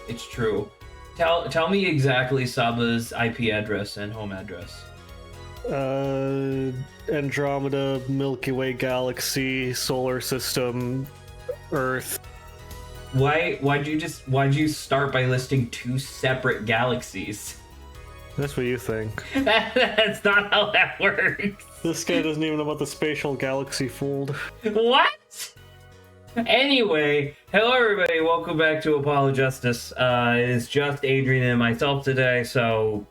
It's true. Tell me exactly Saba's IP address and home address. Andromeda, Milky Way galaxy, solar system, Earth. Why'd you start by listing two separate galaxies? That's what you think. That's not how that works. This guy doesn't even know about the spatial galaxy fold. What? Anyway, hello everybody, welcome back to Apollo Justice. It is just Adrian and myself today, so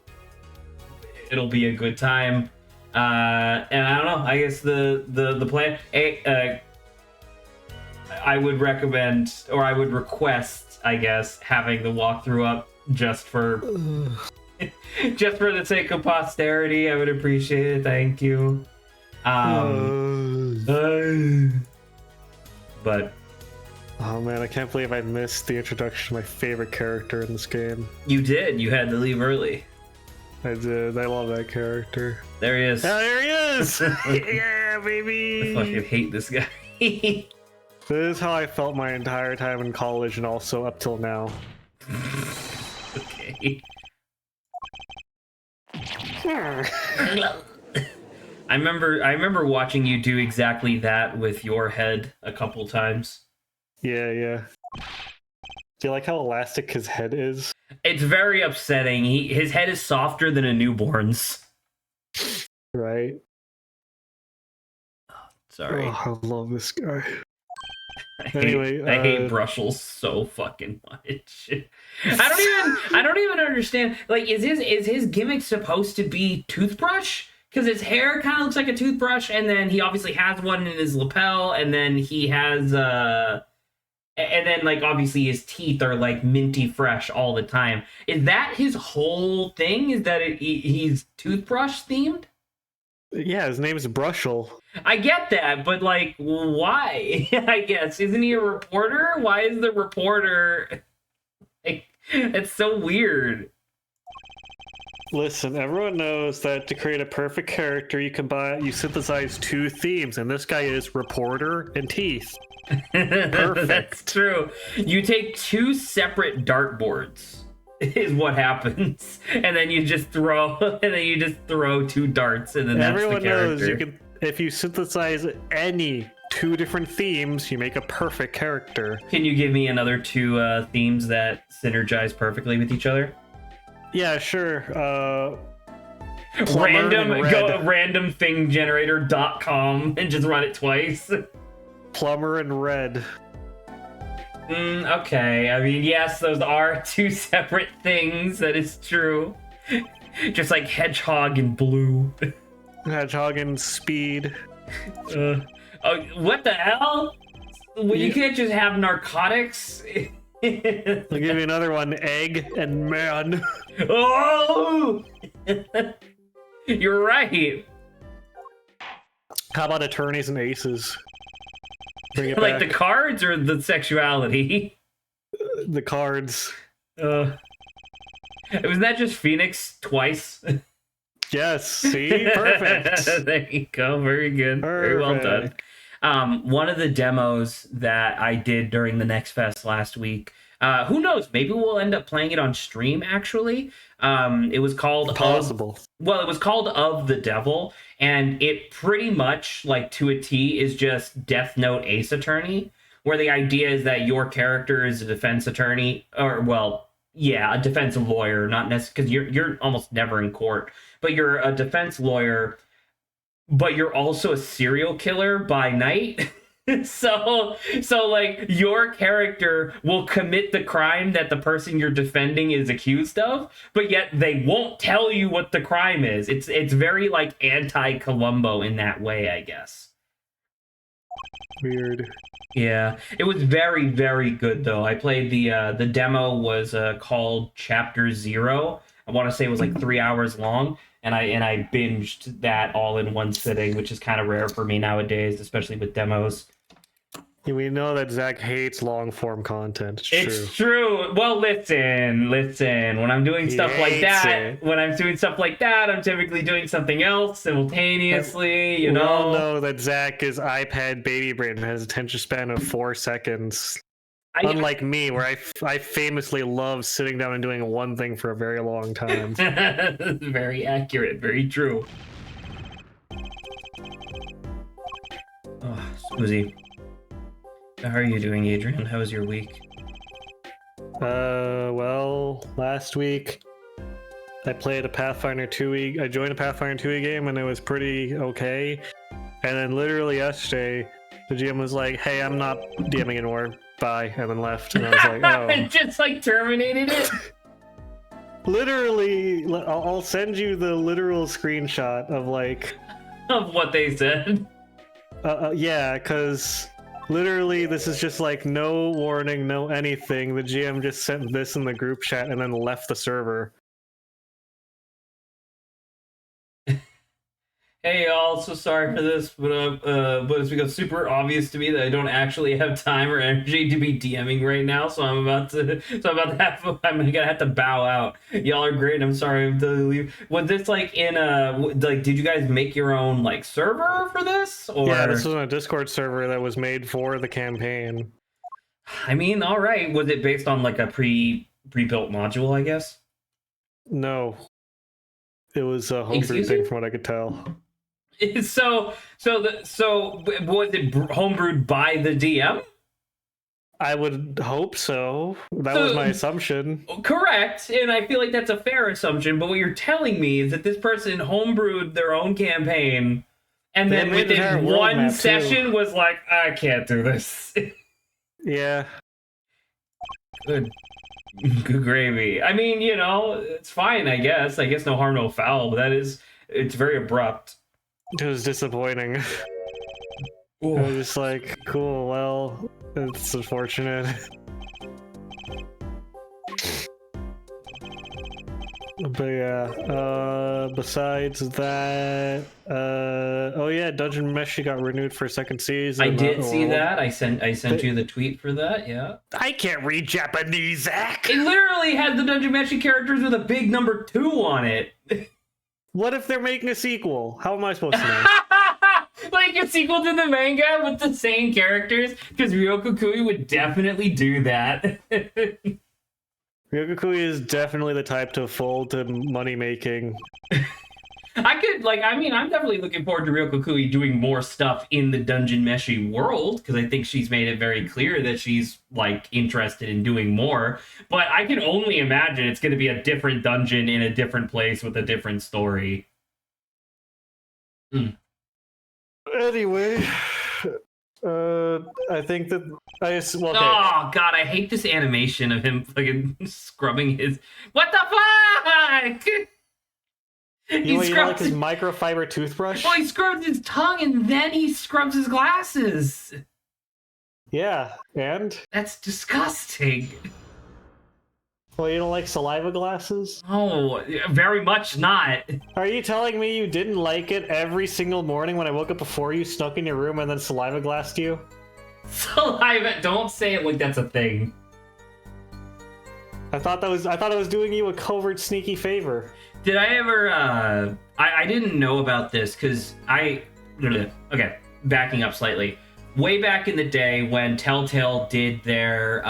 it'll be a good time. And I don't know, I guess the plan... I would recommend, or I would request, I guess, having the walkthrough up just for... just for the sake of posterity. I would appreciate it, thank you. But oh man, I can't believe I missed the introduction to my favorite character in this game. you did. You had to leave early. I did. I love that character. There he is. Oh, there he is! Yeah, I baby! fucking hate this guy. This is how I felt my entire time in college and also up till now. Okay. I remember watching you do exactly that with your head a couple times. Yeah. Do you like how elastic his head is? It's very upsetting. His head is softer than a newborn's. Right? Sorry. Oh, I love this guy. I Anyway, hate Brussels so fucking much. I don't even understand. Like, is his gimmick supposed to be toothbrush? Because his hair kind of looks like a toothbrush, and then he obviously has one in his lapel, and then he has and then like obviously his teeth are like minty fresh all the time. Is that his whole thing? Is that he's toothbrush themed? Yeah, his name is Brushel. I get that, but like, why? I guess isn't he a reporter? Why is the reporter? Like, it's so weird. Listen, everyone knows that to create a perfect character, you synthesize two themes, and this guy is reporter and teeth. Perfect. That's true. You take two separate dartboards, is what happens, and then you just throw two darts, and then that's Everyone the character. knows you can. If you synthesize any two different themes, you make a perfect character. Can you give me another two themes that synergize perfectly with each other? Yeah, sure. Randomthinggenerator.com and just run it twice. Plumber and red. Okay, I mean, yes, those are two separate things. That is true. Just like hedgehog and blue. Hedgehog and speed. Oh, what the hell? Well, you can't just have narcotics. I'll give you another one. Egg and man. Oh! You're right. How about attorneys and aces? Bring it Like back. the cards or the sexuality? The cards. Was that just Phoenix twice? Yes, see? Perfect. There you go. Very good. Very well done. One of the demos that I did during the Next Fest last week, who knows, maybe we'll end up playing it on stream, actually. It was called... Possible. It was called Of the Devil, and it pretty much, like, to a T, is just Death Note Ace Attorney, where the idea is that your character is a defense attorney, or, well, yeah, a defense lawyer, not necessarily, because you're almost never in court, but you're a defense lawyer, but you're also a serial killer by night. So like your character will commit the crime that the person you're defending is accused of, but yet they won't tell you what the crime is. It's very like anti-Columbo in that way, I guess. Weird. Yeah, it was very, very good though. I played the demo was called Chapter 0. I want to say it was like 3 hours long, and I binged that all in one sitting, which is kind of rare for me nowadays, especially with demos. We know that Zach hates long form content. It's true. Well, listen. When I'm doing stuff like that, I'm typically doing something else simultaneously. You know. We all know that Zach is iPad baby brain and has an attention span of 4 seconds. Unlike me, where I famously love sitting down and doing one thing for a very long time. Very accurate, very true. Oh, Susie. How are you doing, Adrian? How was your week? Well, last week I played a Pathfinder 2e. I joined a Pathfinder 2e game and it was pretty okay. And then literally yesterday, the GM was like, "Hey, I'm not DMing anymore. Bye," and then left. And I was like, "Oh." Just like terminated it. Literally, I'll send you the literal screenshot of like of what they said. Yeah, because literally this is just like no warning, no anything. The GM just sent this in the group chat and then left the server. Hey y'all, so sorry for this, but it's become super obvious to me that I don't actually have time or energy to be DMing right now, so I'm gonna have to bow out. Y'all are great, and I'm sorry I have to leave. Was this like in did you guys make your own like server for this? Or yeah, this was on a Discord server that was made for the campaign. I mean, all right. Was it based on like a pre-built module, I guess? No. It was a homebrew thing from what I could tell. So was it homebrewed by the DM? I would hope so. That was my assumption. Correct, and I feel like that's a fair assumption, but what you're telling me is that this person homebrewed their own campaign, and then within one session was like, I can't do this. Yeah. Good gravy. I mean, you know, it's fine, I guess. I guess no harm, no foul, but it's very abrupt. It was disappointing. I was just like, cool, well, it's unfortunate. But yeah, besides that, oh yeah, Dungeon Mesh got renewed for a second season. I did see that. I sent you the tweet for that, yeah. I can't read Japanese, Zach! It literally has the Dungeon Mesh characters with a big number 2 on it. What if they're making a sequel? How am I supposed to know? Like a sequel to the manga with the same characters? Because Ryokukui would definitely do that. Ryokukui is definitely the type to fold to money making. I'm definitely looking forward to Ryokukui doing more stuff in the Dungeon Meshi world, because I think she's made it very clear that she's, like, interested in doing more. But I can only imagine it's going to be a different dungeon in a different place with a different story. Anyway, I think that okay. Oh god, I hate this animation of him fucking scrubbing his. What the fuck? You know like his microfiber toothbrush? Well, he scrubs his tongue and then he scrubs his glasses. Yeah, and? That's disgusting. Well, you don't like saliva glasses? Oh, very much not. Are you telling me you didn't like it every single morning when I woke up before you, snuck in your room, and then saliva glassed you? Saliva? Don't say it like that's a thing. I thought it was doing you a covert, sneaky favor. Did I ever? I didn't know about this because okay, backing up slightly. Way back in the day when Telltale did their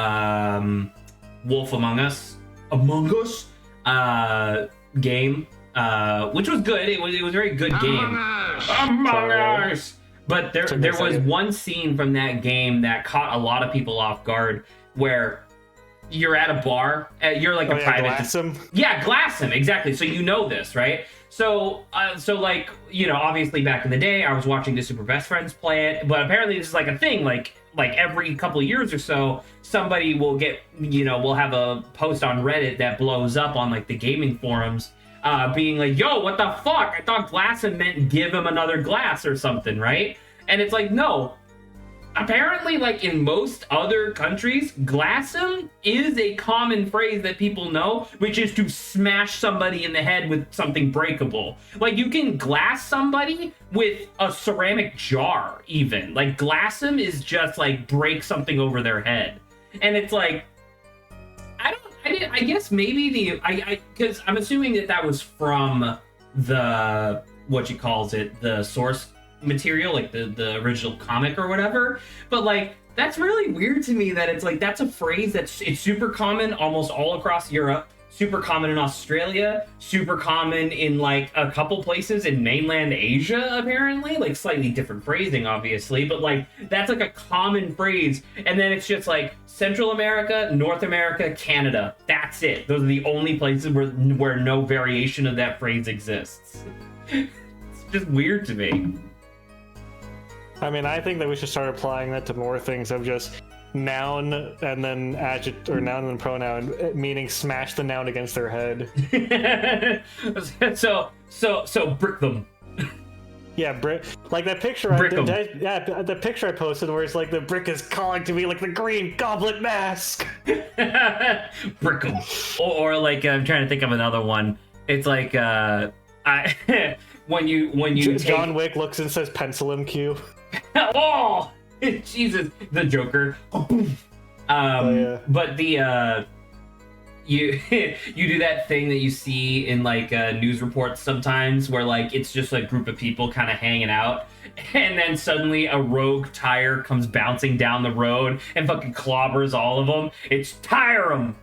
Wolf Among Us game, which was good. It was a very good game. Among Us. But there was one scene from that game that caught a lot of people off guard, where you're at a bar, you're like a private. Glass him? Yeah, glass him, exactly. So you know this, right? So like, you know, obviously back in the day, I was watching the Super Best Friends play it, but apparently this is like a thing, like every couple of years or so, somebody will get, you know, will have a post on Reddit that blows up on like the gaming forums, being like, yo, what the fuck? I thought glass him meant give him another glass or something, right? And it's like, no. Apparently, like in most other countries, glass him is a common phrase that people know, which is to smash somebody in the head with something breakable. Like, you can glass somebody with a ceramic jar, even. Like, glass him is just like break something over their head. And it's like, I guess maybe because I'm assuming that was from the, the source material, like the original comic or whatever. But like, That's really weird to me that it's like that's a phrase it's super common almost all across Europe, super common in Australia, super common in like a couple places in mainland Asia apparently, like slightly different phrasing obviously, but like that's like a common phrase. And then it's just like Central America, North America, Canada. That's it. Those are the only places where no variation of that phrase exists. It's just weird to me. I mean, I think that we should start applying that to more things of just noun and then adjective, or noun and then pronoun, meaning smash the noun against their head. so brick them. Yeah, like that picture. The picture I posted where it's like the brick is calling to me like the Green Goblet mask. Brick them. Or like I'm trying to think of another one. It's like when you John Wick looks and says pencil him Q. Oh Jesus, the Joker. Yeah. But the you you do that thing that you see in like news reports sometimes where like it's just a group of people kind of hanging out, and then suddenly a rogue tire comes bouncing down the road and fucking clobbers all of them. It's tire 'em.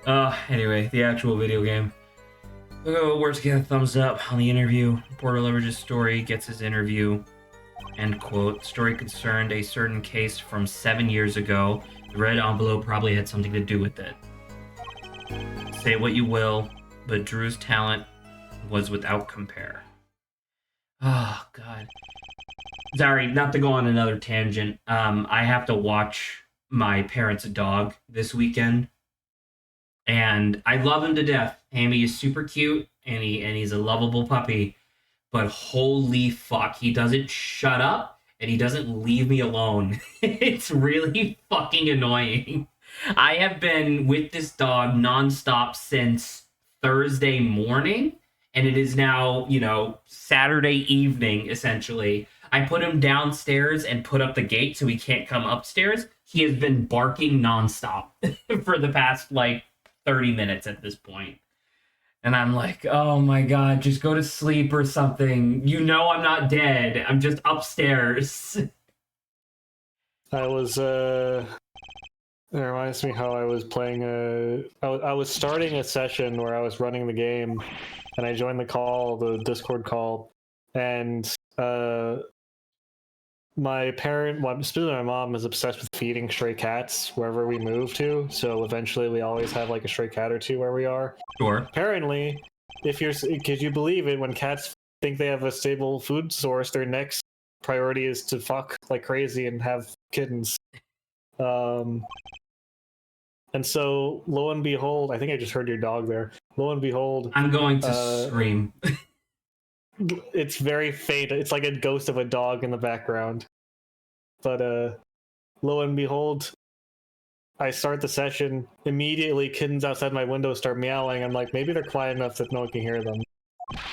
Yeah. Anyway, the actual video game. Worst get a thumbs up on the interview. Porter Leverage's story gets his interview. End quote. Story concerned a certain case from 7 years ago. The red envelope probably had something to do with it. Say what you will, but Drew's talent was without compare. Oh, God. Sorry, not to go on another tangent. I have to watch my parents' dog this weekend. And I love him to death. Amy is super cute, and he's a lovable puppy. But holy fuck, he doesn't shut up, and he doesn't leave me alone. It's really fucking annoying. I have been with this dog nonstop since Thursday morning, and it is now, Saturday evening, essentially. I put him downstairs and put up the gate so he can't come upstairs. He has been barking nonstop for the past, 30 minutes at this point. And I'm like, oh my God, just go to sleep or something. I'm not dead. I'm just upstairs. I was, it reminds me how I was playing I was starting a session where I was running the game, and I joined the Discord call, and my parent, specifically my mom, is obsessed with feeding stray cats wherever we move to. So eventually, we always have like a stray cat or two where we are. Sure. Apparently, could you believe it? When cats think they have a stable food source, their next priority is to fuck like crazy and have kittens. And so, lo and behold, I think I just heard your dog there. Lo and behold, I'm going to scream. It's very faint. It's like a ghost of a dog in the background. But lo and behold, I start the session. Immediately, kittens outside my window start meowing. I'm like, maybe they're quiet enough that no one can hear them.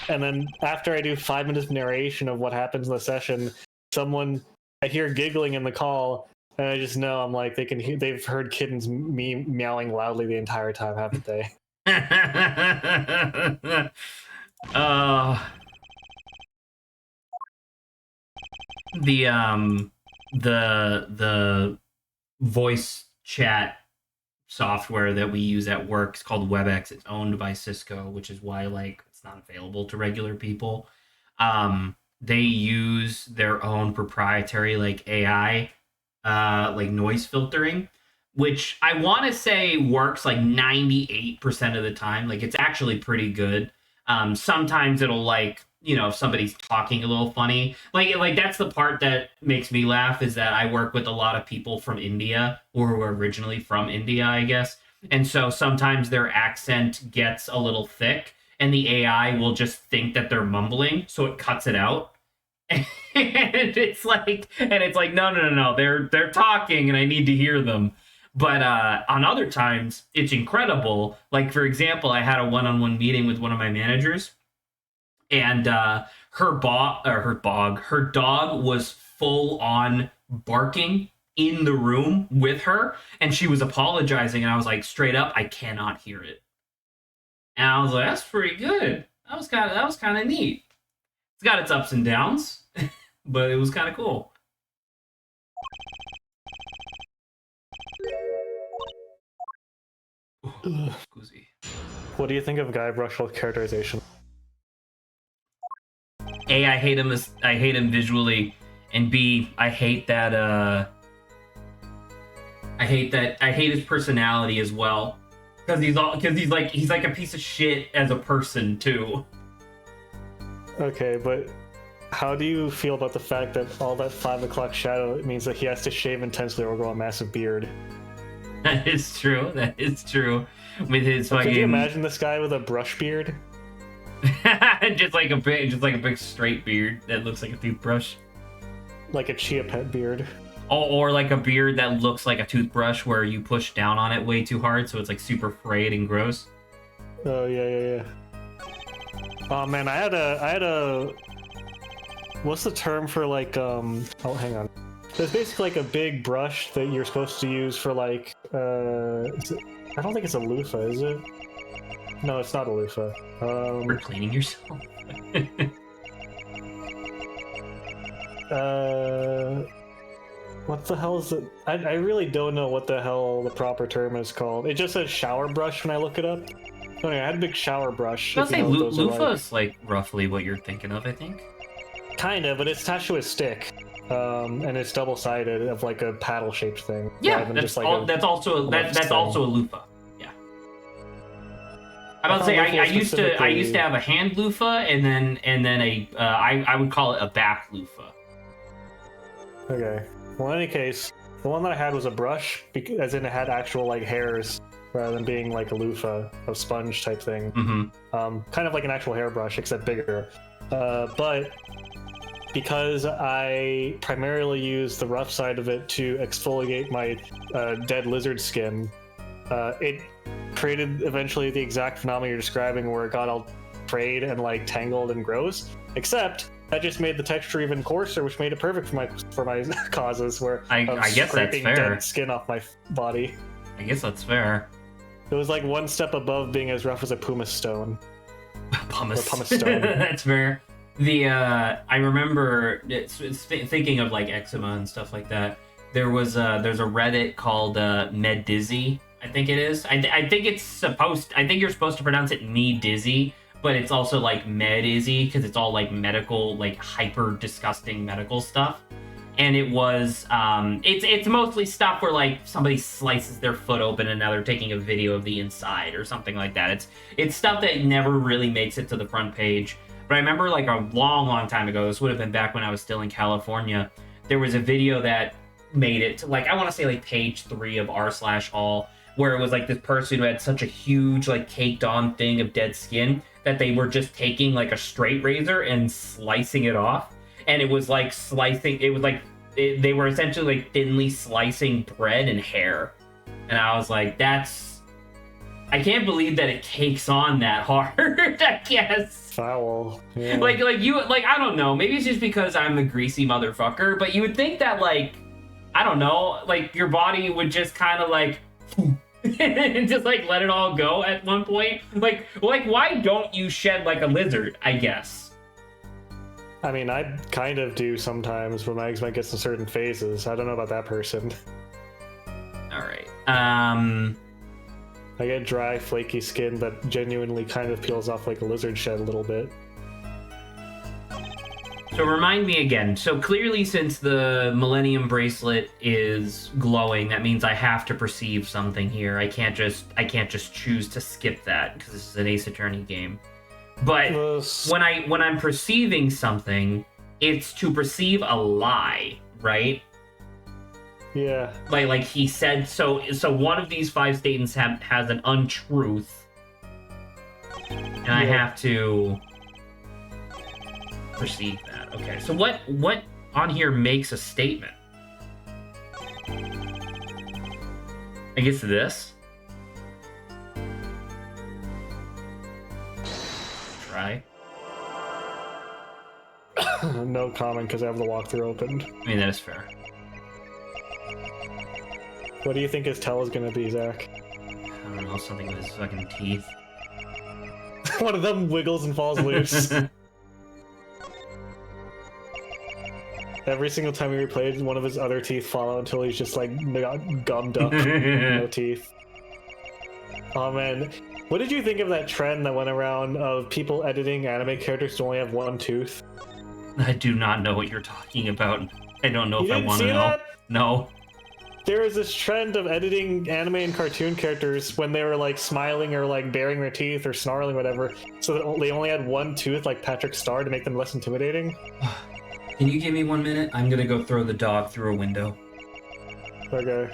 And then after I do 5 minutes of narration of what happens in the session, I hear giggling in the call, and I just know I'm like, they've heard kittens meowing loudly the entire time, haven't they? The voice chat software that we use at work is called WebEx. It's owned by Cisco, which is why it's not available to regular people. They use their own proprietary AI noise filtering, which I want to say works 98% of the time. It's actually pretty good. Sometimes it'll if somebody's talking a little funny, that's the part that makes me laugh, is that I work with a lot of people from India, or who are originally from India, I guess. And so sometimes their accent gets a little thick, and the AI will just think that they're mumbling, so it cuts it out. And it's like, no, they're talking, and I need to hear them. But on other times, it's incredible. For example, I had a one-on-one meeting with one of my managers, and her dog was full on barking in the room with her, and she was apologizing, and I was like, straight up, I cannot hear it. And I was like, that's pretty good. That was kind of neat. It's got its ups and downs, but it was kind of cool. Scusi. What do you think of Guybrush's characterization? A, I hate him visually, and B, I hate his personality as well. Because he's like a piece of shit as a person too. Okay, but how do you feel about the fact that all that 5 o'clock shadow means that he has to shave intensely or grow a massive beard? That is true. That is true. With his fucking. Could you imagine this guy with a brush beard? just like a big straight beard that looks like a toothbrush. Like a Chia Pet beard. Or like a beard that looks like a toothbrush where you push down on it way too hard, so it's like super frayed and gross. Oh yeah. Oh man, I had a. What's the term for like Oh, hang on. There's basically like a big brush that you're supposed to use for like. I don't think it's a loofah, is it? No, it's not a loofah. For cleaning yourself. What the hell is it? I really don't know what the hell the proper term is called. It just says shower brush when I look it up. Oh yeah, I had a big shower brush. I'll say loofah's like roughly what you're thinking of, I think. Kind of, but it's attached to a stick. And it's double-sided of like a paddle-shaped thing. Yeah, that's also a loofah. Yeah. I used to have a hand loofah and then I would call it a back loofah. Okay. Well, in any case, the one that I had was a brush, as in it had actual like hairs rather than being like a loofah, a sponge type thing. Mm-hmm. Kind of like an actual hairbrush, except bigger. But because I primarily use the rough side of it to exfoliate my dead lizard skin, it created eventually the exact phenomenon you're describing, where it got all frayed and like tangled and gross. Except that just made the texture even coarser, which made it perfect for my causes. Where I guess that's fair. Dead skin off my body. I guess that's fair. It was like one step above being as rough as a pumice stone. Pumice stone. That's fair. I remember thinking of like eczema and stuff like that. There's a Reddit called Med Dizzy, I think it is. I think you're supposed to pronounce it Me Dizzy, but it's also like Med Izzy because it's all like medical, like hyper disgusting medical stuff. And it was it's mostly stuff where like somebody slices their foot open and now they're taking a video of the inside or something like that. It's stuff that never really makes it to the front page. But I remember like a long time ago, this would have been back when I was still in California, there was a video that made it to like, I want to say like page 3 of r/all, where it was like this person who had such a huge like caked on thing of dead skin that they were just taking like a straight razor and slicing it off. And it was like they were essentially like thinly slicing bread and hair. And I was like, I can't believe that it takes on that hard, I guess. Foul. Yeah. Like I don't know, maybe it's just because I'm a greasy motherfucker, but you would think that like, I don't know, like your body would just kind of like and just like let it all go at one point. Like why don't you shed like a lizard, I guess? I mean, I kind of do sometimes when my eczema gets in certain phases. I don't know about that person. All right. I get dry, flaky skin that genuinely kind of peels off like a lizard shed a little bit. So remind me again. So clearly, since the Millennium Bracelet is glowing, that means I have to perceive something here. I can't just choose to skip that because this is an Ace Attorney game. But when I'm perceiving something, it's to perceive a lie, right? Yeah. Like he said. So one of these 5 statements has an untruth, and I have to perceive that. Okay. So what on here makes a statement? I guess this. Try. No comment because I have the walkthrough opened. I mean, that is fair. What do you think his tell is gonna be, Zach? I don't know, something with his fucking teeth. One of them wiggles and falls loose. Every single time we replayed, one of his other teeth fall out until he's just like got gummed up. No teeth. Oh man, what did you think of that trend that went around of people editing anime characters to only have one tooth? I do not know what you're talking about. I don't know You if I didn't want to see know. that? No. There was this trend of editing anime and cartoon characters when they were like smiling or like baring their teeth or snarling, whatever, so that they only had one tooth, like Patrick Star, to make them less intimidating. Can you give me 1 minute? I'm gonna go throw the dog through a window. Okay.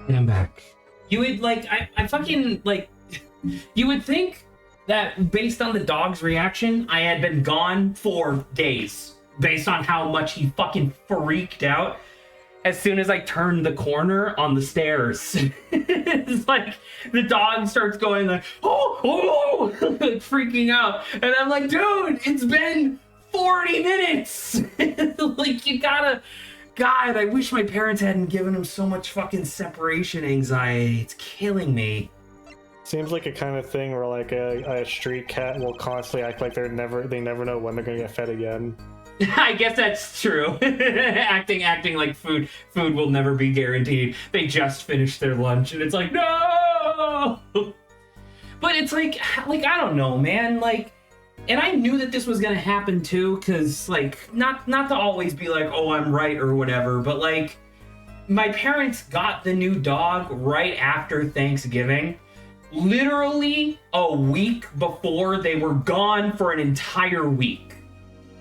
I'm back. You would I fucking you would think that based on the dog's reaction, I had been gone for days. Based on how much he fucking freaked out as soon as I turned the corner on the stairs. It's like the dog starts going like, oh, like freaking out. And I'm like, dude, it's been 40 minutes. Like, you gotta, God, I wish my parents hadn't given him so much fucking separation anxiety. It's killing me. Seems like a kind of thing where like a street cat will constantly act like they never know when they're gonna get fed again. I guess that's true. acting like food will never be guaranteed. They just finished their lunch and it's like, no. But it's like I don't know, man. Like, and I knew that this was gonna happen too, because like not to always be like, oh, I'm right or whatever, but like my parents got the new dog right after Thanksgiving. Literally a week before they were gone for an entire week.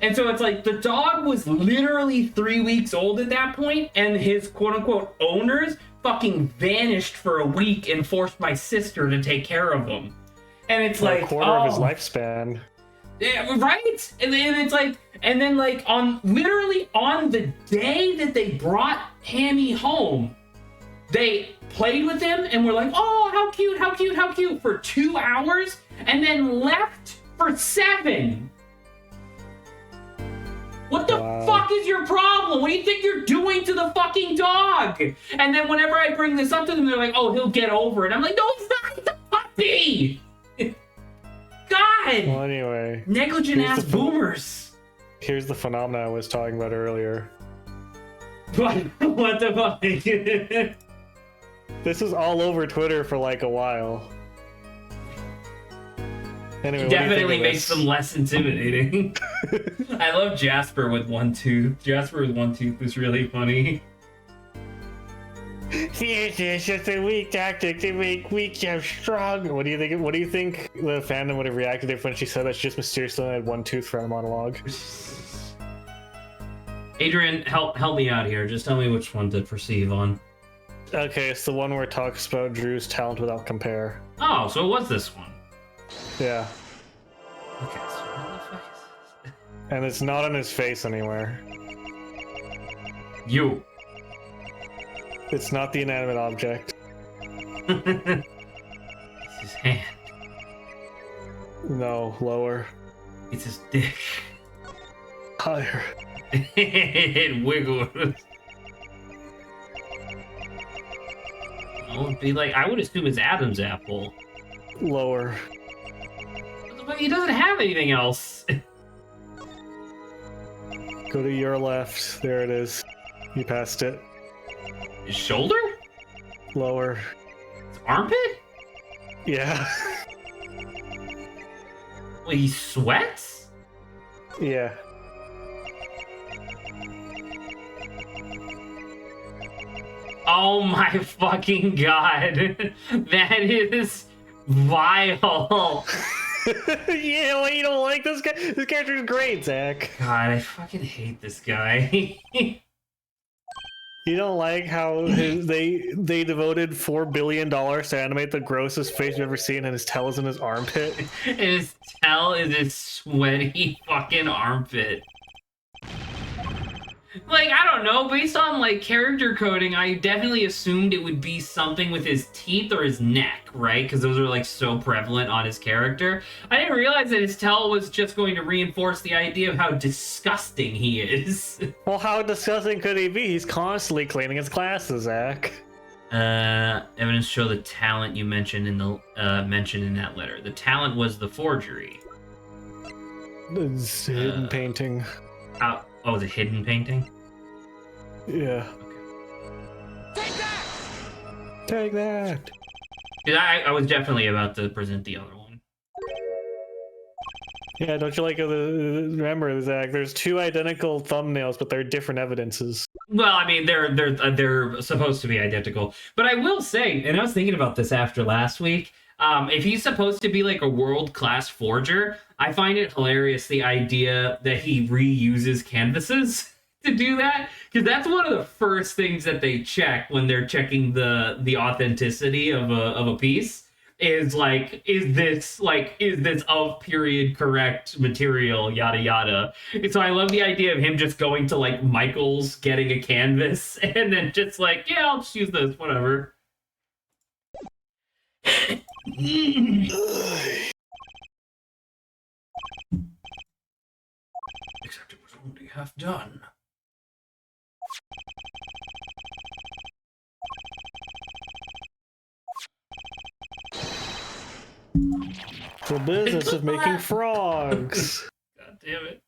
And so it's like the dog was literally 3 weeks old at that point, and his quote-unquote owners fucking vanished for a week and forced my sister to take care of him. And it's like a quarter of his lifespan. Yeah, right? And then it's like, and then like on literally on the day that they brought Hammy home, they played with him and were like, oh, how cute, how cute, how cute for 2 hours, and then left for 7. What the fuck is your problem? What do you think you're doing to the fucking dog? And then whenever I bring this up to them, they're like, oh, he'll get over it. I'm like, no, he's not. He's a puppy. God. Well, anyway. Negligent ass boomers. Here's the phenomena I was talking about earlier. What the fuck? This was all over Twitter for like a while. Anyway, it definitely makes them less intimidating. I love Jasper with one tooth. Jasper with one tooth is really funny. It's just a weak tactic to make weak them strong. What do you think? What do you think the fandom would have reacted if when she said that she just mysteriously only had one tooth for a monologue? Adrian, help me out here. Just tell me which one to perceive on. Okay, it's the one where it talks about Drew's talent without compare. Oh, so it was this one. Yeah. Okay, so what the fuck is... And it's not on his face anywhere. You. It's not the inanimate object. It's his hand. No, lower. It's his dick. Higher. It wiggles. It'd be like, I would assume it's Adam's apple. Lower. But he doesn't have anything else. Go to your left. There it is. You passed it. His shoulder? Lower. His armpit? Yeah. Wait, he sweats? Yeah. Oh my fucking god. That is vile. Yeah, well, you don't like this guy? This character's great, Zach. God, I fucking hate this guy. You don't like how they devoted $4 billion to animate the grossest face you've ever seen, and his tail is in his armpit? And his tail is his sweaty fucking armpit. Like, I don't know, based on, like, character coding, I definitely assumed it would be something with his teeth or his neck, right? Because those are, like, so prevalent on his character. I didn't realize that his tail was just going to reinforce the idea of how disgusting he is. Well, how disgusting could he be? He's constantly cleaning his glasses, Zach. Evidence show the talent you mentioned in the mentioned in that letter. The talent was the forgery. It's hidden painting. Oh, the hidden painting? Yeah. Okay. Take that! I was definitely about to present the other one. Yeah, don't you like remember, Zach, there's two identical thumbnails, but they're different evidences. Well, I mean, they're supposed to be identical. But I will say, and I was thinking about this after last week, if he's supposed to be like a world-class forger, I find it hilarious the idea that he reuses canvases to do that, because that's one of the first things that they check when they're checking the authenticity of a piece. Is this of period correct material, yada yada. And so I love the idea of him just going to like Michael's, getting a canvas, and then just like, yeah, I'll just use this, whatever. Except it was only half done. The business of making frogs. God damn it.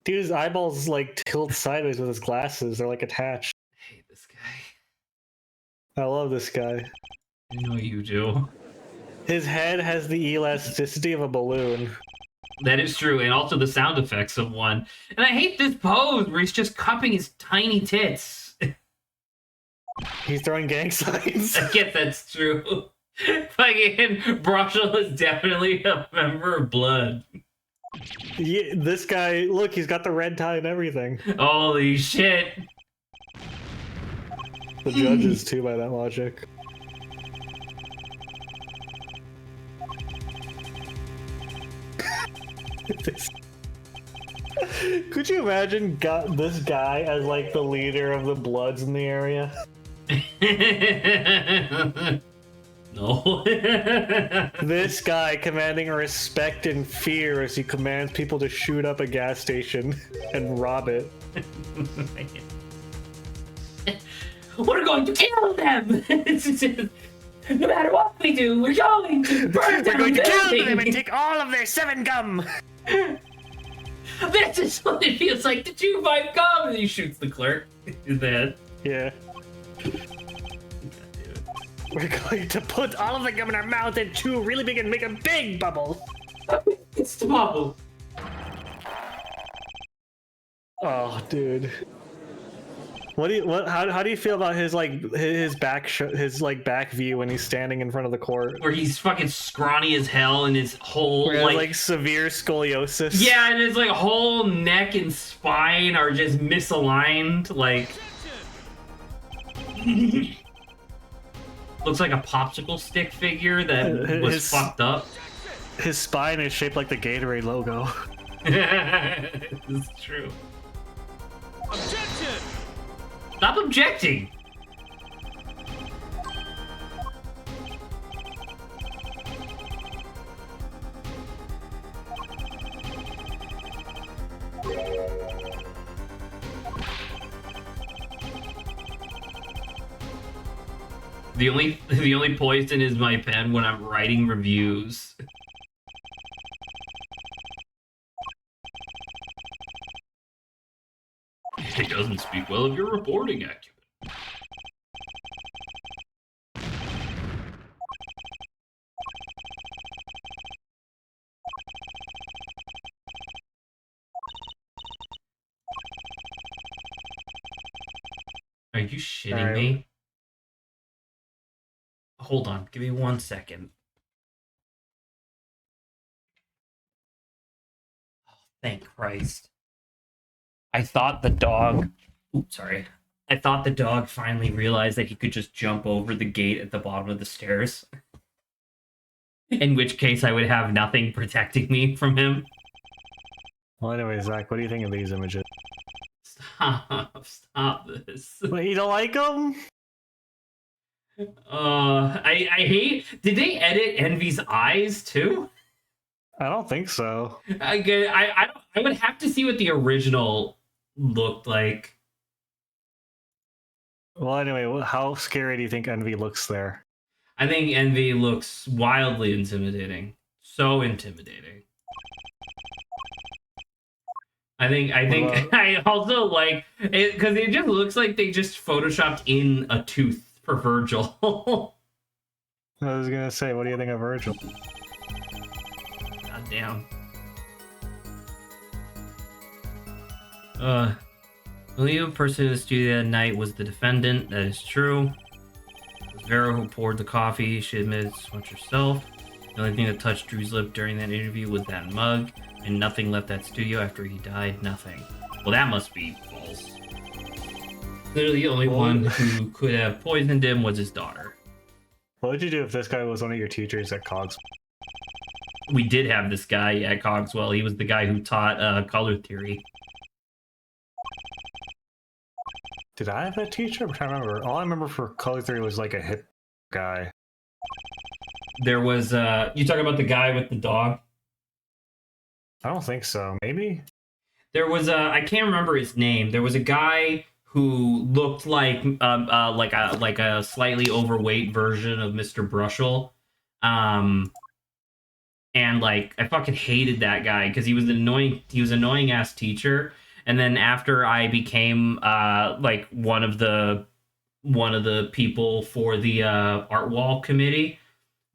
Dude's eyeballs like tilt sideways with his glasses. They're like attached. I hate this guy. I love this guy. I know you do. His head has the elasticity of a balloon. That is true, and also the sound effects of one. And I hate this pose where he's just cupping his tiny tits. He's throwing gang signs. I guess that's true. Fucking Brushel is definitely a member of Blood. Yeah, this guy, look, he's got the red tie and everything. Holy shit. The judges, too, by that logic. Could you imagine this guy as like the leader of the Bloods in the area? No. This guy commanding respect and fear as he commands people to shoot up a gas station and rob it. We're going to kill them! No matter what we do, we're going to burn We're going to down kill them and buildings. take all of their 7 gum! This is what it feels like to chew my gum! And he shoots the clerk in the head. Yeah. We're going to put all of the gum in our mouth and chew really big and make a big bubble! It's the bubble. Oh, dude. How do you feel about his back view when he's standing in front of the court? Where he's fucking scrawny as hell and his whole Where he has, like severe scoliosis. Yeah, and his like whole neck and spine are just misaligned, like looks like a popsicle stick figure that was fucked up. His spine is shaped like the Gatorade logo. This is true. Objection! Stop objecting! The only poison is my pen when I'm writing reviews. It doesn't speak well of your reporting acumen. Are you shitting Alright. me? Hold on, give me 1 second. Thank Christ. I thought the dog. Oops, sorry. I thought the dog finally realized that he could just jump over the gate at the bottom of the stairs. In which case, I would have nothing protecting me from him. Well, anyway, Zach, what do you think of these images? Stop this. Wait, you don't like them? I hate. Did they edit Envy's eyes too? I don't think so. I would have to see what the original looked like. Well, anyway, how scary do you think Envy looks there? I think Envy looks wildly intimidating. So intimidating. I also like it because it just looks like they just photoshopped in a tooth for Virgil. I was gonna say, what do you think of Virgil? God damn. The only person in the studio that night was the defendant. That is true. It was Vera who poured the coffee. She admitted as much herself. The only thing that touched Drew's lip during that interview was that mug, and nothing left that studio after he died. Nothing. Well, that must be false. Literally, the only one who could have poisoned him was his daughter. What would you do if this guy was one of your teachers at Cogs? We did have this guy at Cogswell. He was the guy who taught color theory. Did I have that teacher? I'm trying to remember. All I remember for color theory was like a hip guy. There was you talking about the guy with the dog? I don't think so. Maybe? There was I can't remember his name. There was a guy who looked like a slightly overweight version of Mr. Brushel. And like I fucking hated that guy because he was annoying ass teacher. And then after I became like one of the people for the art wall committee,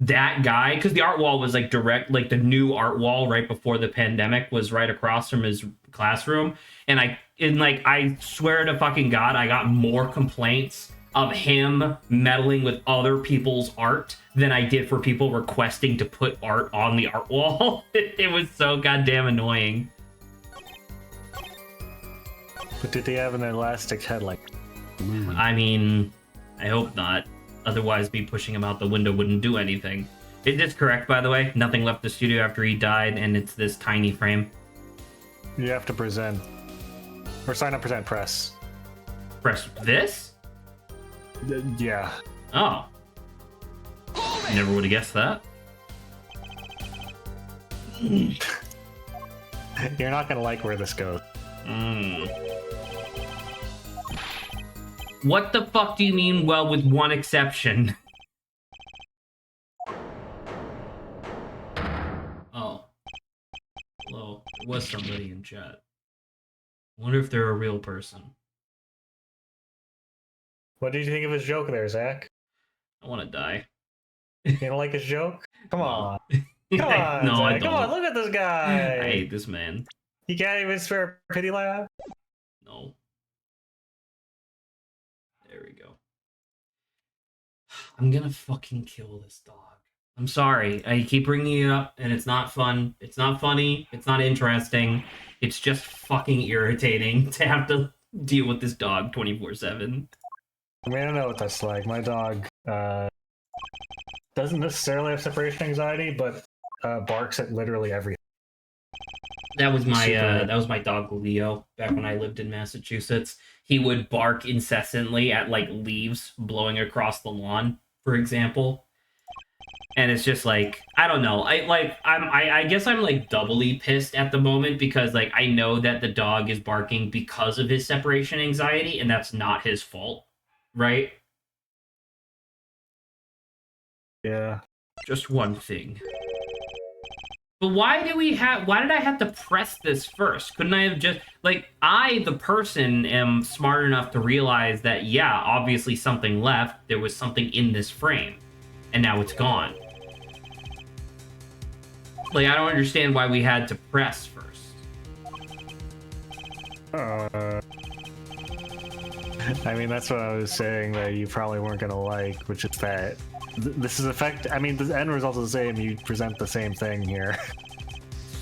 that guy, because the art wall was like the new art wall right before the pandemic was right across from his classroom, and I swear to fucking God, I got more complaints of him meddling with other people's art than I did for people requesting to put art on the art wall. It was so goddamn annoying. But did they have an elastic head like? I mean, I hope not. Otherwise, me pushing him out the window wouldn't do anything. Is this correct, by the way? Nothing left the studio after he died, and it's this tiny frame. You have to present. Or sign up, present, press. Press this? Yeah. Oh. Never would have guessed that. You're not gonna like where this goes. What the fuck do you mean, well, with one exception? Oh. Hello. There was somebody in chat. I wonder if they're a real person. What did you think of his joke there, Zach? I want to die. You don't like his joke? Come on. Come on, No, I Zach. don't. Come on, look at this guy. I hate this man. He can't even spare a pity laugh? No. There we go. I'm gonna fucking kill this dog. I'm sorry. I keep bringing it up, and it's not fun. It's not funny. It's not interesting. It's just fucking irritating to have to deal with this dog 24/7. I mean, I don't know what that's like. My dog doesn't necessarily have separation anxiety, but barks at literally everything. That was my dog Leo back when I lived in Massachusetts. He would bark incessantly at like leaves blowing across the lawn, for example. And it's just like, I don't know. I guess I'm like doubly pissed at the moment because like I know that the dog is barking because of his separation anxiety, and that's not his fault, right? Yeah. Just one thing. But why did I have to press this first? Couldn't I have just, like, I, the person, am smart enough to realize that, yeah, obviously something left. There was something in this frame. And now it's gone. Like, I don't understand why we had to press first. I mean, that's what I was saying that you probably weren't gonna like, which is that this is I mean, the end result's the same. You present the same thing here.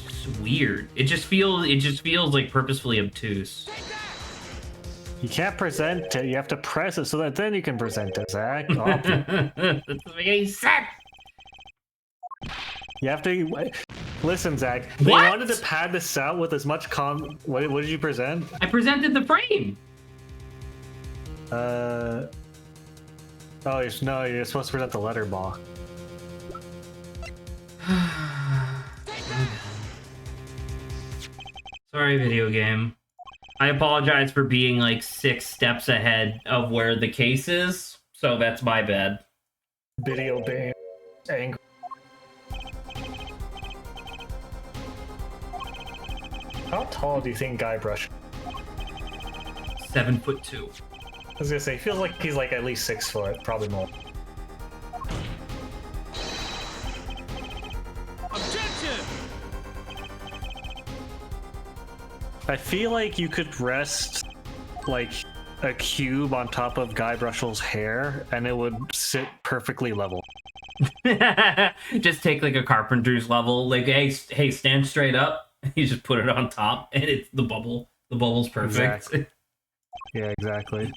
It's weird. It just feels like purposefully obtuse. You can't present it. You have to press it so that then you can present it, Zach. That doesn't make any sense. You have to listen, Zach. They What? wanted to pad this out with as much What did you present? I presented the frame. Oh, no, you're supposed to present the letter block. Sorry, video game. I apologize for being like 6 steps ahead of where the case is, so that's my bad. Video game. Angry. How tall do you think Guybrush? 7'2". I was gonna say, he feels like he's like at least 6 foot, probably more. Objection! I feel like you could rest like a cube on top of Guybrush's hair and it would sit perfectly level. Just take like a carpenter's level, like hey, stand straight up. You just put it on top, and it's the bubble. The bubble's perfect. Exactly. Yeah, exactly.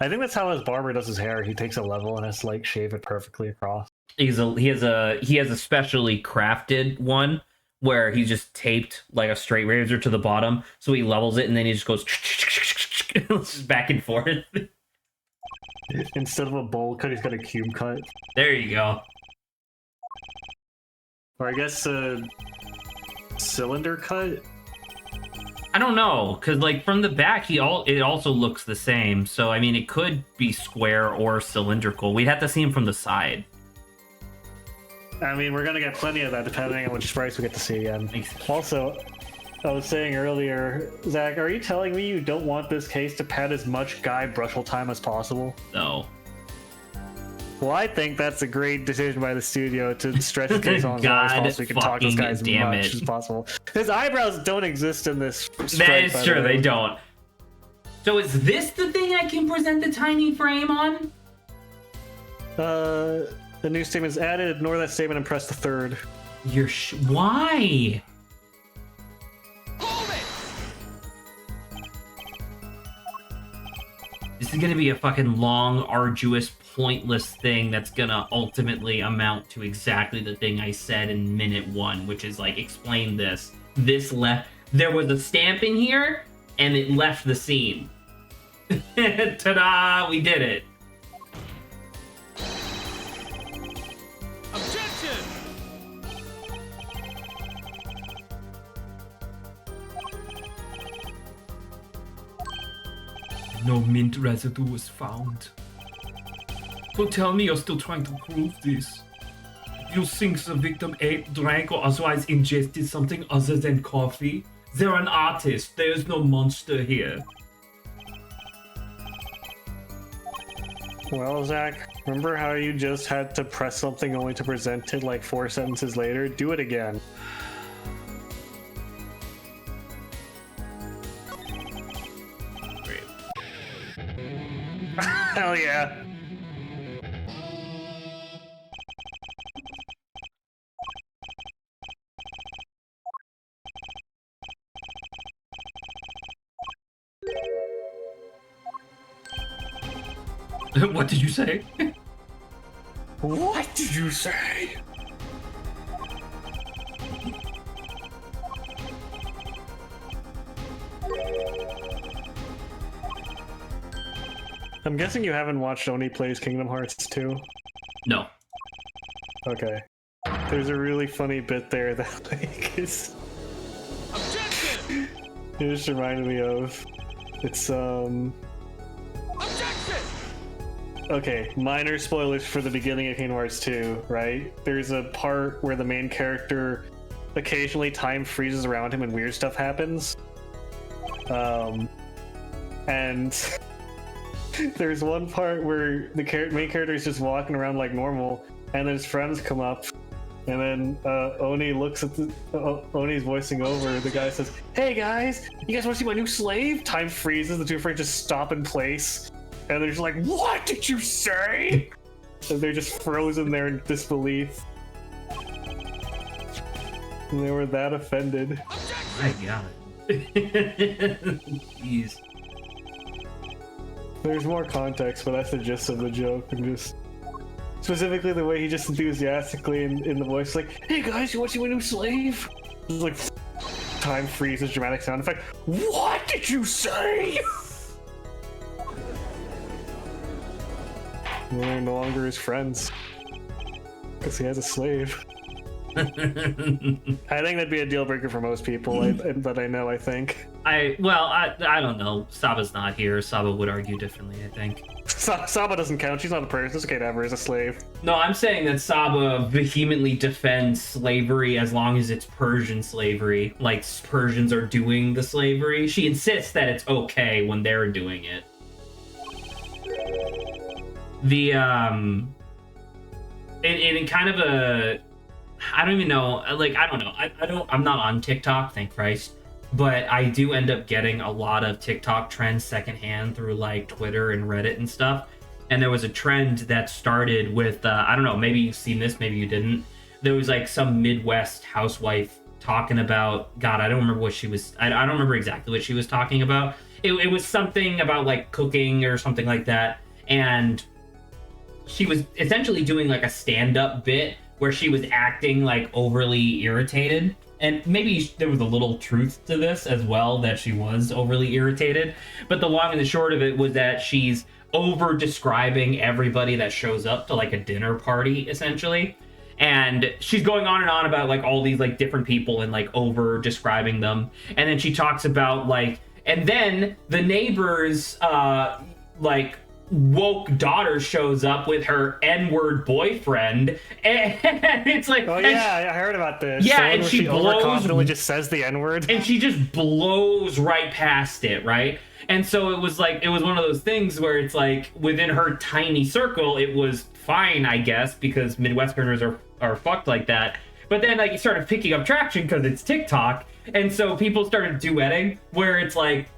I think that's how his barber does his hair. He takes a level and has to like shave it perfectly across. He has a specially crafted one where he just taped like a straight razor to the bottom, so he levels it, and then he just goes just back and forth. Instead of a bowl cut, he's got a cube cut. There you go. Or I guess a cylinder cut. I don't know, because like from the back, it also looks the same. So I mean, it could be square or cylindrical. We'd have to see him from the side. I mean, we're gonna get plenty of that depending on which sprites we get to see again. Also, I was saying earlier, Zach, are you telling me you don't want this case to pad as much Guybrushel time as possible? No. Well, I think that's a great decision by the studio to stretch the case on as long as God possible so we can talk to this guy as damn much it. as possible. His eyebrows don't exist in this That sprite, is by the true, way. they don't. So is this the thing I can present the tiny frame on? The new statement is added. Ignore that statement and press the third. Why? Hold it! This is gonna be a fucking long, arduous, pointless thing that's gonna ultimately amount to exactly the thing I said in minute 1, which is like, explain this. There was a stamp in here, and it left the scene. Ta-da! We did it. Objection! No mint residue was found. Don't tell me you're still trying to prove this. You think the victim ate, drank, or otherwise ingested something other than coffee? They're an artist. There is no monster here. Well, Zach, remember how you just had to press something only to present it like 4 sentences later? Do it again. Great. Hell yeah. What did you say? What did you say? I'm guessing you haven't watched Oni Plays Kingdom Hearts 2? No. Okay. There's a really funny bit there that like is Objection! it just reminded me of. It's Objection! okay, minor spoilers for the beginning of Kingdom Hearts 2, right? There's a part where the main character occasionally time freezes around him and weird stuff happens. And there's one part where the main character is just walking around like normal, and then his friends come up And then Oni looks at the Oni's voicing over. The guy says, "Hey guys, you guys want to see my new slave?" Time freezes. The two friends just stop in place, and they're just like, "What did you say?" And they're just frozen there in disbelief. And they were that offended. My God. Jeez. There's more context, but that's the gist of the joke. And just specifically the way he just enthusiastically in the voice, like, "Hey guys, you want to see my new slave?" It's like time freezes, dramatic sound effect. What did you say? And they're no longer his friends because he has a slave. I think that'd be a deal breaker for most people that I know. I think. I don't know. Saba's not here. Saba would argue differently, I think. Saba doesn't count. She's not a person. It's okay to have her as a slave. No, I'm saying that Saba vehemently defends slavery as long as it's Persian slavery. Like, Persians are doing the slavery. She insists that it's okay when they're doing it. In kind of a, I don't even know, like, I don't know. I'm not on TikTok, thank Christ. But I do end up getting a lot of TikTok trends secondhand through like Twitter and Reddit and stuff. And there was a trend that started with, I don't know, maybe you've seen this, maybe you didn't. There was like some Midwest housewife talking about, God, I don't remember what she was, I don't remember exactly what she was talking about. It was something about like cooking or something like that. And she was essentially doing like a stand-up bit where she was acting like overly irritated. And maybe there was a little truth to this as well, that she was overly irritated. But the long and the short of it was that she's over describing everybody that shows up to like a dinner party, essentially. And she's going on and on about like all these like different people and like over describing them. And then she talks about like, and then the neighbor's like woke daughter shows up with her N-word boyfriend, and it's like, oh yeah, I heard about this. Yeah, and she overconfidently just says the N-word, and she just blows right past it, right? And so it was like, it was one of those things where it's like within her tiny circle, it was fine, I guess, because Midwesterners are fucked like that. But then like it started picking up traction because it's TikTok, and so people started duetting, where it's like,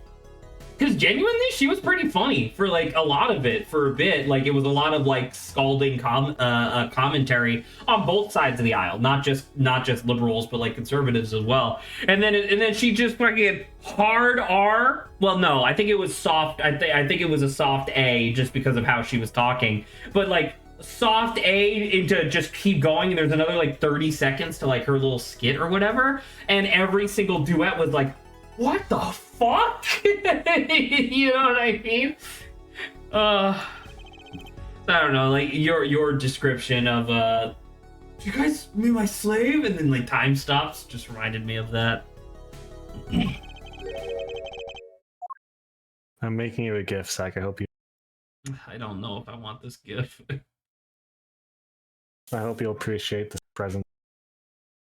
because genuinely, she was pretty funny for like a lot of it, for a bit. Like it was a lot of like scalding commentary on both sides of the aisle, not just liberals, but like conservatives as well. And then she just fucking hard R. Well, no, I think it was soft. I think it was a soft A just because of how she was talking. But like soft A into just keep going, and there's another like 30 seconds to like her little skit or whatever. And every single duet was like, what the fuck? You know what I mean? I don't know, like your description of you guys mean my slave, and then like time stops just reminded me of that. I'm making you a GIF, Zach. I hope you. I don't know if I want this GIF. I hope you'll appreciate this present.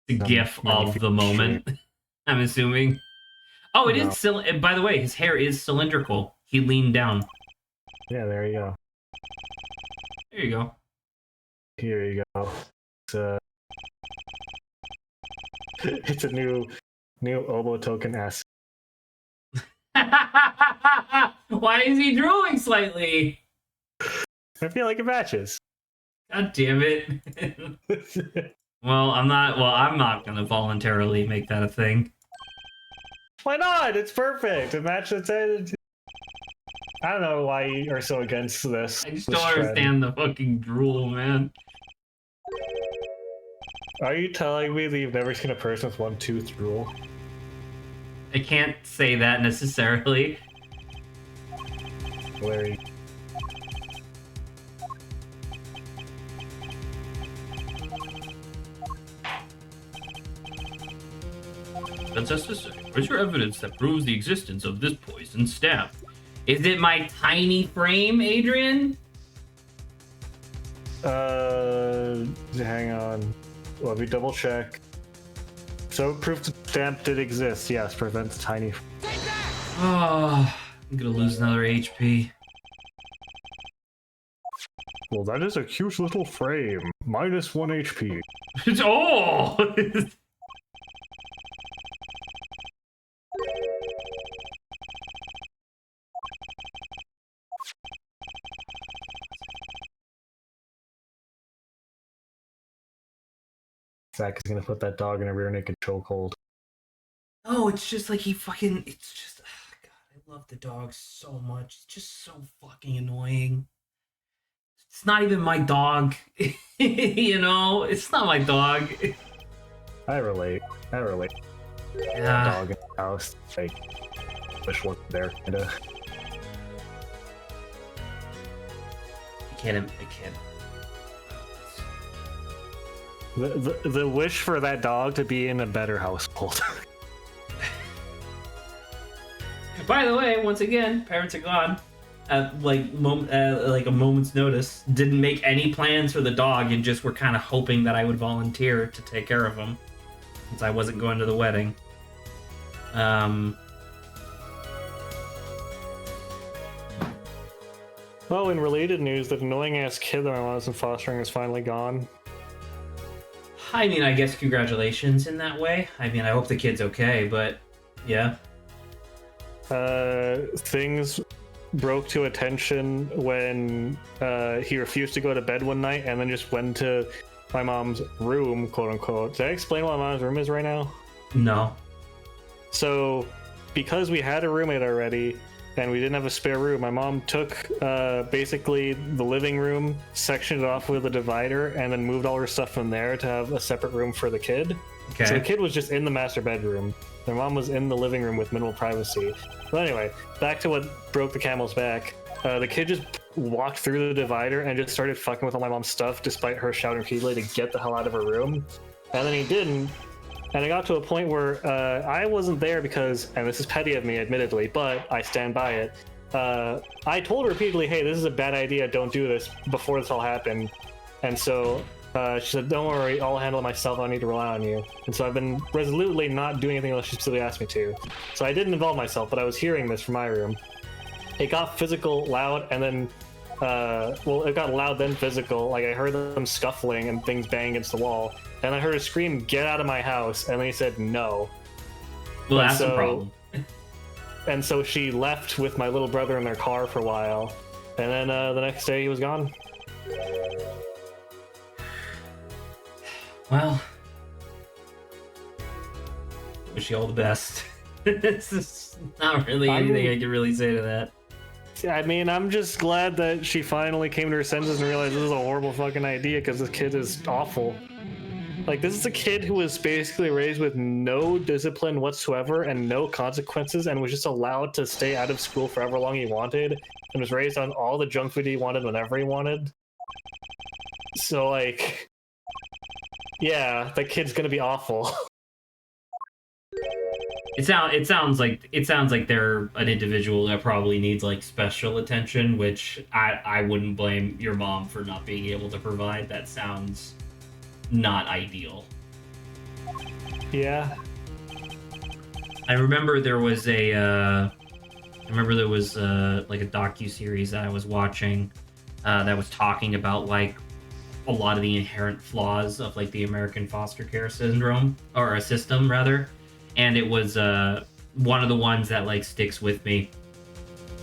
The GIF of the moment. I'm assuming. Oh, it is still. By the way, his hair is cylindrical. He leaned down. Yeah, there you go. There you go. Here you go. It's a new Obo token S. Why is he drooling slightly? I feel like it matches. God damn it. Well, I'm not gonna voluntarily make that a thing. Why not? It's perfect. It matches. I don't know why you are so against this. I just don't understand the fucking drool, man. Are you telling me that you've never seen a person with one tooth drool? I can't say that necessarily. Larry. Justice, where's your evidence that proves the existence of this poison stab? Is it my tiny frame, Adrian? Hang on. Let me double check. So proof the stamp did exist. Yes, prevents tiny. Oh, I'm gonna lose another HP. Well, that is a cute little frame. Minus 1 HP. Oh! Zach is gonna put that dog in a rear naked chokehold. Oh, it's just like he fucking. It's just. God, I love the dog so much. It's just so fucking annoying. It's not even my dog. You know? It's not my dog. I relate. Yeah. Dog in the house. Like, wish one there. Kinda. I can't. The wish for that dog to be in a better household. By the way, once again, parents are gone. Like a moment's notice. Didn't make any plans for the dog and just were kind of hoping that I would volunteer to take care of him, since I wasn't going to the wedding. Well, in related news, that annoying ass kid that my mom was in fostering is finally gone. I mean, I guess congratulations in that way. I mean, I hope the kid's okay, but yeah. Things broke to attention when he refused to go to bed one night and then just went to my mom's room, quote unquote. Did I explain what my mom's room is right now? No. So, because we had a roommate already and we didn't have a spare room, my mom took basically the living room, sectioned it off with a divider, and then moved all her stuff from there to have a separate room for the kid. Okay. So the kid was just in the master bedroom. My mom was in the living room with minimal privacy. But anyway, back to what broke the camel's back. The kid just walked through the divider and just started fucking with all my mom's stuff, despite her shouting repeatedly to get the hell out of her room. And then he didn't. And it got to a point where I wasn't there because, and this is petty of me, admittedly, but I stand by it. I told her repeatedly, hey, this is a bad idea, don't do this, before this all happened. And so she said, don't worry, I'll handle it myself, I don't need to rely on you. And so I've been resolutely not doing anything unless she specifically asked me to. So I didn't involve myself, but I was hearing this from my room. It got physical, loud, and then, it got loud, then physical. Like, I heard them scuffling and things bang against the wall. And I heard her scream, get out of my house, and then he said no. Well, that's the problem. And so she left with my little brother in their car for a while. And then the next day he was gone. Well, wish you all the best. This is not really anything I can really say to that. I mean, I'm just glad that she finally came to her senses and realized this is a horrible fucking idea because this kid is awful. Like, this is a kid who was basically raised with no discipline whatsoever and no consequences and was just allowed to stay out of school for however long he wanted and was raised on all the junk food he wanted whenever he wanted. So, like, yeah, that kid's gonna be awful. It sounds like they're an individual that probably needs like special attention, which I wouldn't blame your mom for not being able to provide. That sounds not ideal. Yeah. I remember there was like a docu-series that I was watching that was talking about like a lot of the inherent flaws of like the American foster care syndrome, or a system rather. And it was one of the ones that like sticks with me.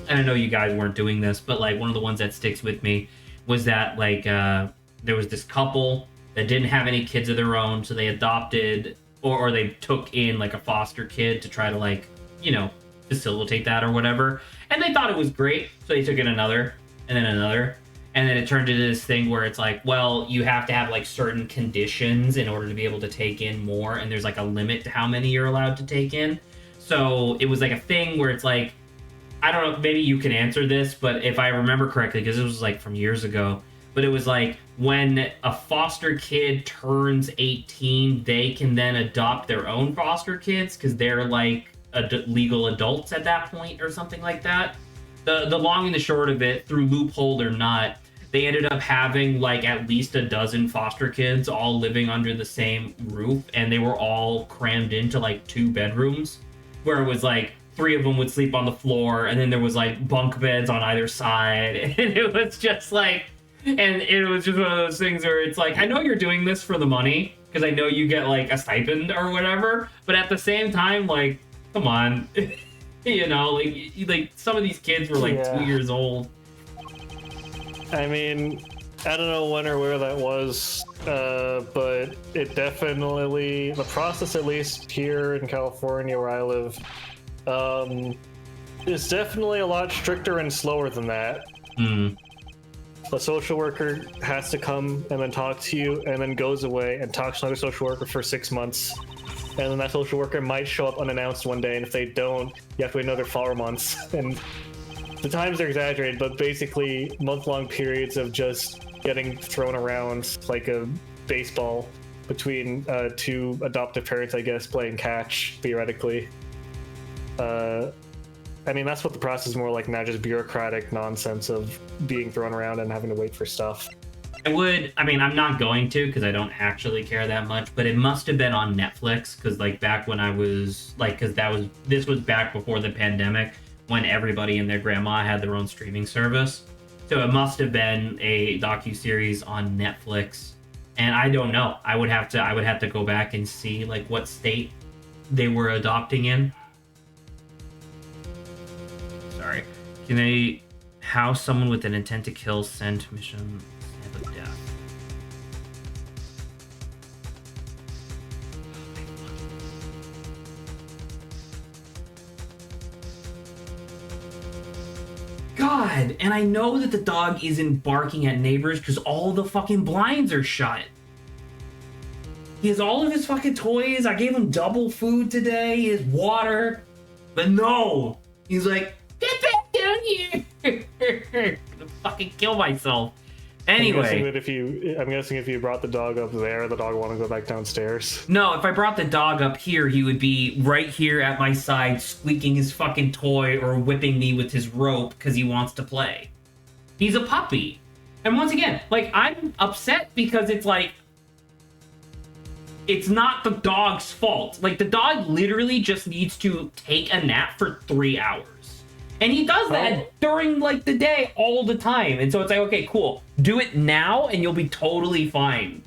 And I know you guys weren't doing this, but like one of the ones that sticks with me was that like there was this couple that didn't have any kids of their own, so they adopted or they took in like a foster kid to try to like, you know, facilitate that or whatever. And they thought it was great, so they took in another and then another. And then it turned into this thing where it's like, well, you have to have like certain conditions in order to be able to take in more. And there's like a limit to how many you're allowed to take in. So it was like a thing where it's like, I don't know, maybe you can answer this, but if I remember correctly, because it was like from years ago, but it was like when a foster kid turns 18, they can then adopt their own foster kids because they're like legal adults at that point or something like that. The long and the short of it, through loophole or not, they ended up having like at least a dozen foster kids all living under the same roof, and they were all crammed into like 2 bedrooms where it was like 3 of them would sleep on the floor, and then there was like bunk beds on either side, and it was just like And it was just one of those things where it's like, I know you're doing this for the money because I know you get like a stipend or whatever, but at the same time, like, come on, you know, like some of these kids were like 2 years old. I mean, I don't know when or where that was, but it definitely, the process, at least here in California where I live, is definitely a lot stricter and slower than that. A social worker has to come and then talk to you and then goes away and talks to another social worker for 6 months. And then that social worker might show up unannounced one day, and if they don't, you have to wait another 4 months. And the times are exaggerated, but basically month-long periods of just getting thrown around like a baseball between two adoptive parents, I guess, playing catch, theoretically. I mean, that's what the process is more like now, just bureaucratic nonsense of being thrown around and having to wait for stuff. I mean, I'm not going to because I don't actually care that much, but it must have been on Netflix because, like, back when I was, like, this was back before the pandemic when everybody and their grandma had their own streaming service. So it must have been a docuseries on Netflix. And I don't know. I would have to go back and see, like, what state they were adopting in. Sorry. Can they house someone with an intent to kill, send mission, stamp of death? God, and I know that the dog isn't barking at neighbors because all the fucking blinds are shut. He has all of his fucking toys. I gave him double food today, his water. But no! He's like, get back down here! I'm gonna fucking kill myself. Anyway. I'm guessing if you brought the dog up there, the dog would want to go back downstairs. No, if I brought the dog up here, he would be right here at my side, squeaking his fucking toy or whipping me with his rope because he wants to play. He's a puppy. And once again, like, I'm upset because it's like, it's not the dog's fault. Like, the dog literally just needs to take a nap for 3 hours. And he does that during, like, the day all the time. And so it's like, okay, cool. Do it now and you'll be totally fine.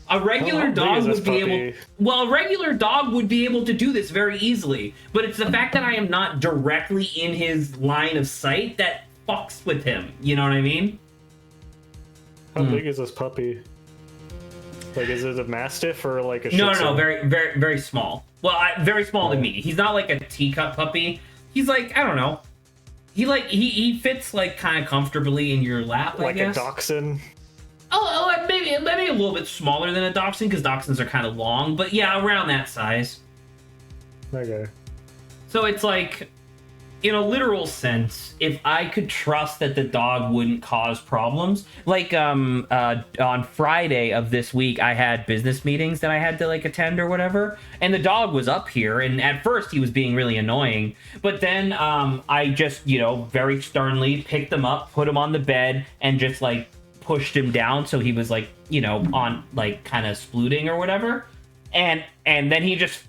A regular dog would be able... Well, a regular dog would be able to do this very easily. But it's the fact that I am not directly in his line of sight that fucks with him. You know what I mean? How big is this puppy? Like, is it a mastiff or like a shih tzu? No, very, very, very small. Well, very small to me. He's not like a teacup puppy. He's like, I don't know. He fits like kind of comfortably in your lap, I guess. Like a dachshund? Oh, maybe a little bit smaller than a dachshund because dachshunds are kind of long, but yeah, around that size. Okay. So it's like, in a literal sense, if I could trust that the dog wouldn't cause problems, like on Friday of this week, I had business meetings that I had to like attend or whatever, and the dog was up here, and at first he was being really annoying, but then I just, very sternly picked him up, put him on the bed, and just like pushed him down so he was like, on like kind of splooting or whatever, and then he just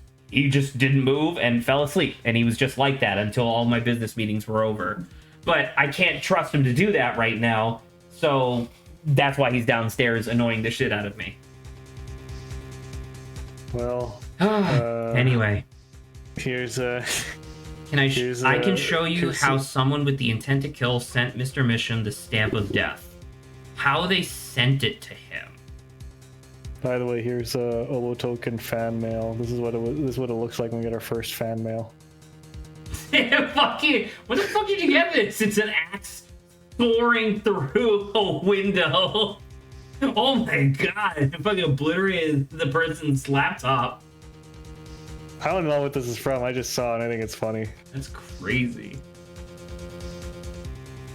didn't move and fell asleep. And he was just like that until all my business meetings were over. But I can't trust him to do that right now. So that's why he's downstairs annoying the shit out of me. Well, anyway. Here's I can show you how someone with the intent to kill sent Mr. Mission the stamp of death. How they sent it to him. By the way, here's Olo Token fan mail. This is what it looks like when we get our first fan mail. Fuck you! Where the fuck did you get this? It's an axe soaring through a window. Oh my god! It fucking obliterated the person's laptop. I don't know what this is from. I just saw it and I think it's funny. That's crazy.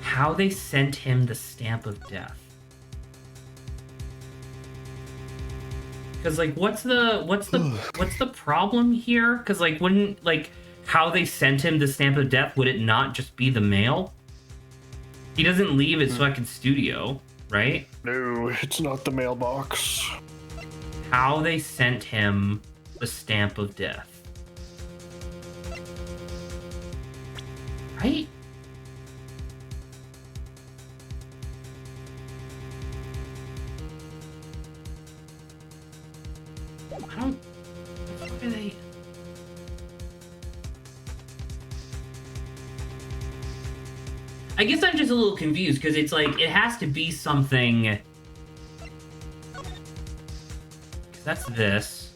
How they sent him the stamp of death. Because like, what's the problem here? Because like, wouldn't like how they sent him the stamp of death? Would it not just be the mail? He doesn't leave his fucking studio, right? No, it's not the mailbox. How they sent him the stamp of death, right? I guess I'm just a little confused because it's like it has to be something. 'Cause that's this.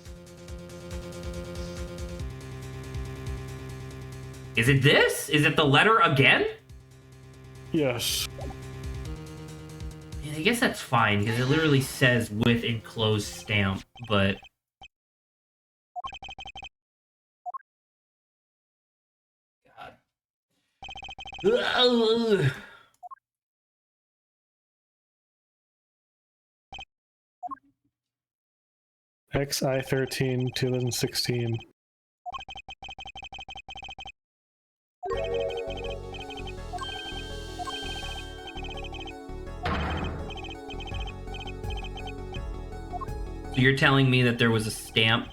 Is it this? Is it the letter again? Yes. Yeah, I guess that's fine because it literally says with enclosed stamp, but. God. XI13 2016. So you're telling me that there was a stamp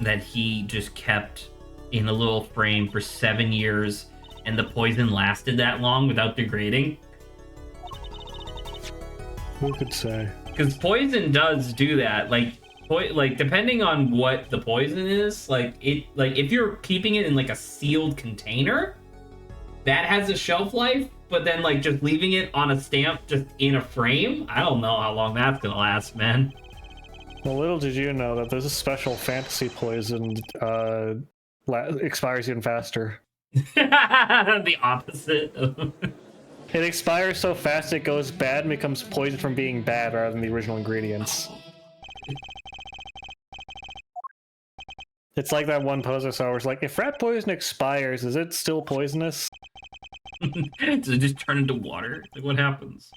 that he just kept in a little frame for 7 years and the poison lasted that long without degrading? Who could say? Because poison does do that. Like depending on what the poison is, like if you're keeping it in like a sealed container, that has a shelf life. But then like just leaving it on a stamp just in a frame, I don't know how long that's gonna last, man. Well, little did you know that there's a special fantasy poison expires even faster. The opposite. It expires so fast it goes bad and becomes poison from being bad rather than the original ingredients. It's like that one post I saw where it's like, if rat poison expires, is it still poisonous? Does it just turn into water? Like what happens?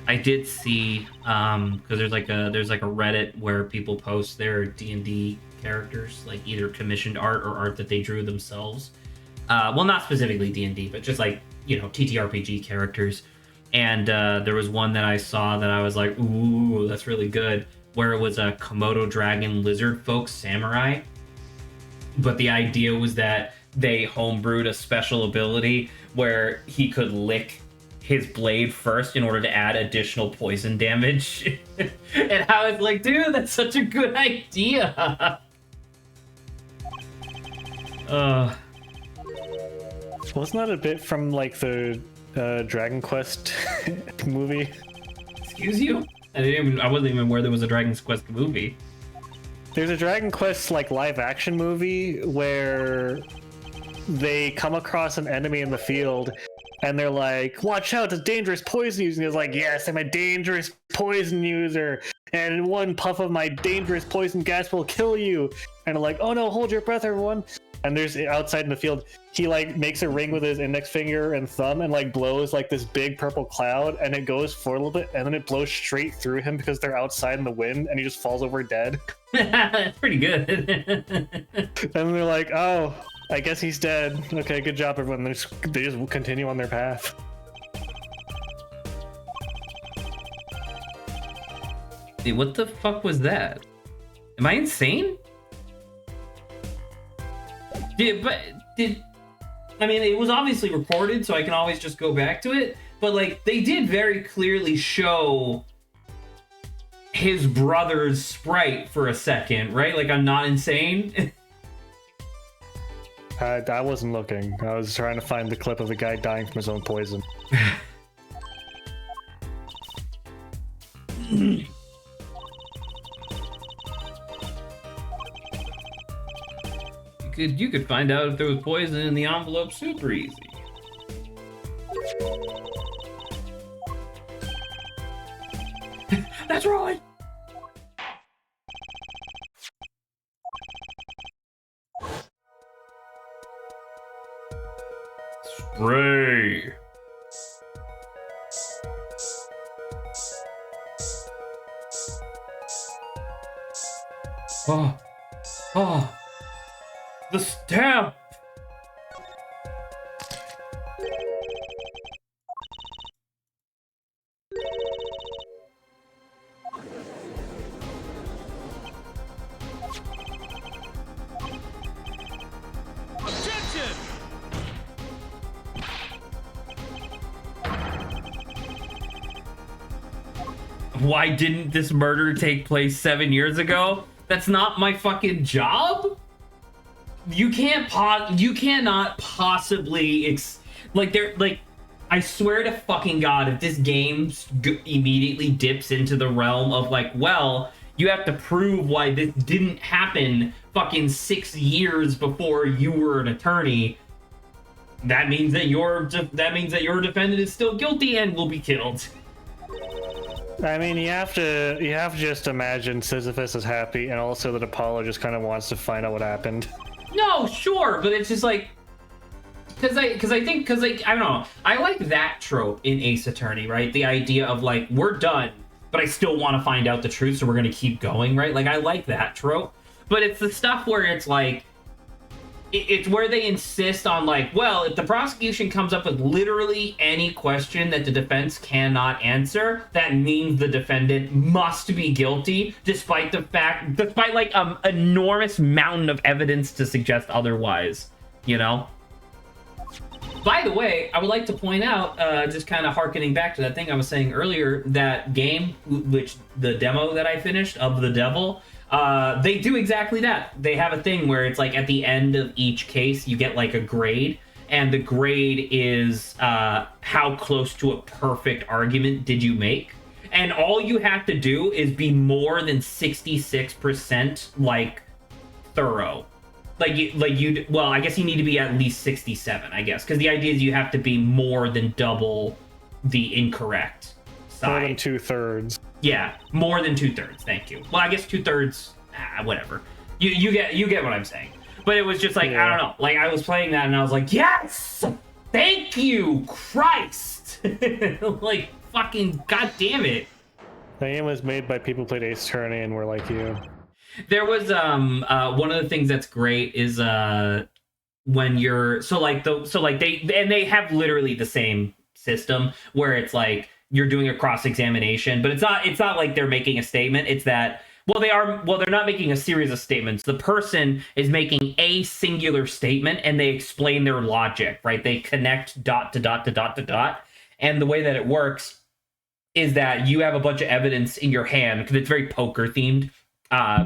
I did see because there's like a Reddit where people post their D&D characters, like either commissioned art or art that they drew themselves. Well, not specifically D&D, but just like, you know, TTRPG characters. And there was one that I saw that I was like, ooh, that's really good, where it was a Komodo dragon lizard folk samurai. But the idea was that they homebrewed a special ability where he could lick his blade first in order to add additional poison damage. And I was like, dude, that's such a good idea. Wasn't that a bit from like the Dragon Quest movie? Excuse you? I wasn't even aware there was a Dragon Quest movie. There's a Dragon Quest like live action movie where they come across an enemy in the field and they're like, watch out, it's a dangerous poison user. And he's like, yes, I'm a dangerous poison user. And one puff of my dangerous poison gas will kill you. And they're like, oh no, hold your breath, everyone. And there's outside in the field, he like makes a ring with his index finger and thumb and like blows like this big purple cloud, and it goes for a little bit and then it blows straight through him because they're outside in the wind, and he just falls over dead. That's pretty good. And they're like, oh, I guess he's dead. Okay, good job, everyone. They just continue on their path. Dude, what the fuck was that? Am I insane? I mean, it was obviously recorded, so I can always just go back to it. But like, they did very clearly show his brother's sprite for a second, right? Like, I'm not insane. I wasn't looking. I was trying to find the clip of the guy dying from his own poison. You could find out if there was poison in the envelope super easy. That's right. Spray. Oh. The stamp! Objection! Why didn't this murder take place 7 years ago? That's not my fucking job? you cannot possibly I swear to fucking god, if this game immediately dips into the realm of like, well, you have to prove why this didn't happen fucking 6 years before you were an attorney, that means that your defendant is still guilty and will be killed. I mean, you have to just imagine Sisyphus is happy, and also that Apollo just kind of wants to find out what happened. No, sure, but it's just like, because I don't know, I like that trope in Ace Attorney, right? The idea of like, we're done, but I still want to find out the truth, so we're gonna keep going, right? Like, I like that trope, but it's the stuff where it's like, it's where they insist on like, well, if the prosecution comes up with literally any question that the defense cannot answer, that means the defendant must be guilty, despite like enormous mountain of evidence to suggest otherwise, you know? By the way, I would like to point out, just kind of harkening back to that thing I was saying earlier, that game, which the demo that I finished of The Devil, they do exactly that. They have a thing where it's like at the end of each case, you get like a grade, and the grade is how close to a perfect argument did you make. And all you have to do is be more than 66% like thorough. Well, I guess you need to be at least 67, I guess, because the idea is you have to be more than double the incorrect side. More than 2/3. Yeah, more than 2/3. Thank you. Well, I guess 2/3. Whatever. You get what I'm saying. But it was just like, I don't know. Like, I was playing that and I was like, yes, thank you, Christ. Like, fucking goddamn it. The game was made by people who played Ace Attorney and were like you. There was one of the things that's great is when you're they have literally the same system where it's like you're doing a cross-examination, but it's not like they're making a statement. It's that they're not making a series of statements. The person is making a singular statement and they explain their logic, right? They connect dot to dot to dot to dot. And the way that it works is that you have a bunch of evidence in your hand, because it's very poker themed.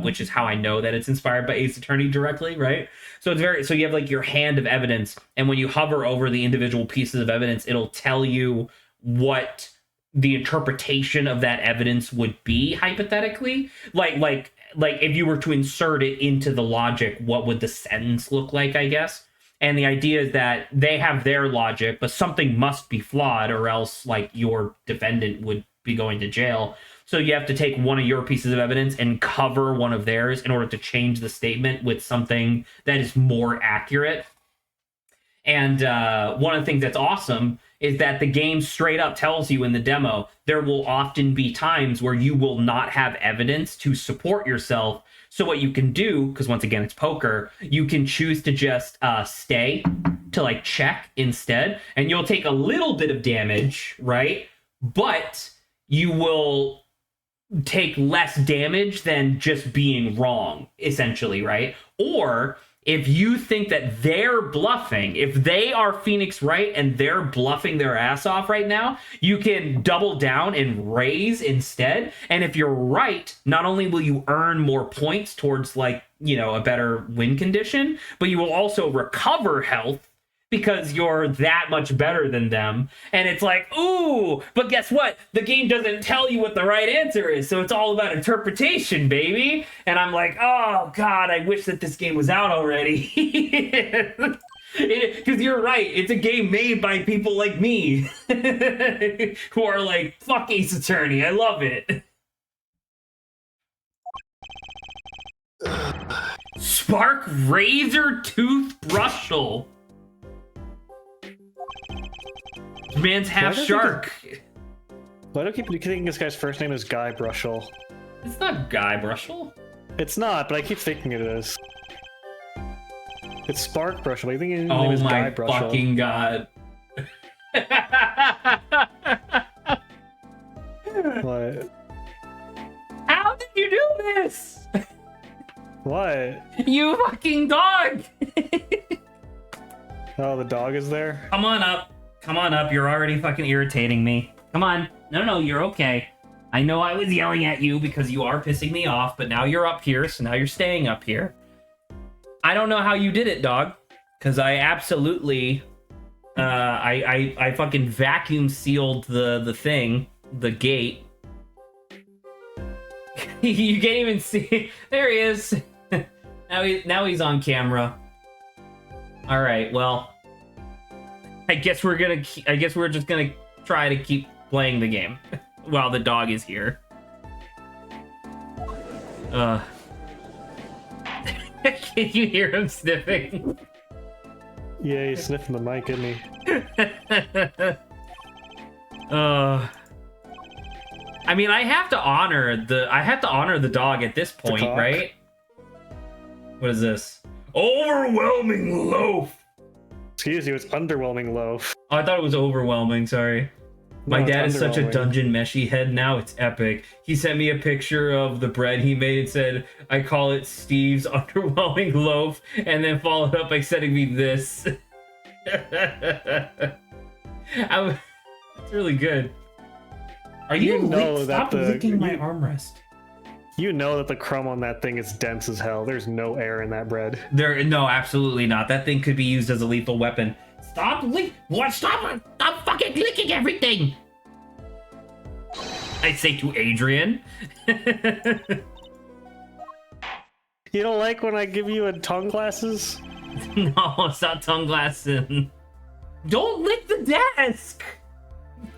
Which is how I know that it's inspired by Ace Attorney directly, right? So you have like your hand of evidence, and when you hover over the individual pieces of evidence, it'll tell you what the interpretation of that evidence would be, hypothetically. Like if you were to insert it into the logic, what would the sentence look like, I guess? And the idea is that they have their logic, but something must be flawed, or else like your defendant would be going to jail. So you have to take one of your pieces of evidence and cover one of theirs in order to change the statement with something that is more accurate. And one of the things that's awesome is that the game straight up tells you in the demo, there will often be times where you will not have evidence to support yourself. So what you can do, because once again, it's poker, you can choose to just stay to like check instead. And you'll take a little bit of damage, right? But you will take less damage than just being wrong, essentially, right? Or if you think that they're bluffing, if they are Phoenix Wright and they're bluffing their ass off right now, you can double down and raise instead. And if you're right, not only will you earn more points towards like, you know, a better win condition, but you will also recover health because you're that much better than them. And it's like, ooh, but guess what? The game doesn't tell you what the right answer is, so it's all about interpretation, baby. And I'm like, oh, God, I wish that this game was out already. Because you're right, it's a game made by people like me who are like, fuck Ace Attorney, I love it. Spark Razor Toothbrushel. Man's half shark. Why do I keep thinking this guy's first name is Guy Brushel? It's not Guy Brushel. It's not, but I keep thinking it is. It's Spark Brushel. I think his name is Guy Brushel. Oh my fucking god. What? How did you do this? What? You fucking dog. Oh, the dog is there? Come on up. Come on up. You're already fucking irritating me. Come on. No, you're okay. I know I was yelling at you because you are pissing me off, but now you're up here, so now you're staying up here. I don't know how you did it, dog, because I absolutely, I fucking vacuum sealed the thing, the gate. You can't even see. There he is. Now he's on camera. All right, well, I guess we're just gonna try to keep playing the game while the dog is here. Can you hear him sniffing? Yeah, he's sniffing the mic, isn't he? I mean, I have to honor the dog at this point, right? What is this? Overwhelming loaf. Excuse you, it's underwhelming loaf. Oh, I thought it was overwhelming. Sorry. My No, it's dad is such a underwhelming. dungeon meshy head now, it's epic. He sent me a picture of the bread he made and said, I call it Steve's underwhelming loaf, and then followed up by sending me this. It's really good. Are you, You know stop that the- licking my you- armrest. You know that the crumb on that thing is dense as hell. There's no air in that bread. No, absolutely not. That thing could be used as a lethal weapon. Stop fucking licking everything! I say to Adrian. You don't like when I give you a tongue glasses? No, it's not tongue glassing. Don't lick the desk!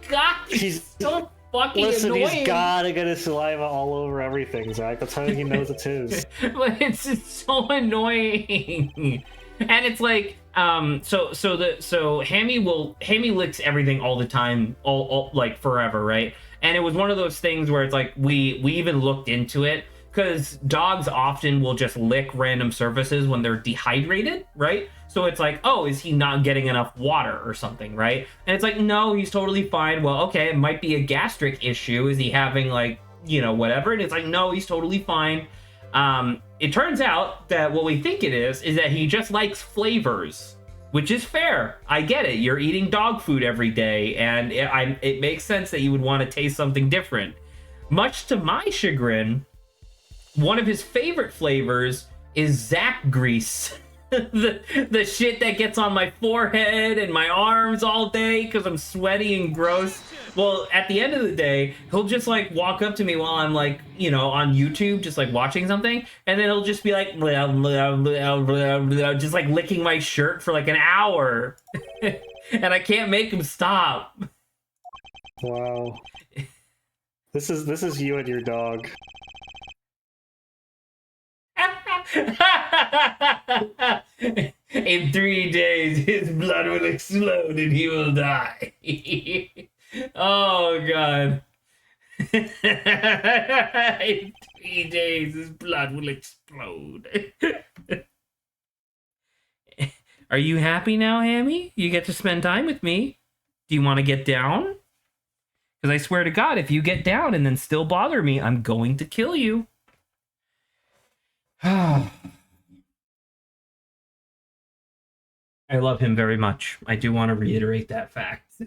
God, He's- so fucking Listen, annoying. he's gotta get his saliva all over everything, Zach. That's how he knows it's his. But it's just so annoying. And it's like, so Hammy licks everything all the time, all like forever, right? And it was one of those things where it's like we even looked into it, because dogs often will just lick random surfaces when they're dehydrated, right? So it's like, oh, is he not getting enough water or something, right? And it's like, no, he's totally fine. Well, okay, it might be a gastric issue. Is he having like, whatever? And it's like, no, he's totally fine. It turns out that what we think it is that he just likes flavors, which is fair. I get it. You're eating dog food every day, and it makes sense that you would want to taste something different. Much to my chagrin, one of his favorite flavors is Zach grease. the shit that gets on my forehead and my arms all day because I'm sweaty and gross. Well, at the end of the day, he'll just like walk up to me while I'm like, on YouTube, just like watching something, and then he'll just be like, blah, blah, blah, blah, blah, just like licking my shirt for like an hour. And I can't make him stop. Wow. This is you and your dog. In 3 days, his blood will explode and he will die. Oh, God. In 3 days, his blood will explode. Are you happy now, Hammy? You get to spend time with me. Do you want to get down? Because I swear to God, if you get down and then still bother me, I'm going to kill you. I love him very much. I do want to reiterate that fact.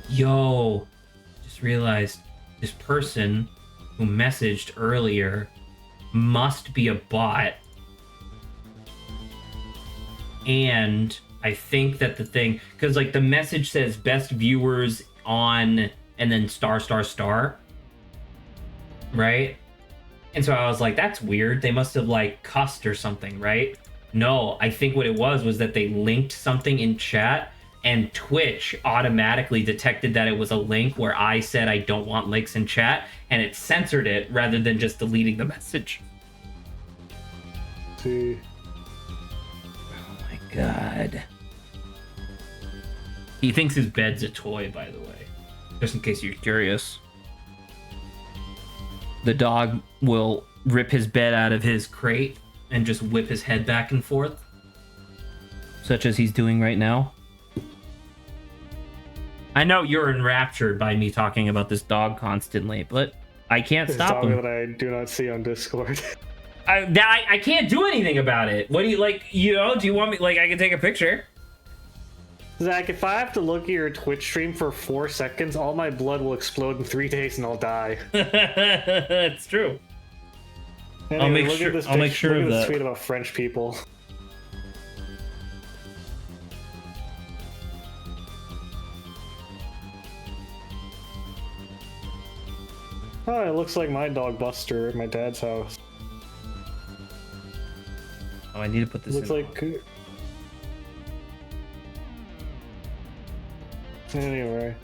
Yo, just realized this person who messaged earlier must be a bot. And I think that the thing, because like the message says best viewers on and then star star star, right? And so I was like, that's weird. They must have like cussed or something, right? No, I think what it was that they linked something in chat, and Twitch automatically detected that it was a link where I said I don't want links in chat, and it censored it rather than just deleting the message. See. Oh my God. He thinks his bed's a toy, by the way. Just in case you're curious. The dog will rip his bed out of his crate and just whip his head back and forth. Such as he's doing right now. I know you're enraptured by me talking about this dog constantly, but I can't This stop dog him. that I do not see on Discord. I can't do anything about it. What do you like? You know? Do you want me like I can take a picture? Zach, if I have to look at your Twitch stream for 4 seconds, all my blood will explode in 3 days and I'll die. It's true. Anyway, I'll make look sure. at this I'll make sure look of at this that. tweet about French people. Oh, it looks like my dog Buster at my dad's house. Oh, I need to put this. Looks in. like. Anyway,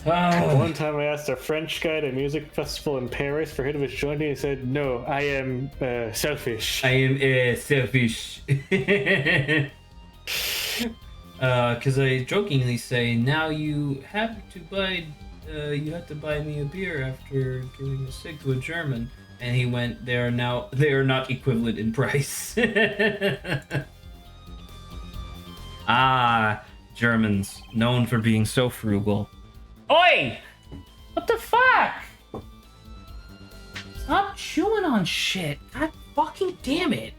one time I asked a French guy at a music festival in Paris for hit of his joint, and he said, "No, I am selfish." I am selfish. Because I jokingly say, now you have to buy me a beer after giving a cig to a German. And he went, they are not equivalent in price. Ah, Germans, known for being so frugal. Oi! What the fuck? Stop chewing on shit. God fucking damn it.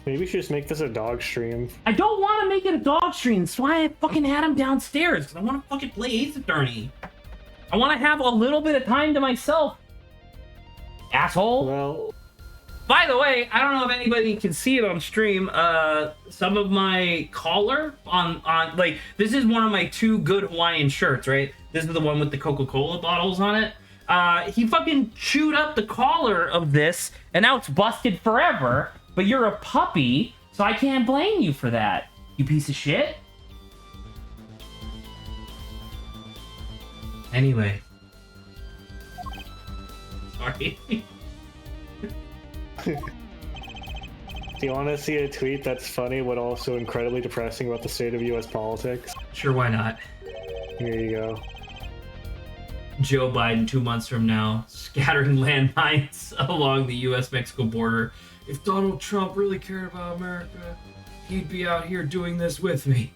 Maybe we should just make this a dog stream. I don't want to make it a dog stream. That's why I fucking had him downstairs. Because I want to fucking play Ace Attorney. I want to have a little bit of time to myself. Asshole. Well, By the way, I don't know if anybody can see it on stream. Some of my collar on like, this is one of my 2 good Hawaiian shirts, right? This is the one with the Coca-Cola bottles on it. He fucking chewed up the collar of this, and now it's busted forever. But you're a puppy, so I can't blame you for that, you piece of shit. Anyway. Sorry. do you want to see a tweet that's funny but also incredibly depressing about the state of U.S. politics? Sure, why not? Here you go. Joe Biden 2 months from now, scattering landmines along the U.S.-Mexico border. If Donald Trump really cared about America, he'd be out here doing this with me.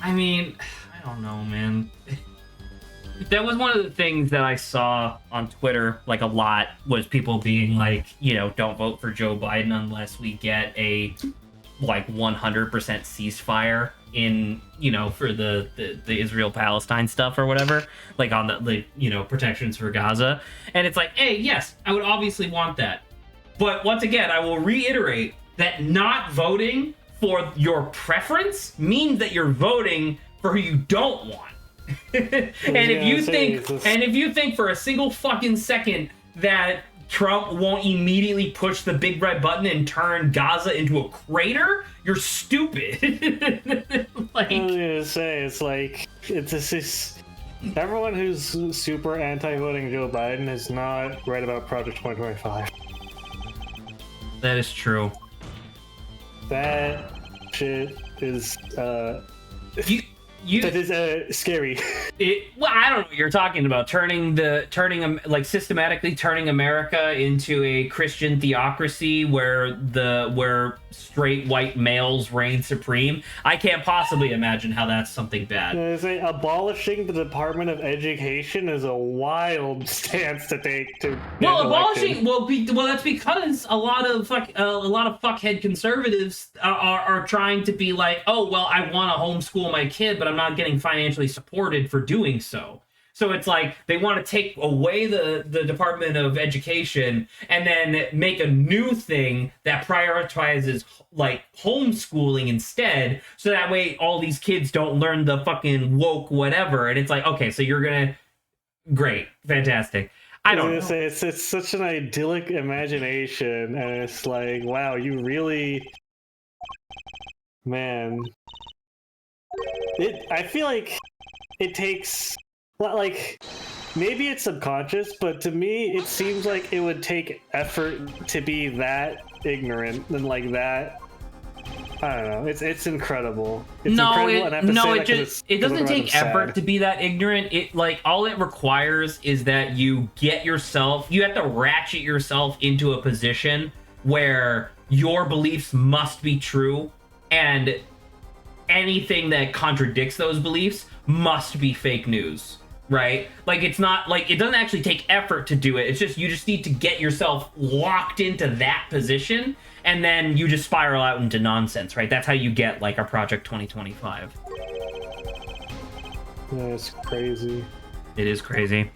I mean, I don't know, man. That was one of the things that I saw on Twitter, like a lot, was people being like, you know, don't vote for Joe Biden unless we get a, like, 100% ceasefire in, you know, for the Israel-Palestine stuff or whatever, like on the, you know, protections for Gaza. And it's like, hey, yes, I would obviously want that. But once again, I will reiterate that not voting for your preference means that you're voting for who you don't want. and if you think for a single fucking second that Trump won't immediately push the big red button and turn Gaza into a crater, you're stupid. Like, I was gonna say, it's like, it's just everyone who's super anti-voting Joe Biden is not right about Project 2025. that is true. That shit is You that is scary. Well, I don't know what you're talking about. Systematically turning America into a Christian theocracy where straight white males reign supreme. I can't possibly imagine how that's something bad. Say abolishing the Department of Education is a wild stance to take. That's because a lot of fuckhead conservatives are trying to be like, oh well, I want to homeschool my kid, but I'm not getting financially supported for doing so. So it's like they want to take away the Department of Education and then make a new thing that prioritizes like homeschooling instead, so that way all these kids don't learn the fucking woke whatever. And it's like, okay, so you're gonna, great, fantastic. I don't know. Say, it's such an idyllic imagination, and it's like, wow, you really, man. I feel like it takes, like, maybe it's subconscious, but to me, it seems like it would take effort to be that ignorant and like that. I don't know. It's incredible. It's incredible, and I have to say that it doesn't take effort to be that ignorant. It like all it requires is that you have to ratchet yourself into a position where your beliefs must be true, and anything that contradicts those beliefs must be fake news. right? Like it's not like it doesn't actually take effort to do it. It's just you just need to get yourself locked into that position, and then you just spiral out into nonsense, right? That's how you get like a Project 2025. That's crazy. It is crazy.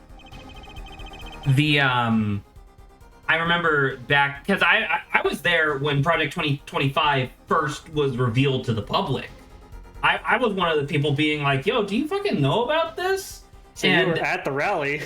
I remember back because I was there when Project 2025 first was revealed to the public. I was one of the people being like, "Yo, do you fucking know about this?" So you were at the rally.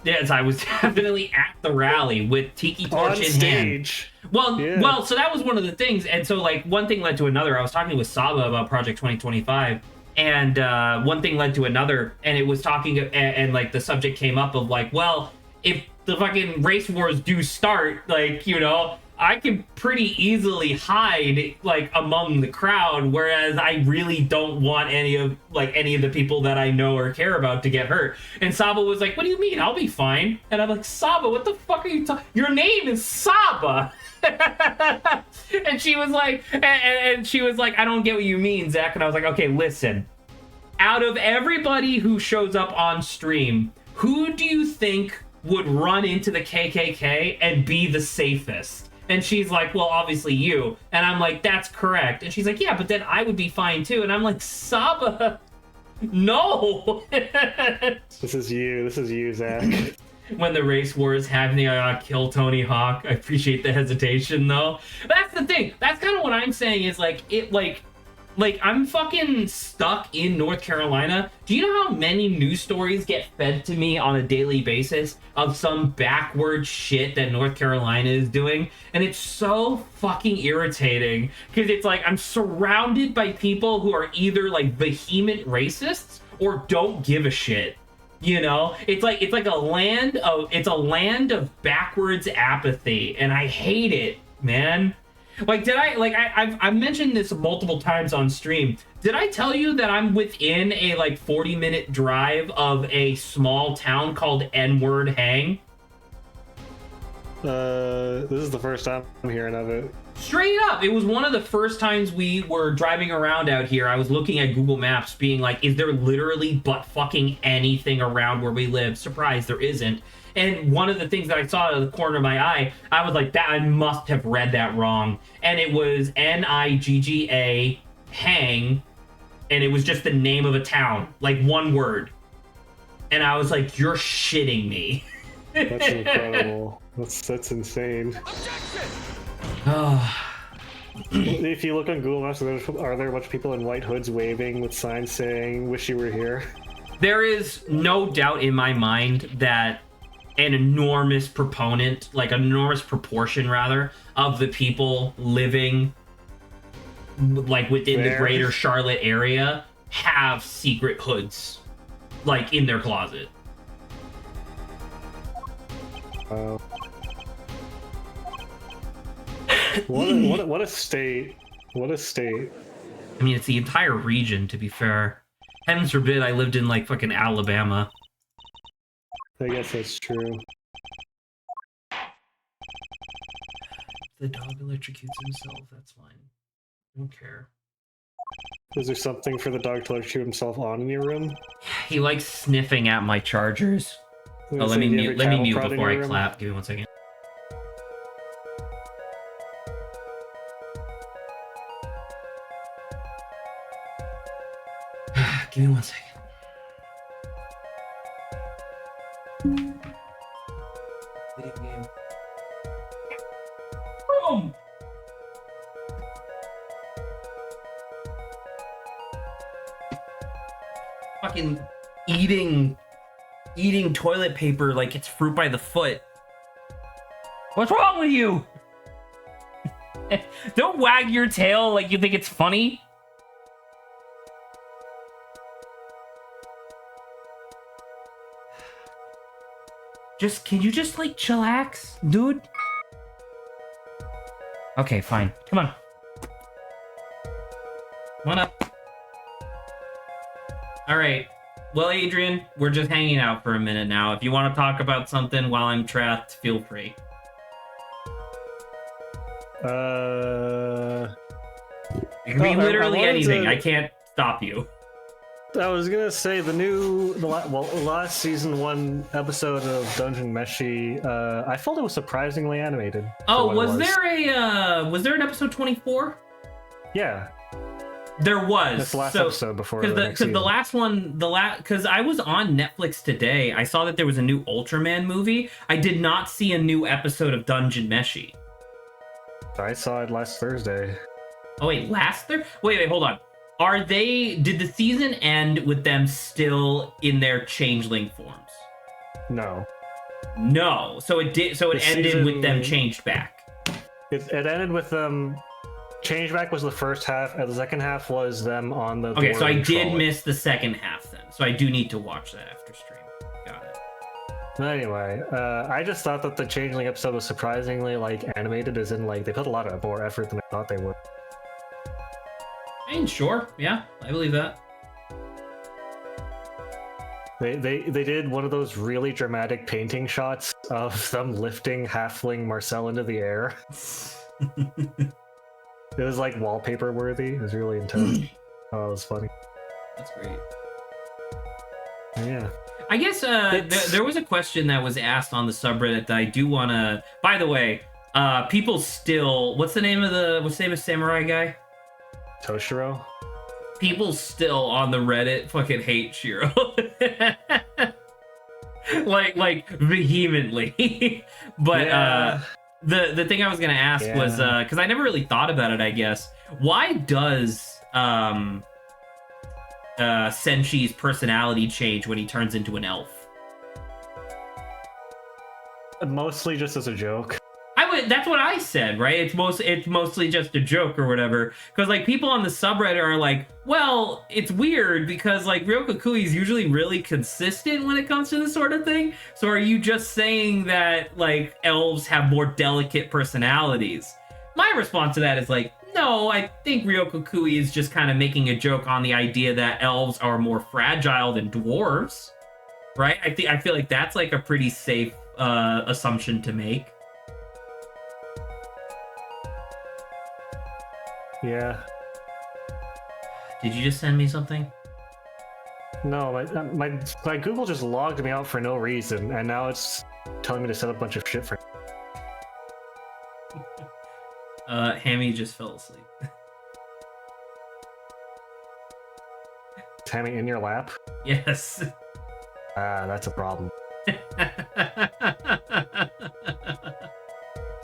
Yes, I was definitely at the rally with Tiki Torch on in stage. hand. Well, so that was one of the things, and so like one thing led to another. I was talking with Saba about Project 2025, and one thing led to another, and it was talking, and like the subject came up of like, well, if the fucking race wars do start, like, you know, I can pretty easily hide like among the crowd, whereas I really don't want any of the people that I know or care about to get hurt. And Saba was like, "What do you mean? I'll be fine." And I'm like, "Saba, what the fuck are you talking? Your name is Saba." And she was like, and she was like, "I don't get what you mean, Zach." And I was like, "Okay, listen. Out of everybody who shows up on stream, who do you think would run into the KKK and be the safest?" And she's like, "Well, obviously you." And I'm like, "That's correct." And she's like, "Yeah, but then I would be fine too." And I'm like, "Saba, no." This is you, Zach. When the race war is happening, I gotta kill Tony Hawk. I appreciate the hesitation though. That's the thing. That's kind of what I'm saying is like, it like I'm fucking stuck in North Carolina. Do you know how many news stories get fed to me on a daily basis of some backward shit that North Carolina is doing? And it's so fucking irritating because it's like I'm surrounded by people who are either like vehement racists or don't give a shit. You know, it's like a land of backwards apathy, and I hate it, man. Like, I've mentioned this multiple times on stream. Did I tell you that I'm within a like 40-minute drive of a small town called N-Word Hang? This is the first time I'm hearing of it. Straight up, it was one of the first times we were driving around out here. I was looking at Google Maps being like, is there literally but fucking anything around where we live? Surprise, there isn't. And one of the things that I saw out of the corner of my eye, I was like, that I must have read that wrong. And it was Nigga Hang, and it was just the name of a town, like one word. And I was like, you're shitting me. That's incredible. That's insane. If you look on Google Maps, are there a bunch of people in white hoods waving with signs saying, "Wish you were here"? There is no doubt in my mind that an enormous proportion rather, of the people living like within the greater Charlotte area have secret hoods like in their closet. What a state. What a state. I mean, it's the entire region, to be fair. Heavens forbid I lived in like fucking Alabama. I guess that's true. The dog electrocutes himself, that's fine. I don't care. Is there something for the dog to electrocute himself on in your room? He likes sniffing at my chargers. Oh, let me mute before I clap. Give me 1 second. Give me 1 second. Video game. Boom! Fucking eating toilet paper like it's fruit by the foot. What's wrong with you? Don't wag your tail like you think it's funny. Can you just like chillax, dude? Okay, fine. Come on. Come on up. All right. Well, Adrian, we're just hanging out for a minute now. If you want to talk about something while I'm trapped, feel free. It can be literally anything. I can't stop you. I was gonna say last season 1 episode of Dungeon Meshi. I felt it was surprisingly animated. Oh, was there an episode 24? Yeah, there was. that's the last episode before because the last one, because I was on Netflix today, I saw that there was a new Ultraman movie. I did not see a new episode of Dungeon Meshi. I saw it last Thursday. Oh wait, wait, hold on. Did the season end with them still in their changeling forms? No. No. So it did. So it ended with them changed back. It ended with them. Change back was the first half, and the second half was them on the. Okay, so I did trolley. miss the second half then. So I do need to watch that after stream. Got it. Anyway, I just thought that the changeling episode was surprisingly animated, as in they put a lot of more effort than I thought they would. I mean, sure. Yeah, I believe that. They did one of those really dramatic painting shots of them lifting halfling Marcel into the air. It was wallpaper worthy. It was really intense. Oh, it was funny. That's great. Yeah. I guess there was a question that was asked on the subreddit that I do want to. By the way, people still. What's the name of Samurai guy? Toshiro. People still on the Reddit fucking hate Shiro. like vehemently. But yeah. The thing I was gonna ask was because I never really thought about it, I guess. Why does Senshi's personality change when he turns into an elf? Mostly just as a joke. That's what I said, right? It's mostly just a joke or whatever. Because people on the subreddit are like, well, it's weird because Ryoko Kui is usually really consistent when it comes to this sort of thing. So are you just saying that elves have more delicate personalities? My response to that is no, I think Ryoko Kui is just kind of making a joke on the idea that elves are more fragile than dwarves, right? I feel like that's a pretty safe assumption to make. Yeah. Did you just send me something? No, my Google just logged me out for no reason, and now it's telling me to set up a bunch of shit for. Hammy just fell asleep. Tammy in your lap? Yes. That's a problem.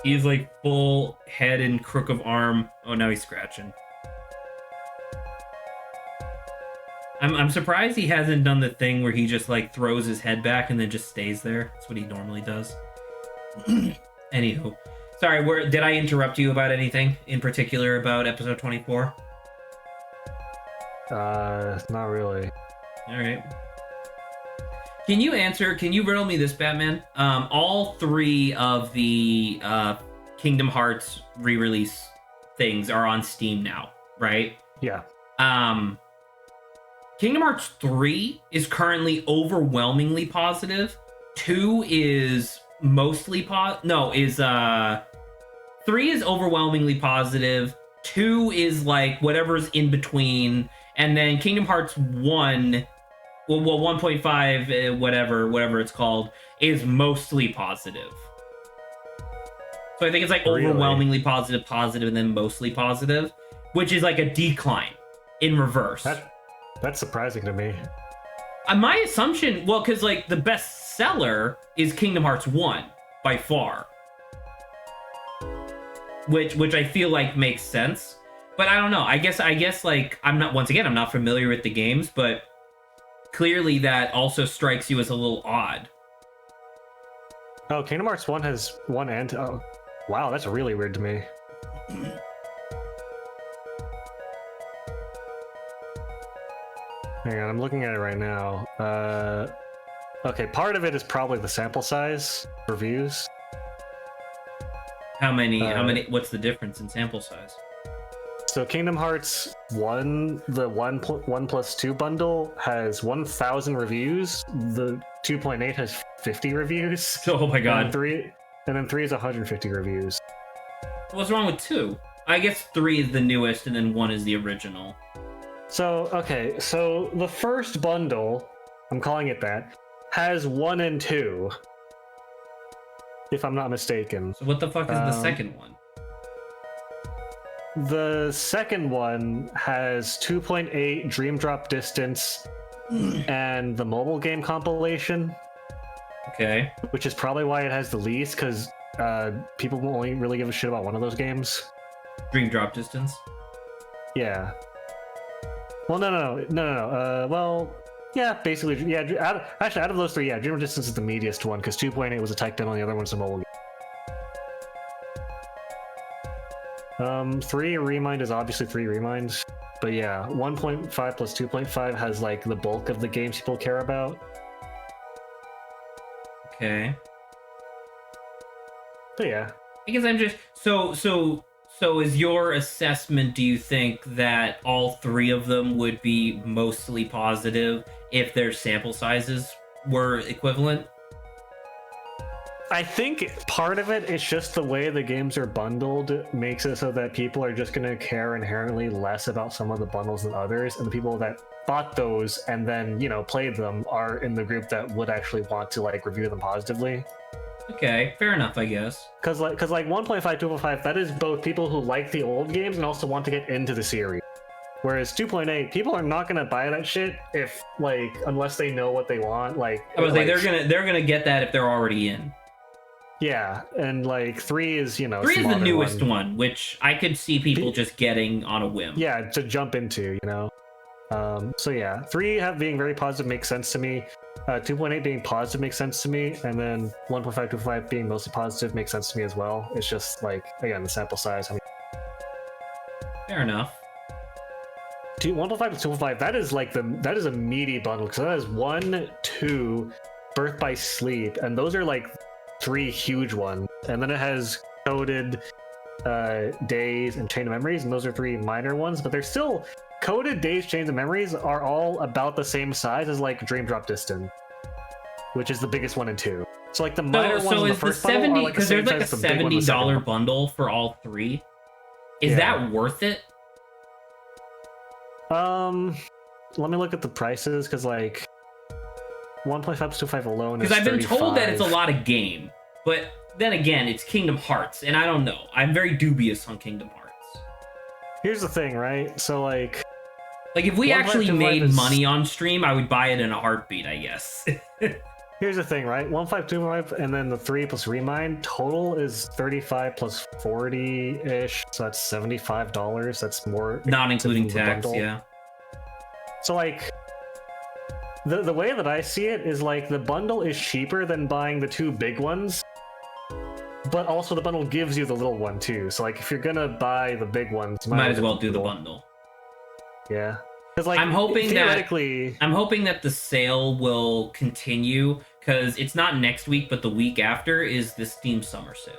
He's full head and crook of arm. Oh, now he's scratching. I'm surprised he hasn't done the thing where he just throws his head back and then just stays there. That's what he normally does. Anywho, sorry, did I interrupt you about anything in particular about episode 24? Not really. All right. Can you riddle me this, Batman? All 3 of the Kingdom Hearts re-release things are on Steam now, right? Yeah. Kingdom Hearts 3 is currently overwhelmingly positive. 2 is mostly 3 is overwhelmingly positive. 2 is whatever's in between, and then Kingdom Hearts 1, well 1.5, whatever it's called, is mostly positive. So I think it's overwhelmingly positive, and then mostly positive, which is a decline in reverse. That's surprising to me. My assumption, well, because the best seller is Kingdom Hearts 1 by far, which I feel makes sense. But I don't know. I guess I'm not familiar with the games, but clearly that also strikes you as a little odd. Oh, Kingdom Hearts 1 has 1 and... Oh, wow, that's really weird to me. Hang on, I'm looking at it right now. Okay, part of it is probably the sample size for views. How many, what's the difference in sample size? So Kingdom Hearts 1, the 1 plus 2 bundle has 1,000 reviews. The 2.8 has 50 reviews. Oh my god. And then 3 is 150 reviews. What's wrong with 2? I guess 3 is the newest and then 1 is the original. So, okay, so the first bundle, I'm calling it that, has 1 and 2, if I'm not mistaken. So what the fuck is the second one? The second one has 2.8 Dream Drop Distance and the mobile game compilation, Okay. which is probably why it has the least, because people won't only really give a shit about one of those games. Dream Drop Distance. Yeah. Well, no. Well, yeah, basically, yeah. Out of those three, yeah, Dream Drop Distance is the meatiest one, because 2.8 was a tech demo, and the other one's a mobile game. 3 Remind is obviously 3 Reminds, but yeah, 1.5 plus 2.5 has like the bulk of the games people care about. Okay. But yeah, Because I'm just so is your assessment, do you think that all 3 of them would be mostly positive if their sample sizes were equivalent? I think part of it is just the way the games are bundled makes it so that people are just going to care inherently less about some of the bundles than others, and the people that bought those and then, you know, played them are in the group that would actually want to like review them positively. Okay, fair enough, I guess. Because like 1.5, 2.5, that is both people who like the old games and also want to get into the series. Whereas 2.8, people are not gonna buy that shit if like unless they know what they want. Like I was like, they're gonna get that if they're already in. Yeah, and like 3 is, you know, 3 is the newest one, which I could see people just getting on a whim. Yeah, to jump into, you know. So yeah, 3 being very positive makes sense to me. 2.8 being positive makes sense to me, and then 1.5, 2.5 being mostly positive makes sense to me as well. It's just like, again, the sample size. I mean, Fair enough. 1.5 to 2.5, that is a meaty bundle, because that is 1, 2, Birth by Sleep, and those are like 3 huge ones, and then it has Coded, Days, and Chain of Memories, and those are 3 minor ones, but they're still Coded, Days, Chains of Memories are all about the same size as like Dream Drop Distance, which is the biggest one and 2. So like the minor ones in the first bundle are like the same size as the big one in the second $70 one. bundle for all 3. Is Yeah. that worth it? Let me look at the prices, because like 1.5 to 2.5 alone is Because I've been told that it's a 35. lot of game, but then again, it's Kingdom Hearts, and I don't know. I'm very dubious on Kingdom Hearts. Here's the thing, right? So like Like, if we 1.5 actually to 5 made is- money on stream, I would buy it in a heartbeat, I guess. here's the thing, right? 1.5, 2.5, and then the 3 plus Remind total is 35 plus 40-ish, so that's $75. That's more Not including expensive than the tax, bundle. yeah. So like the way that I see it is like the bundle is cheaper than buying the 2 big ones, but also the bundle gives you the little one too. So like if you're gonna buy the big ones, you Might as well get do the little. bundle. Yeah, because like I'm hoping theoretically, I'm hoping that the sale will continue, because it's not next week, but the week after is the Steam Summer Sale.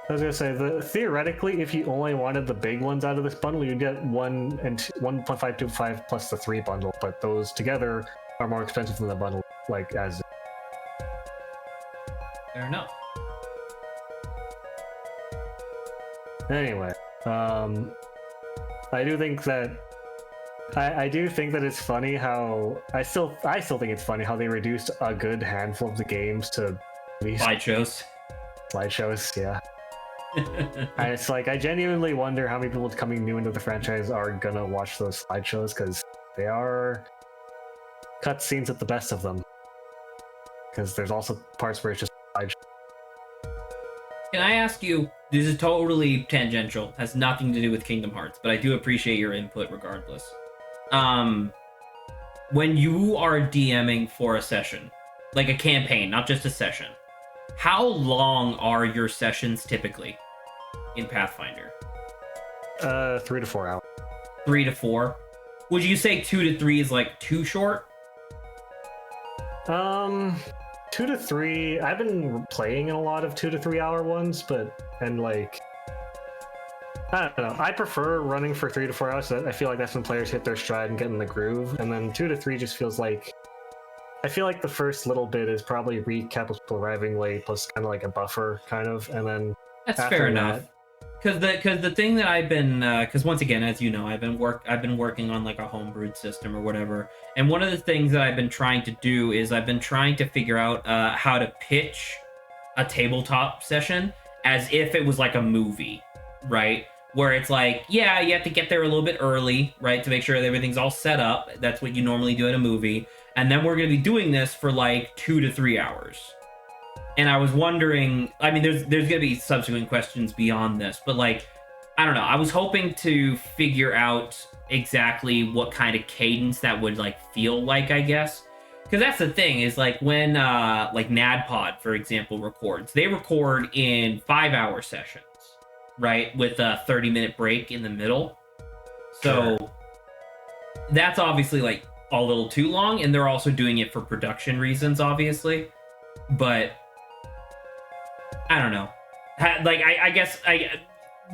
I was gonna say theoretically, if you only wanted the big ones out of this bundle, you'd get 1 and 1.525 plus the 3 bundle, but those together are more expensive than the bundle. Like as Fair enough. anyway, I do think that I do think that it's funny how I still think it's funny how they reduced a good handful of the games to these Slideshows. slideshows. Yeah. And it's like I genuinely wonder how many people coming new into the franchise are gonna watch those slideshows, because they are cutscenes at the best of them. Because there's also parts where it's just slideshow. Can I ask you, this is totally tangential, has nothing to do with Kingdom Hearts, but I do appreciate your input regardless. When you are DMing for a session, like a campaign, not just a session, how long are your sessions typically in Pathfinder? 3 to 4 hours. 3 to 4? Would you say 2 to 3 is like too short? 2 to 3. I've been playing in a lot of 2 to 3 hour ones, and like I don't know. I prefer running for 3 to 4 hours. I feel like that's when players hit their stride and get in the groove. And then 2 to 3 just feels like I feel like the first little bit is probably recap of people arriving late, plus kind of like a buffer, kind of, and then That's after fair enough. Because the thing that I've been because once again, as you know, I've been working on like a homebrewed system or whatever, and one of the things that I've been trying to do is I've been trying to figure out how to pitch a tabletop session as if it was like a movie, right? Where it's like, yeah, you have to get there a little bit early, right, to make sure that everything's all set up. That's what you normally do in a movie, and then we're going to be doing this for like 2 to 3 hours. And I was wondering, I mean, there's going to be subsequent questions beyond this, but like, I don't know. I was hoping to figure out exactly what kind of cadence that would like feel like, I guess. Because that's the thing is like when like NADPOD, for example, records, they record in 5-hour sessions, right? With a 30-minute break in the middle. So that's obviously like a little too long. And they're also doing it for production reasons, obviously. But I don't know. Like, I guess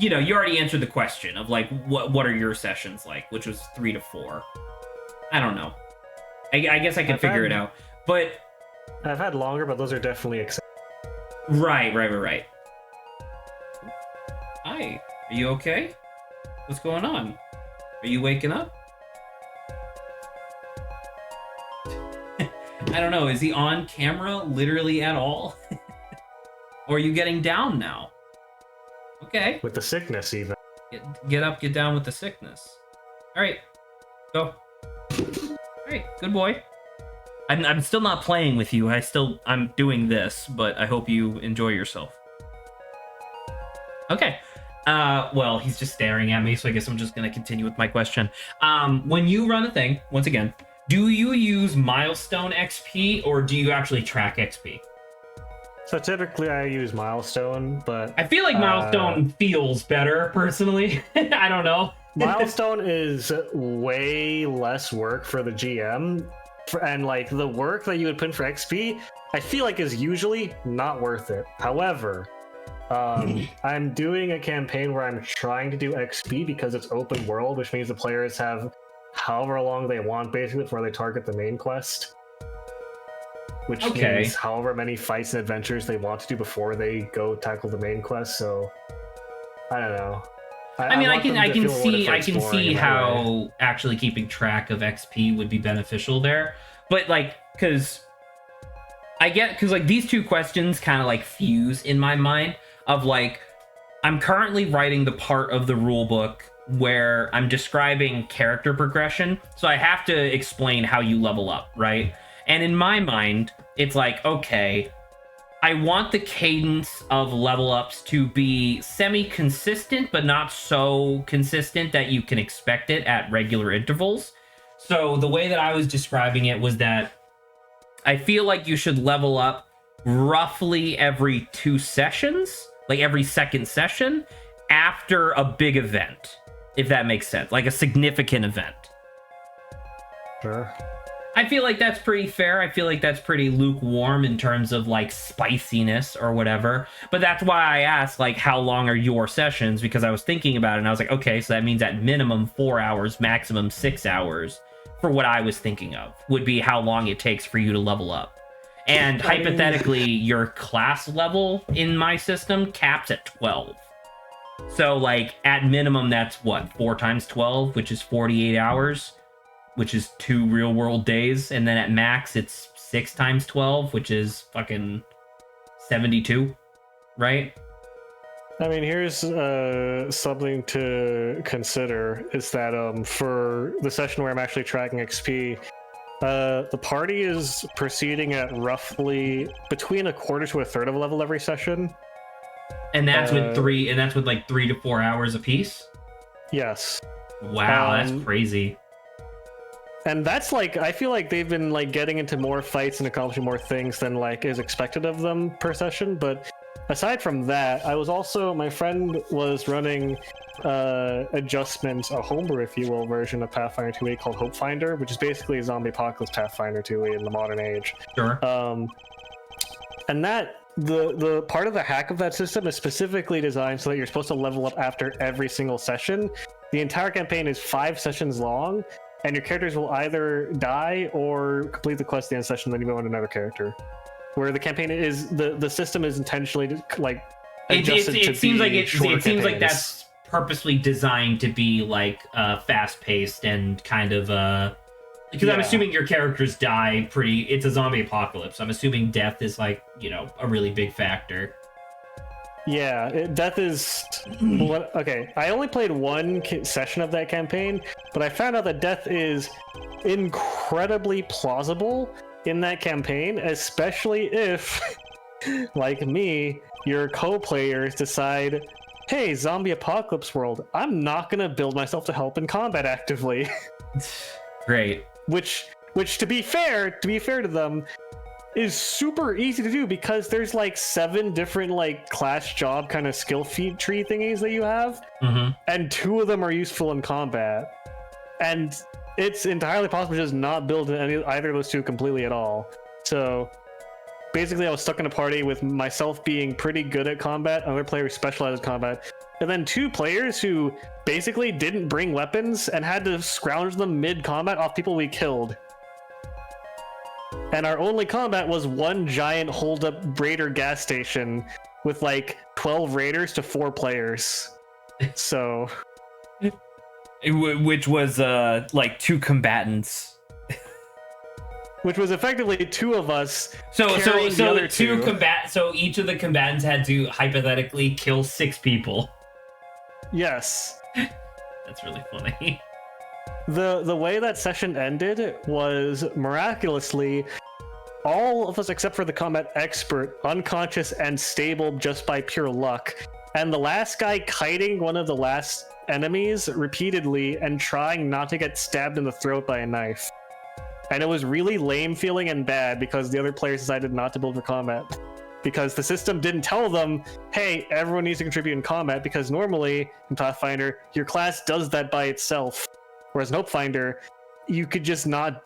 you know, you already answered the question of like, what are your sessions like, which was 3 to 4. I don't know. I guess I can figure it out. But I've had longer, but those are definitely Right. Hi, are you okay? What's going on? Are you waking up? I don't know. Is he on camera literally at all? Or are you getting down now? Okay. with the sickness even. Get up, get down with the sickness. All right, go. All right, good boy. I'm still not playing with you. I'm doing this, but I hope you enjoy yourself. Okay. Well, he's just staring at me, so I guess I'm just gonna continue with my question. When you run a thing, once again, do you use milestone XP or do you actually track XP? So typically I use milestone, but I feel like milestone feels better personally. I don't know. milestone is way less work for the GM, and like the work that you would put in for XP, I feel like is usually not worth it. However, I'm doing a campaign where I'm trying to do XP because it's open world, which means the players have however long they want basically before they target the main quest. Which means however many fights and adventures they want to do before they go tackle the main quest. So I don't know. I mean, I can see how actually keeping track of XP would be beneficial there, but like, because like these two questions kind of like fuse in my mind of like, I'm currently writing the part of the rule book where I'm describing character progression, so I have to explain how you level up, right? And in my mind, it's like, okay, I want the cadence of level ups to be semi-consistent, but not so consistent that you can expect it at regular intervals. So the way that I was describing it was that I feel like you should level up roughly every 2 sessions, like every second session, after a big event, if that makes sense, like a significant event. Sure. I feel like that's pretty fair. I feel like that's pretty lukewarm in terms of like spiciness or whatever. But that's why I asked like, how long are your sessions? Because I was thinking about it and I was like, okay, so that means at minimum 4 hours, maximum 6 hours for what I was thinking of would be how long it takes for you to level up. And hypothetically, your class level in my system caps at 12. So like at minimum, that's what, 4 times 12, which is 48 hours. Which is 2 real world days, and then at max it's 6 times 12, which is fucking 72, right? I mean, here's something to consider is that for the session where I'm actually tracking XP, the party is proceeding at roughly between a quarter to a third of a level every session. And that's with like 3 to 4 hours apiece? Yes. Wow, that's crazy. And that's like, I feel like they've been like getting into more fights and accomplishing more things than like is expected of them per session. But aside from that, my friend was running Adjustments, a homebrew, if you will, version of Pathfinder 2e called Hope Finder, which is basically a zombie apocalypse Pathfinder 2e in the modern age. Sure. And that the part of the hack of that system is specifically designed so that you're supposed to level up after every single session. The entire campaign is 5 sessions long. And your characters will either die or complete the quest at the end of the session, then you go on another character. Where the campaign is, the system is intentionally like adjusted to it seems be like it shorter seems like campaigns. that's purposely designed to be like fast paced and kind of because I'm Yeah. assuming your characters die pretty. It's a zombie apocalypse. I'm assuming death is like a really big factor. Yeah, death is what. Okay, I only played one session of that campaign, but I found out that death is incredibly plausible in that campaign, especially if, like me, your co-players decide, "Hey, zombie apocalypse world, I'm not gonna build myself to help in combat actively." Great. which, to be fair to them, is super easy to do because there's like 7 different like class job kind of skill feat tree thingies that you have, and 2 of them are useful in combat, and it's entirely possible to just not build either of those 2 completely at all. So basically I was stuck in a party with myself being pretty good at combat, another player who specialized in combat, and then 2 players who basically didn't bring weapons and had to scrounge them mid-combat off people we killed. And our only combat was one giant hold-up raider gas station with like 12 raiders to 4 players. So, Which was like 2 combatants. which was effectively 2 of us. So carrying the other 2 2. So each of the combatants had to hypothetically kill 6 people. Yes. That's really funny. The way that session ended was miraculously all of us except for the combat expert unconscious and stable just by pure luck, and the last guy kiting one of the last enemies repeatedly and trying not to get stabbed in the throat by a knife. And it was really lame feeling and bad because the other players decided not to build for combat because the system didn't tell them, hey, everyone needs to contribute in combat, because normally in Pathfinder your class does that by itself. Whereas in Hopefinder, you could just not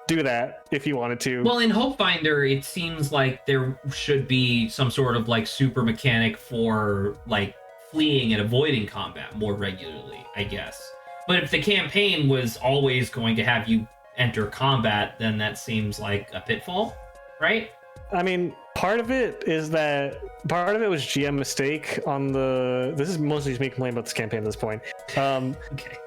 do that if you wanted to. Well, in Hopefinder, it seems like there should be some sort of like super mechanic for like fleeing and avoiding combat more regularly, I guess. But if the campaign was always going to have you enter combat, then that seems like a pitfall, right? I mean, part of it was GM mistake on the. This is mostly just me complaining about this campaign at this point. Okay.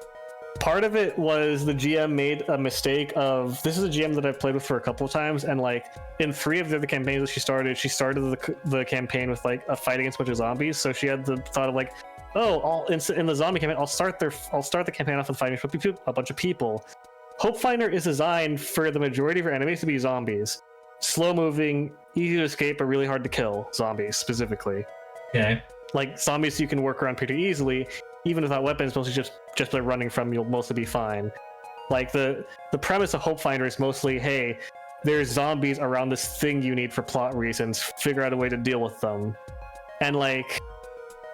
Part of it was the GM made a mistake of, this is a GM that I've played with for a couple of times, and like in 3 of the other campaigns that she started the campaign with like a fight against a bunch of zombies. So she had the thought of like, oh, in the zombie campaign, I'll start the campaign off with fighting a bunch of people. Hopefinder is designed for the majority of your enemies to be zombies, slow moving, easy to escape, but really hard to kill zombies specifically. Okay. Like zombies you can work around pretty easily, even without weapons. Mostly just by running from, you'll mostly be fine. Like the premise of Hopefinder is mostly, hey, there's zombies around this thing you need for plot reasons, figure out a way to deal with them. And like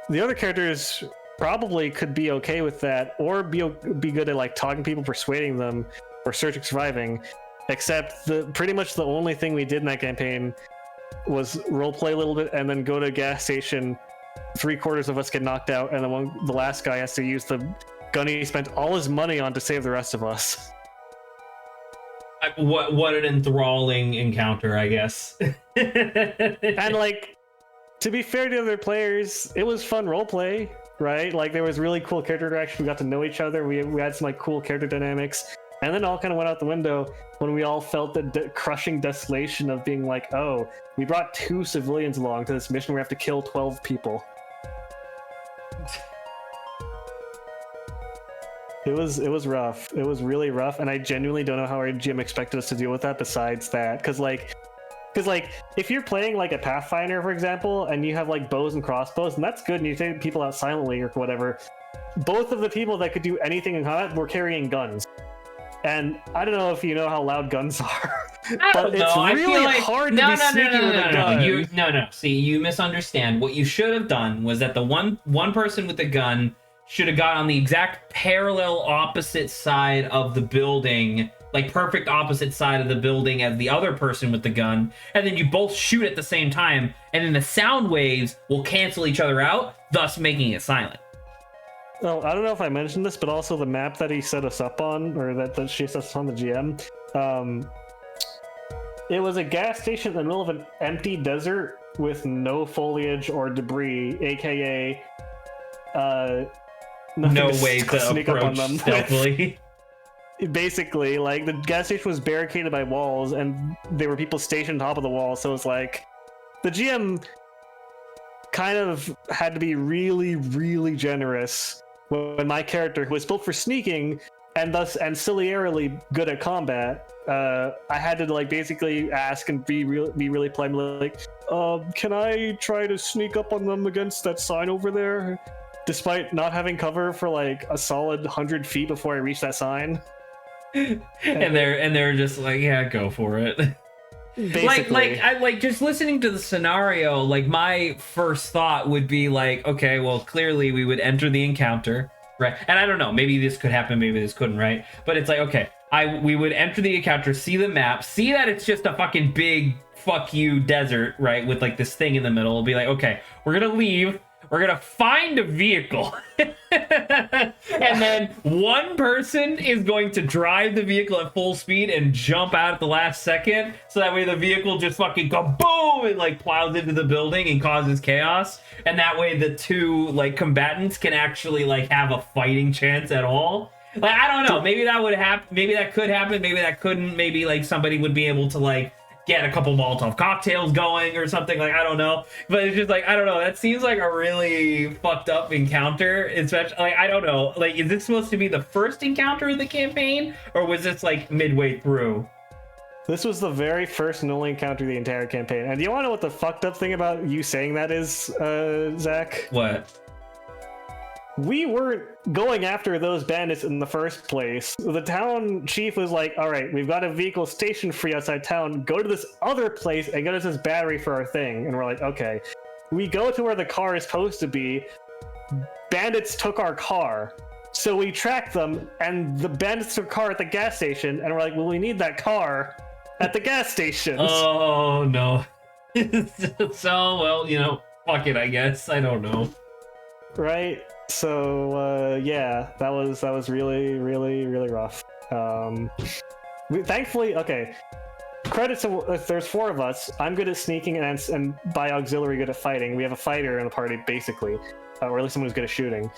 the other characters probably could be okay with that, or be good at like talking to people, persuading them, or searching, surviving. Except pretty much the only thing we did in that campaign was roleplay a little bit and then go to a gas station. 3/4 of us get knocked out, and the last guy has to use the gun he spent all his money on to save the rest of us. What an enthralling encounter, I guess. And like, to be fair to other players, it was fun roleplay, right? Like there was really cool character interaction. We got to know each other. We had some like cool character dynamics, and then it all kind of went out the window when we all felt the crushing desolation of being like, oh, we brought 2 civilians along to this mission where we have to kill 12 people. It was rough. It was really rough, and I genuinely don't know how our GM expected us to deal with that besides that. Because if you're playing like a Pathfinder, for example, and you have like bows and crossbows, and that's good, and you take people out silently or whatever, both of the people that could do anything in combat were carrying guns. And I don't know if you know how loud guns are, but it's really hard to be sneaky with a gun. No. See, you misunderstand. What you should have done was that the one person with the gun should have got on the exact parallel opposite side of the building, like perfect opposite side of the building as the other person with the gun, and then you both shoot at the same time, and then the sound waves will cancel each other out, thus making it silent. Well, I don't know if I mentioned this, but also the map that he set us up on, or that she set us on, the GM, it was a gas station in the middle of an empty desert with no foliage or debris, aka No nothing way to sneak up on approach them. stealthily. Basically, like, the gas station was barricaded by walls, and there were people stationed on top of the wall, so it's like the GM kind of had to be really, really generous when my character, who was built for sneaking and thus ancillarily good at combat, I had to like basically ask and be really polite, like, can I try to sneak up on them against that sign over there, despite not having cover for like a solid 100 feet before I reach that sign. and they're just like, yeah, go for it. Basically. I just listening to the scenario, like my first thought would be like, okay, well, clearly we would enter the encounter, right? And I don't know, maybe this could happen, maybe this couldn't, right? But it's like, okay, we would enter the encounter, see the map, see that it's just a fucking big fuck you desert, right? With like this thing in the middle. It'll be like, okay, we're gonna leave. We're gonna find a vehicle, and then one person is going to drive the vehicle at full speed and jump out at the last second, so that way the vehicle just fucking kaboom and like plows into the building and causes chaos, and that way the two like combatants can actually like have a fighting chance at all. Like, I don't know, maybe that would happen, maybe that could happen, maybe that couldn't, maybe like somebody would be able to like get a couple Molotov cocktails going or something, like, I don't know. But it's just like, I don't know, that seems like a really fucked up encounter, especially, like, I don't know, like, is this supposed to be the first encounter of the campaign, or was this like midway through? This was the very first and only encounter of the entire campaign. And do you want to know what the fucked up thing about you saying that is, Zach? What? We weren't going after those bandits in the first place. The town chief was like, all right, we've got a vehicle stationed free outside town. Go to this other place and get us this battery for our thing. And we're like, okay. We go to where the car is supposed to be. Bandits took our car. So we tracked them, and the bandits took a car at the gas station. And we're like, well, we need that car at the gas station. Oh, no. So, well, you know, fuck it, I guess. I don't know. Right? So yeah, that was really, really, really rough. Thankfully, okay. Credit to there's four of us. I'm good at sneaking and by auxiliary good at fighting. We have a fighter in the party basically, or at least someone who's good at shooting.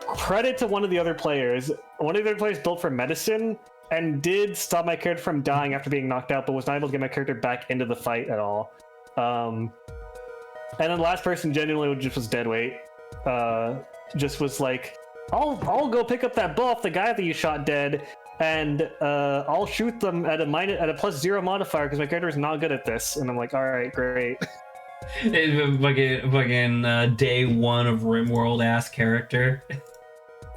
Credit to one of the other players. One of the other players built for medicine and did stop my character from dying after being knocked out, but was not able to get my character back into the fight at all. And then the last person genuinely just was dead weight. Just was like, I'll go pick up that buff, the guy that you shot dead, and I'll shoot them at a +0 modifier because my character is not good at this. And I'm like, all right, great. Fucking day one of RimWorld ass character.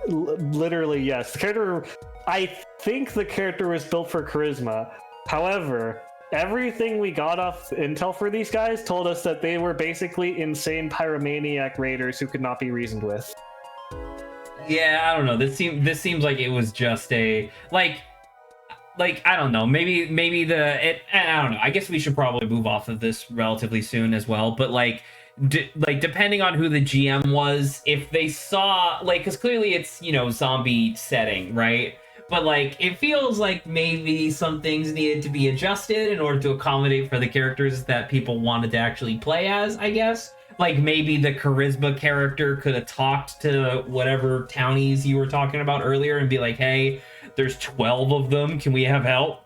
Literally, yes. The character, I think the character was built for charisma. However, everything we got off intel for these guys told us that they were basically insane pyromaniac raiders who could not be reasoned with. Yeah, I don't know. This seems like it was just a like I don't know. Maybe I don't know. I guess we should probably move off of this relatively soon as well. But like depending on who the GM was, if they saw like, because clearly it's, you know, zombie setting, right? But like, it feels like maybe some things needed to be adjusted in order to accommodate for the characters that people wanted to actually play as, I guess. Like maybe the charisma character could have talked to whatever townies you were talking about earlier and be like, hey, there's 12 of them. Can we have help?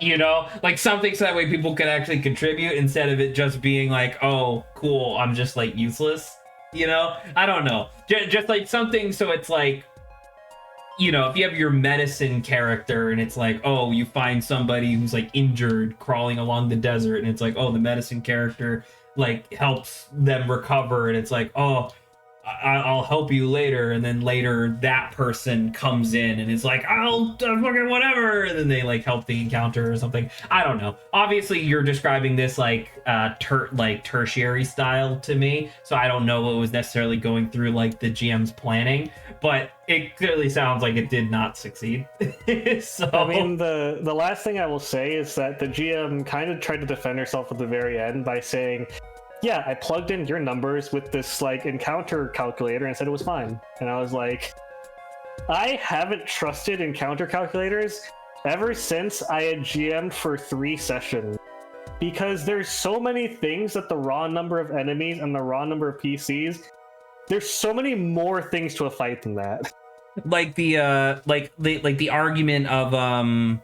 You know, like something so that way people could actually contribute instead of it just being like, oh, cool, I'm just like useless. You know, I don't know. Just like something so it's like, you know, if you have your medicine character and it's like, oh, you find somebody who's like injured crawling along the desert and it's like, oh, the medicine character like helps them recover and it's like, oh, I'll help you later, and then later that person comes in and it's like, I'll fucking whatever, and then they like help the encounter or something. I don't know. Obviously, you're describing this like tertiary style to me, so I don't know what was necessarily going through like the GM's planning, but it clearly sounds like it did not succeed. So I mean, the last thing I will say is that the GM kind of tried to defend herself at the very end by saying, yeah, I plugged in your numbers with this like encounter calculator and said it was fine. And I was like, I haven't trusted encounter calculators ever since I had GM'd for 3 sessions. because there's so many things that the raw number of enemies and the raw number of PCs. There's so many more things to a fight than that. Like the argument of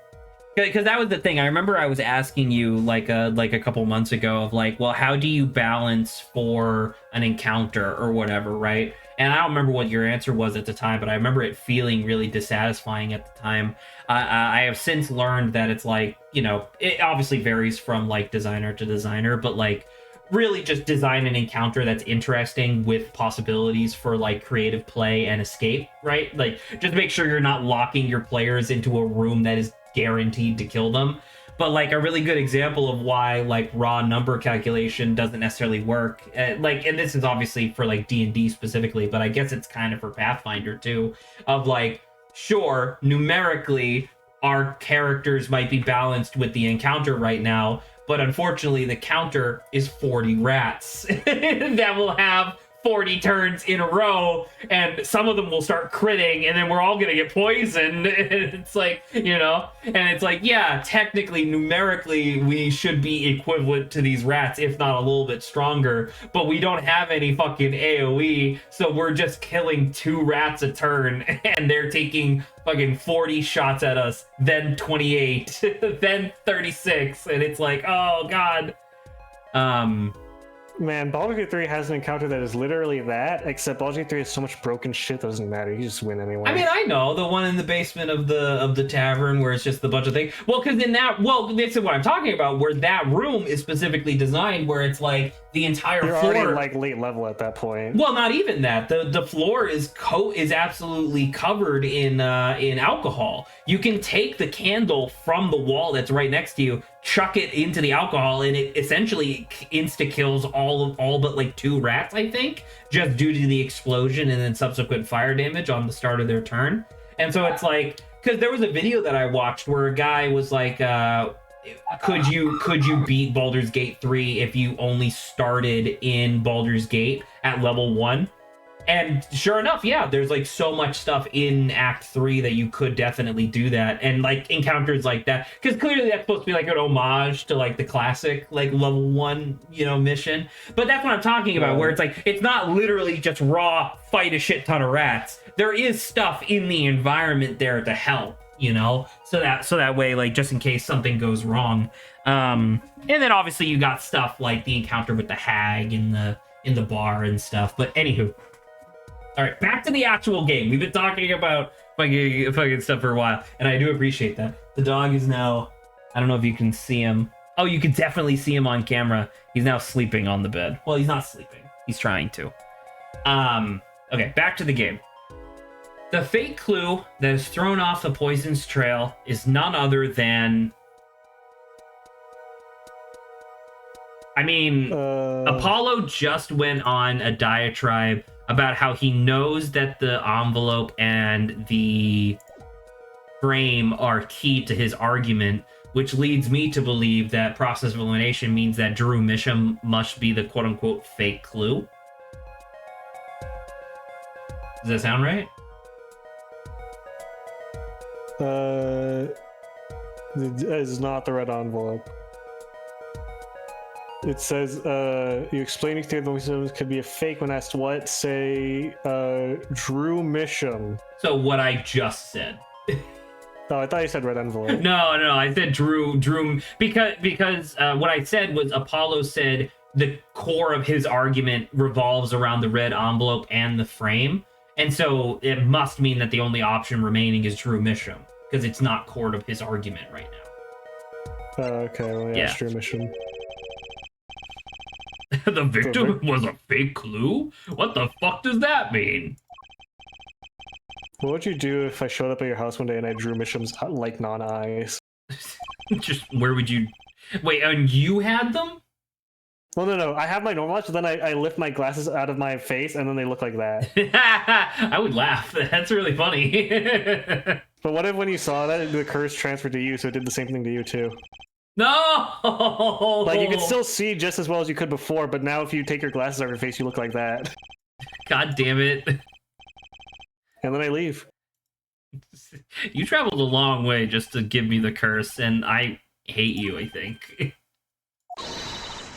because that was the thing. I remember I was asking you like a couple months ago of like, well, how do you balance for an encounter or whatever, right? And I don't remember what your answer was at the time, but I remember it feeling really dissatisfying at the time. I have since learned that it's like, you know, it obviously varies from like designer to designer, but like really just design an encounter that's interesting with possibilities for like creative play and escape, right? Like just make sure you're not locking your players into a room that is guaranteed to kill them. But like a really good example of why like raw number calculation doesn't necessarily work, like, and this is obviously for like D&D specifically, but I guess it's kind of for Pathfinder too, of like, sure, numerically our characters might be balanced with the encounter right now, but unfortunately the counter is 40 rats that will have 40 turns in a row, and some of them will start critting, and then we're all gonna get poisoned. And it's like, you know, and it's like, yeah, technically, numerically, we should be equivalent to these rats, if not a little bit stronger, but we don't have any fucking AoE, so we're just killing 2 rats a turn, and they're taking fucking 40 shots at us, then 28, then 36, and it's like, oh god. Man, Baldur's Gate 3 has an encounter that is literally that, except Baldur's Gate 3 has so much broken shit that doesn't matter. You just win anyway. I mean, I know the one in the basement of the tavern where it's just a bunch of things. Well, because in that, well, this is what I'm talking about, where that room is specifically designed where it's like the entire You're floor. already like late level at that point. Well, not even that. The floor is absolutely covered in alcohol. You can take the candle from the wall that's right next to you, chuck it into the alcohol, and it essentially insta kills all but like 2 rats, I think, just due to the explosion and then subsequent fire damage on the start of their turn. And so it's like, because there was a video that I watched where a guy was like, could you beat Baldur's Gate 3 if you only started in Baldur's Gate at level 1? And sure enough, yeah, there's like so much stuff in Act 3 that you could definitely do that. And like encounters like that, because clearly that's supposed to be like an homage to like the classic like level 1, you know, mission. But that's what I'm talking about, where it's like, it's not literally just raw fight a shit ton of rats. There is stuff in the environment there to help, you know, so that way, like, just in case something goes wrong. And then obviously you got stuff like the encounter with the hag in the bar and stuff. But anywho. All right, back to the actual game. We've been talking about fucking stuff for a while, and I do appreciate that. The dog is now, I don't know if you can see him. Oh, you can definitely see him on camera. He's now sleeping on the bed. Well, he's not sleeping. He's trying to. Okay, back to the game. The fake clue that has thrown off the poison's trail is none other than... I mean, Apollo just went on a diatribe about how he knows that the envelope and the frame are key to his argument, which leads me to believe that process of elimination means that Drew Misham must be the quote-unquote fake clue. Does that sound right? It is not the red envelope. It says, you explain if the symptoms could be a fake when asked what, say, Drew Misham. So what I just said. Oh, I thought you said red envelope. No, I said Drew, because what I said was Apollo said the core of his argument revolves around the red envelope and the frame. And so it must mean that the only option remaining is Drew Misham, because it's not core of his argument right now. Oh, okay, well, yeah, it's Drew Misham. The victim was a fake clue? What the fuck does that mean? What would you do if I showed up at your house one day and I drew Misham's, like, non-eyes? Just, where would you... Wait, and you had them? Well, no, I have my normal eyes, but then I lift my glasses out of my face and then they look like that. I would laugh. That's really funny. But what if when you saw that, the curse transferred to you, so it did the same thing to you, too? No! Like, you could still see just as well as you could before, but now if you take your glasses out of your face, you look like that. God damn it. And then I leave. You traveled a long way just to give me the curse, and I hate you, I think.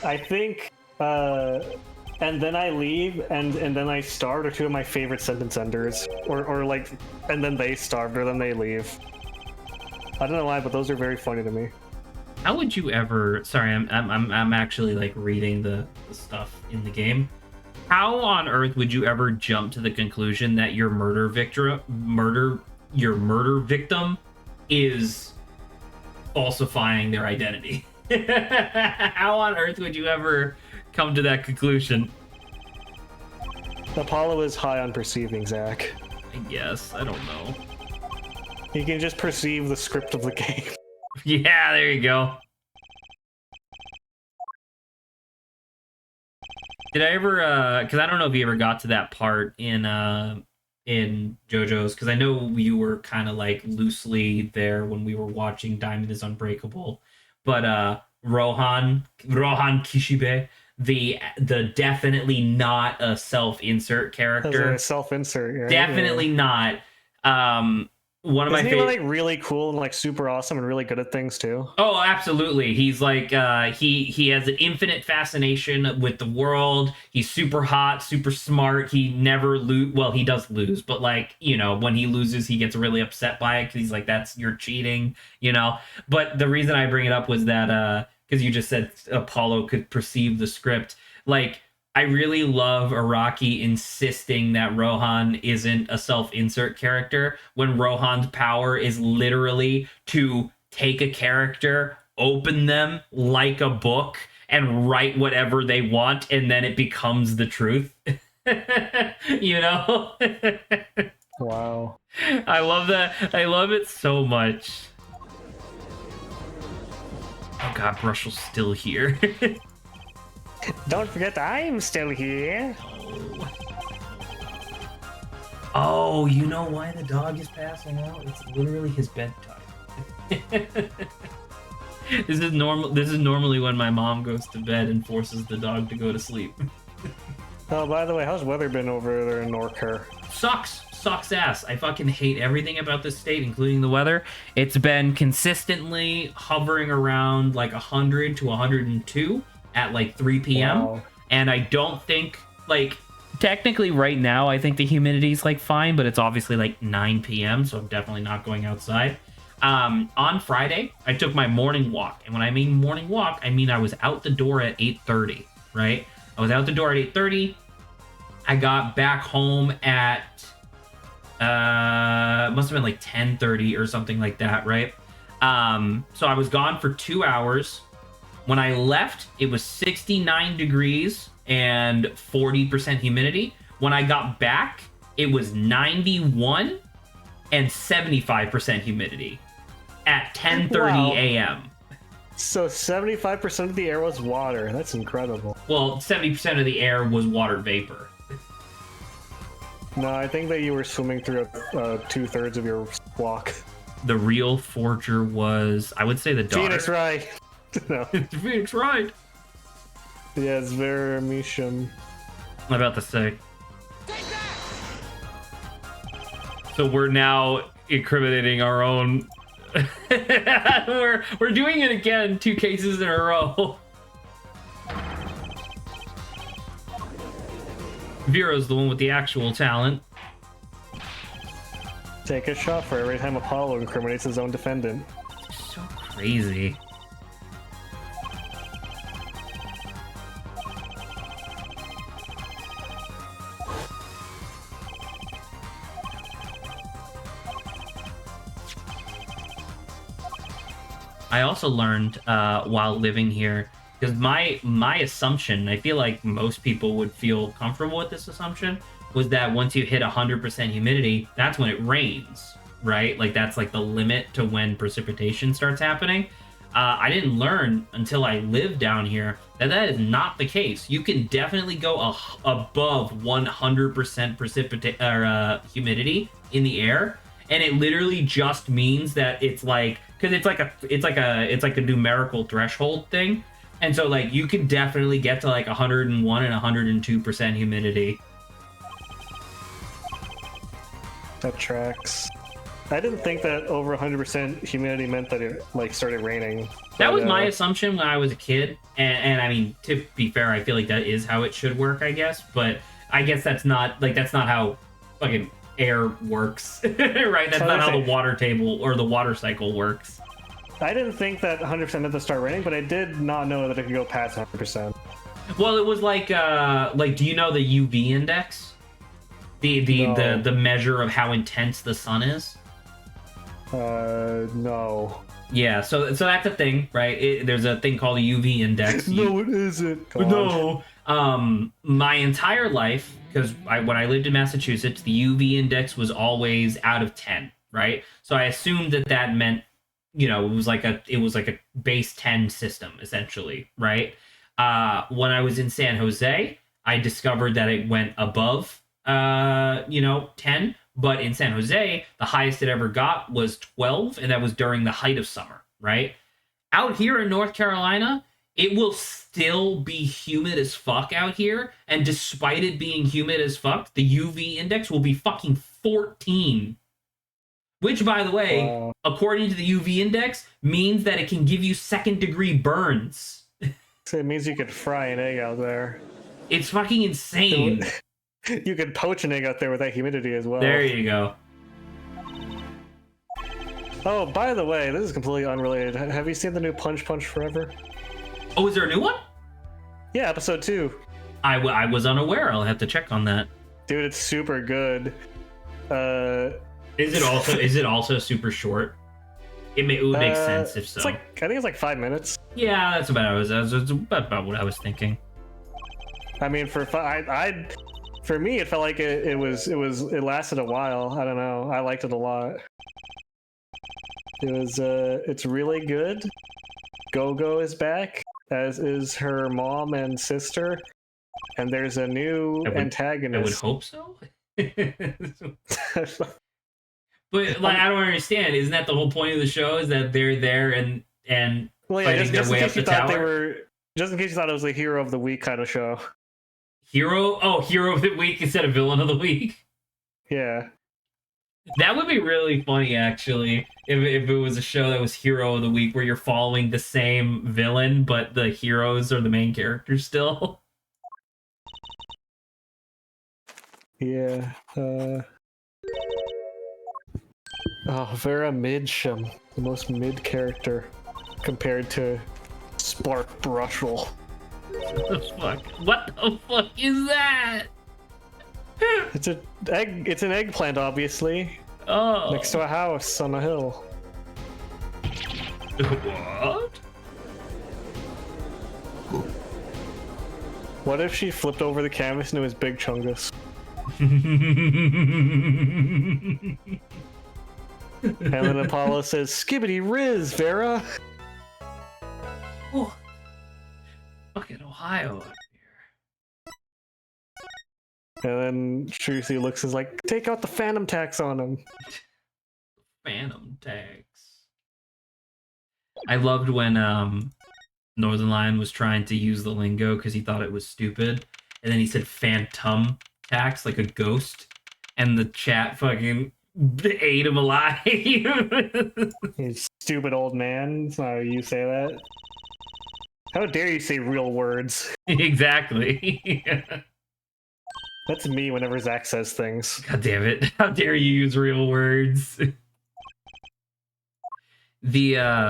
I think, and then I leave, and then I starved are two of my favorite sentence enders. Or like, and then they starved, or then they leave. I don't know why, but those are very funny to me. How would you ever? Sorry, I'm actually like reading the stuff in the game. How on earth would you ever jump to the conclusion that your murder victim is falsifying their identity? How on earth would you ever come to that conclusion? Apollo is high on perceiving, Zach. I guess. I don't know. He can just perceive the script of the game. Yeah, there you go. Did I ever, because I don't know if you ever got to that part in JoJo's, because I know you were kind of like loosely there when we were watching Diamond is Unbreakable, but Rohan Kishibe, the definitely not a self-insert character. As a self-insert, right? Definitely not. One of my Isn't he favorite, like really cool and like super awesome and really good at things too? Oh, absolutely. He's like he has an infinite fascination with the world. He's super hot, super smart. He never lose. Well, he does lose, but like, you know, when he loses, he gets really upset by it because he's like, you're cheating, you know. But the reason I bring it up was that because you just said Apollo could perceive the script. Like, I really love Araki insisting that Rohan isn't a self-insert character when Rohan's power is literally to take a character, open them like a book, and write whatever they want, and then it becomes the truth. You know? Wow. I love that. I love it so much. Oh god, Brushell's still here. Don't forget, I'm still here. Oh, you know why the dog is passing out? It's literally his bedtime. This is normal. This is normally when my mom goes to bed and forces the dog to go to sleep. Oh, by the way, how's weather been over there in Norcar? Sucks ass. I fucking hate everything about this state, including the weather. It's been consistently hovering around like 100 to 102 at like 3 p.m. Wow. And I don't think, like, technically right now, I think the humidity's like fine, but it's obviously like 9 p.m., so I'm definitely not going outside. On Friday, I took my morning walk. And when I mean morning walk, I mean I was out the door at 8:30, right? I was out the door at 8:30. I got back home at, must have been like 10:30 or something like that, right? So I was gone for 2 hours. When I left, it was 69 degrees and 40% humidity. When I got back, it was 91 and 75% humidity at 10:30 a.m. So 75% of the air was water. That's incredible. Well, 70% of the air was water vapor. No, I think that you were swimming through 2/3 of your walk. The real forger was, I would say, the daughter. Phoenix Wright. No. Phoenix Wright. Yes, Vermisham. I'm about to say. So we're now incriminating our own. we're doing it again, 2 cases in a row. Vero's the one with the actual talent. Take a shot for every time Apollo incriminates his own defendant. So crazy. I also learned while living here, because my assumption, I feel like most people would feel comfortable with this assumption, was that once you hit 100% humidity, that's when it rains, right? Like that's like the limit to when precipitation starts happening. I didn't learn until I lived down here that is not the case. You can definitely go above 100% humidity in the air, and it literally just means that it's like, because it's like a numerical threshold thing, and so like you can definitely get to like 101 and 102% humidity. That tracks. I didn't think that over 100% humidity meant that it like started raining. That But, was my assumption when I was a kid, and I mean, to be fair, I feel like that is how it should work, I guess. But I guess that's not how fucking air works, right? That's not how the water table or the water cycle works. I didn't think that 100% meant to start raining, but I did not know that it could go past 100%. Well, it was like do you know the UV index? The measure of how intense the sun is? No. Yeah, so that's a thing, right? There's a thing called a UV index. No, it isn't. No. My entire life, because when I lived in Massachusetts, the UV index was always out of 10, right? So I assumed that meant, it was like a base 10 system, essentially, right? When I was in San Jose, I discovered that it went above 10. But in San Jose, the highest it ever got was 12, and that was during the height of summer, right? Out here in North Carolina, it will still be humid as fuck out here, and despite it being humid as fuck, the UV index will be fucking 14. Which, by the way, according to the UV index, means that it can give you second-degree burns. So it means you could fry an egg out there. It's fucking insane. You could poach an egg out there with that humidity as well. There you go. Oh, by the way, this is completely unrelated. Have you seen the new Punch Forever? Oh, is there a new one? Yeah, episode 2. I was unaware. I'll have to check on that. Dude, it's super good. Is it also super short? It would make sense if so. I think it's like 5 minutes. Yeah, that's about about what I was thinking. I mean, for me, it felt like it lasted a while. I don't know. I liked it a lot. It's really good. Go-Go is back, as is her mom and sister, and there's a new antagonist. I would hope so. But I don't understand. Isn't that the whole point of the show? Is that they're there and fighting their way up the tower? Just in case you thought it was a Hero of the Week kind of show. Hero of the Week instead of Villain of the Week? Yeah. That would be really funny, actually, if it was a show that was Hero of the Week where you're following the same villain, but the heroes are the main characters still. Yeah. Vera Midsham, the most mid character compared to Spark Brushel. What the fuck? What the fuck is that? It's an eggplant, obviously. Oh. Next to a house on a hill. What? What if she flipped over the canvas and it was Big Chungus? And then Apollo says, "Skibbity Riz, Vera." Oh. Fucking Ohio up here. And then Trucy looks is like, "Take out the phantom tax on him." Phantom tax. I loved when Northern Lion was trying to use the lingo because he thought it was stupid, and then he said phantom tax like a ghost, and the chat fucking ate him alive. You stupid old man. That's not how you say that. How dare you say real words? Exactly. That's me whenever Zach says things. God damn it. How dare you use real words? What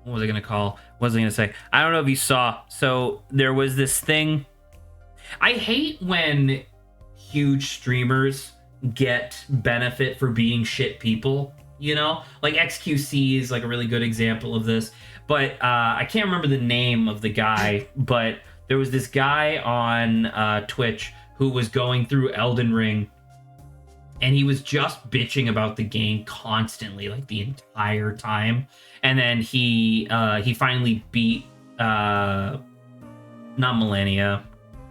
was I gonna call? What was I gonna say? I don't know if you saw. So there was this thing. I hate when huge streamers get benefit for being shit people, you know? Like XQC is like a really good example of this. But I can't remember the name of the guy, but there was this guy on Twitch who was going through Elden Ring, and he was just bitching about the game constantly, like the entire time. And then he finally beat not Millennia.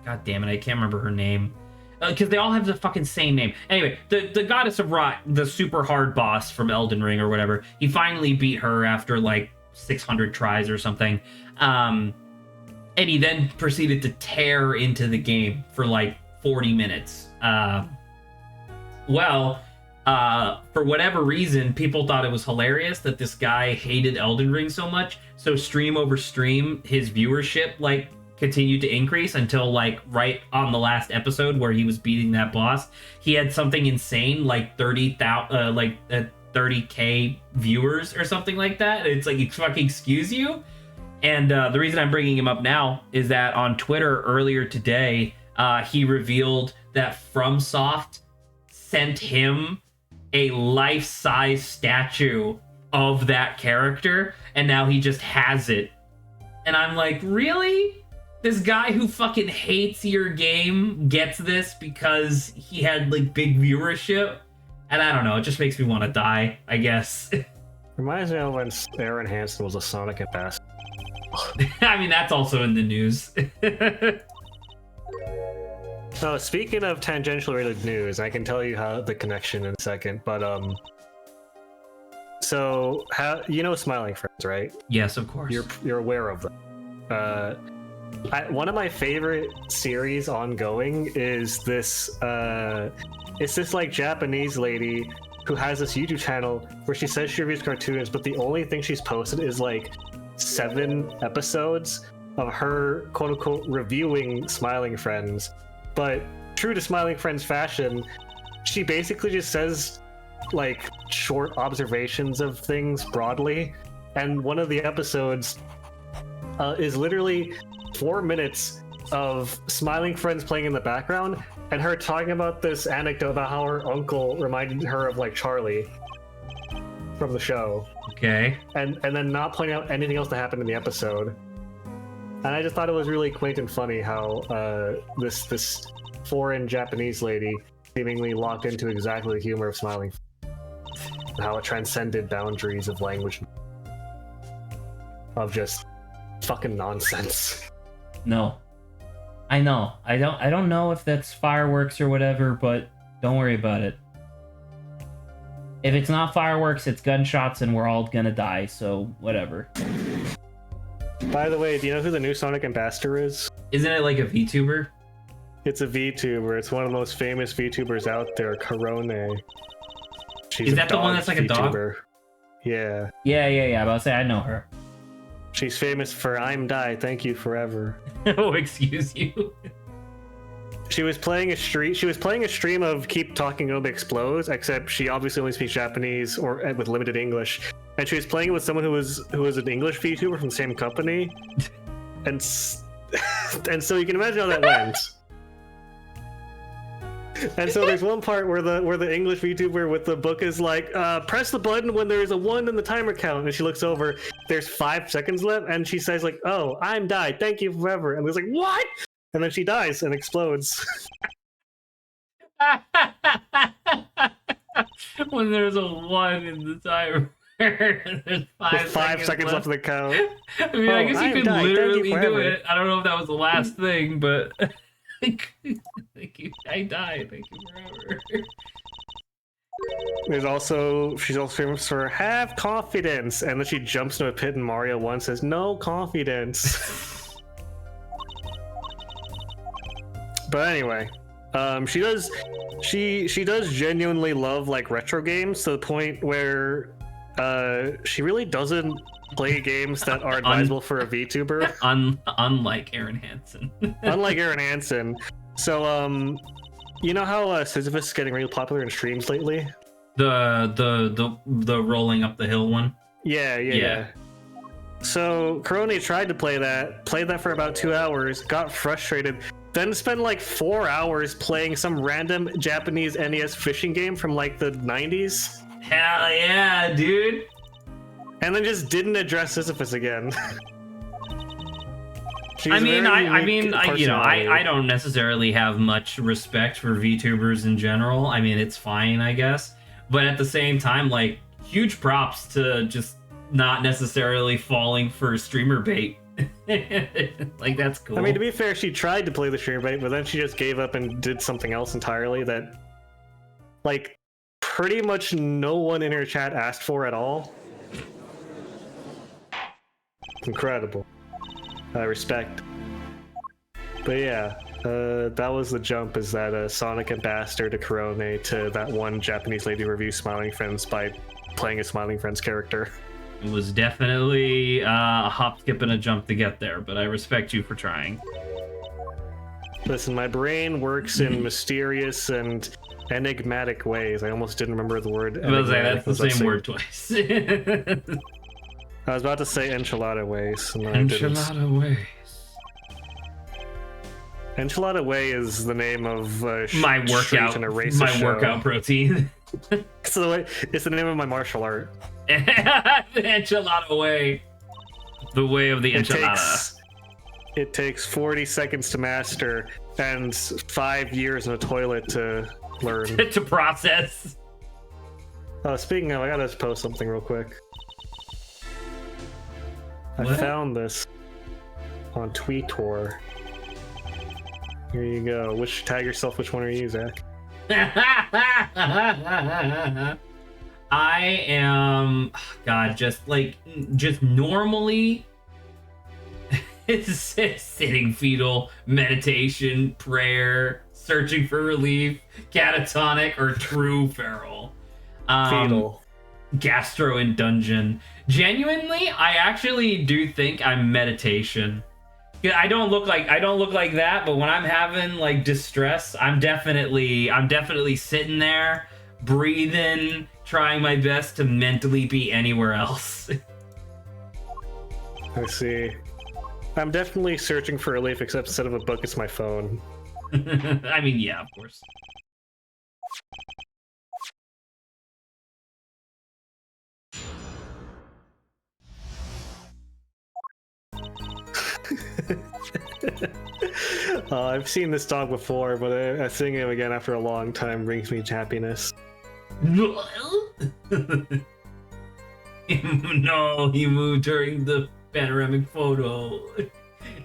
God damn it, I can't remember her name. Because they all have the fucking same name. Anyway, the Goddess of Rot, the super hard boss from Elden Ring or whatever, he finally beat her after like 600 tries or something. And he then proceeded to tear into the game for like 40 minutes. Well, For whatever reason, people thought it was hilarious that this guy hated Elden Ring so much. So stream over stream, his viewership like continued to increase until like right on the last episode where he was beating that boss. He had something insane like 30k viewers or something like that. It's like, fucking excuse you. And the reason I'm bringing him up now is that on Twitter earlier today, he revealed that FromSoft sent him a life-size statue of that character, and now he just has it. And I'm like, really? This guy who fucking hates your game gets this because he had like big viewership? And I don't know, it just makes me want to die, I guess. Reminds me of when Aaron Hansen was a Sonic ambassador. I mean, that's also in the news. Oh, speaking of tangential related news, I can tell you how the connection in a second, but so how you know Smiling Friends, right? Yes, of course. You're aware of them. One of my favorite series ongoing is this. It's this like Japanese lady who has this YouTube channel where she says she reviews cartoons, but the only thing she's posted is like 7 episodes of her quote unquote reviewing Smiling Friends. But true to Smiling Friends fashion, she basically just says like short observations of things broadly. And one of the episodes is literally 4 minutes of Smiling Friends playing in the background and her talking about this anecdote about how her uncle reminded her of like Charlie from the show. Okay. And then not pointing out anything else that happened in the episode. And I just thought it was really quaint and funny how this foreign Japanese lady seemingly locked into exactly the humor of Smiling Friends. And how it transcended boundaries of language. Of just fucking nonsense. No. I know. I don't know if that's fireworks or whatever, but don't worry about it. If it's not fireworks, it's gunshots and we're all gonna die, so whatever. By the way, do you know who the new Sonic ambassador is? Isn't it like a VTuber? It's a VTuber. It's one of the most famous VTubers out there, Corone. She's Is that the one that's like a dog? Yeah. Yeah. I'm about to say I know her. She's famous for I'm Die, Thank You Forever. Oh, excuse you. She was playing a stream of Keep Talking Oba Explodes, except she obviously only speaks Japanese or with limited English. And she was playing it with someone who was an English VTuber from the same company. And so you can imagine how that went. And so there's one part where the English VTuber with the book is like, press the button when there is a 1 in the timer count. And she looks over, there's 5 seconds left, and she says like, oh, I'm died, thank you forever. And there's like, what? And then she dies and explodes. When there's a 1 in the timer. There's 5 seconds left of the count. I mean, I guess you could died, literally thank you do forever. it. I don't know if that was the last thing, but thank you. I died. Thank you forever. She's also famous for have confidence, and then she jumps into a pit in Mario 1 says no confidence. But anyway, she does genuinely love like retro games to the point where she really doesn't play games that are advisable for a VTuber. Unlike Aaron Hansen. Unlike Aaron Hansen. So you know how Sisyphus is getting really popular in streams lately? The rolling up the hill one. Yeah. So Corone tried to play that for about 2 hours, got frustrated, then spent like 4 hours playing some random Japanese NES fishing game from like the 90s. Hell yeah, dude. And then just didn't address Sisyphus again. I don't necessarily have much respect for VTubers in general. I mean, it's fine, I guess. But at the same time, like, huge props to just not necessarily falling for streamer bait. Like, that's cool. I mean, to be fair, she tried to play the streamer bait, but then she just gave up and did something else entirely that, like, pretty much no one in her chat asked for at all. Incredible. I respect. But yeah. That was the jump, is that Sonic ambassador to Korone to that one Japanese lady review Smiling Friends by playing a Smiling Friends character. It was definitely a hop, skip, and a jump to get there, but I respect you for trying. Listen, my brain works in mysterious and enigmatic ways. I almost didn't remember the word. I was like, that's the same word twice. I was about to say enchilada ways. And Enchilada ways. Enchilada Way is the name of my workout, in a race my show. workout protein. It's the name of my martial art. Enchilada way, the way of the enchilada. It takes 40 seconds to master and 5 years in a toilet to learn. To process. Speaking of, I gotta post something real quick. What? I found this on Tweetor. Here you go. Tag yourself. Which one are you, Zach? I am, God, just normally sitting fetal, meditation, prayer, searching for relief, catatonic, or true feral. Fetal. Gastro in dungeon. Genuinely, I actually do think I'm meditation. I don't look like that, but when I'm having like distress, I'm definitely sitting there, breathing, trying my best to mentally be anywhere else. I see. I'm definitely searching for relief, except instead of a book, it's my phone. I mean, yeah, of course. I've seen this dog before, but seeing him again after a long time brings me happiness. No, he moved during the panoramic photo.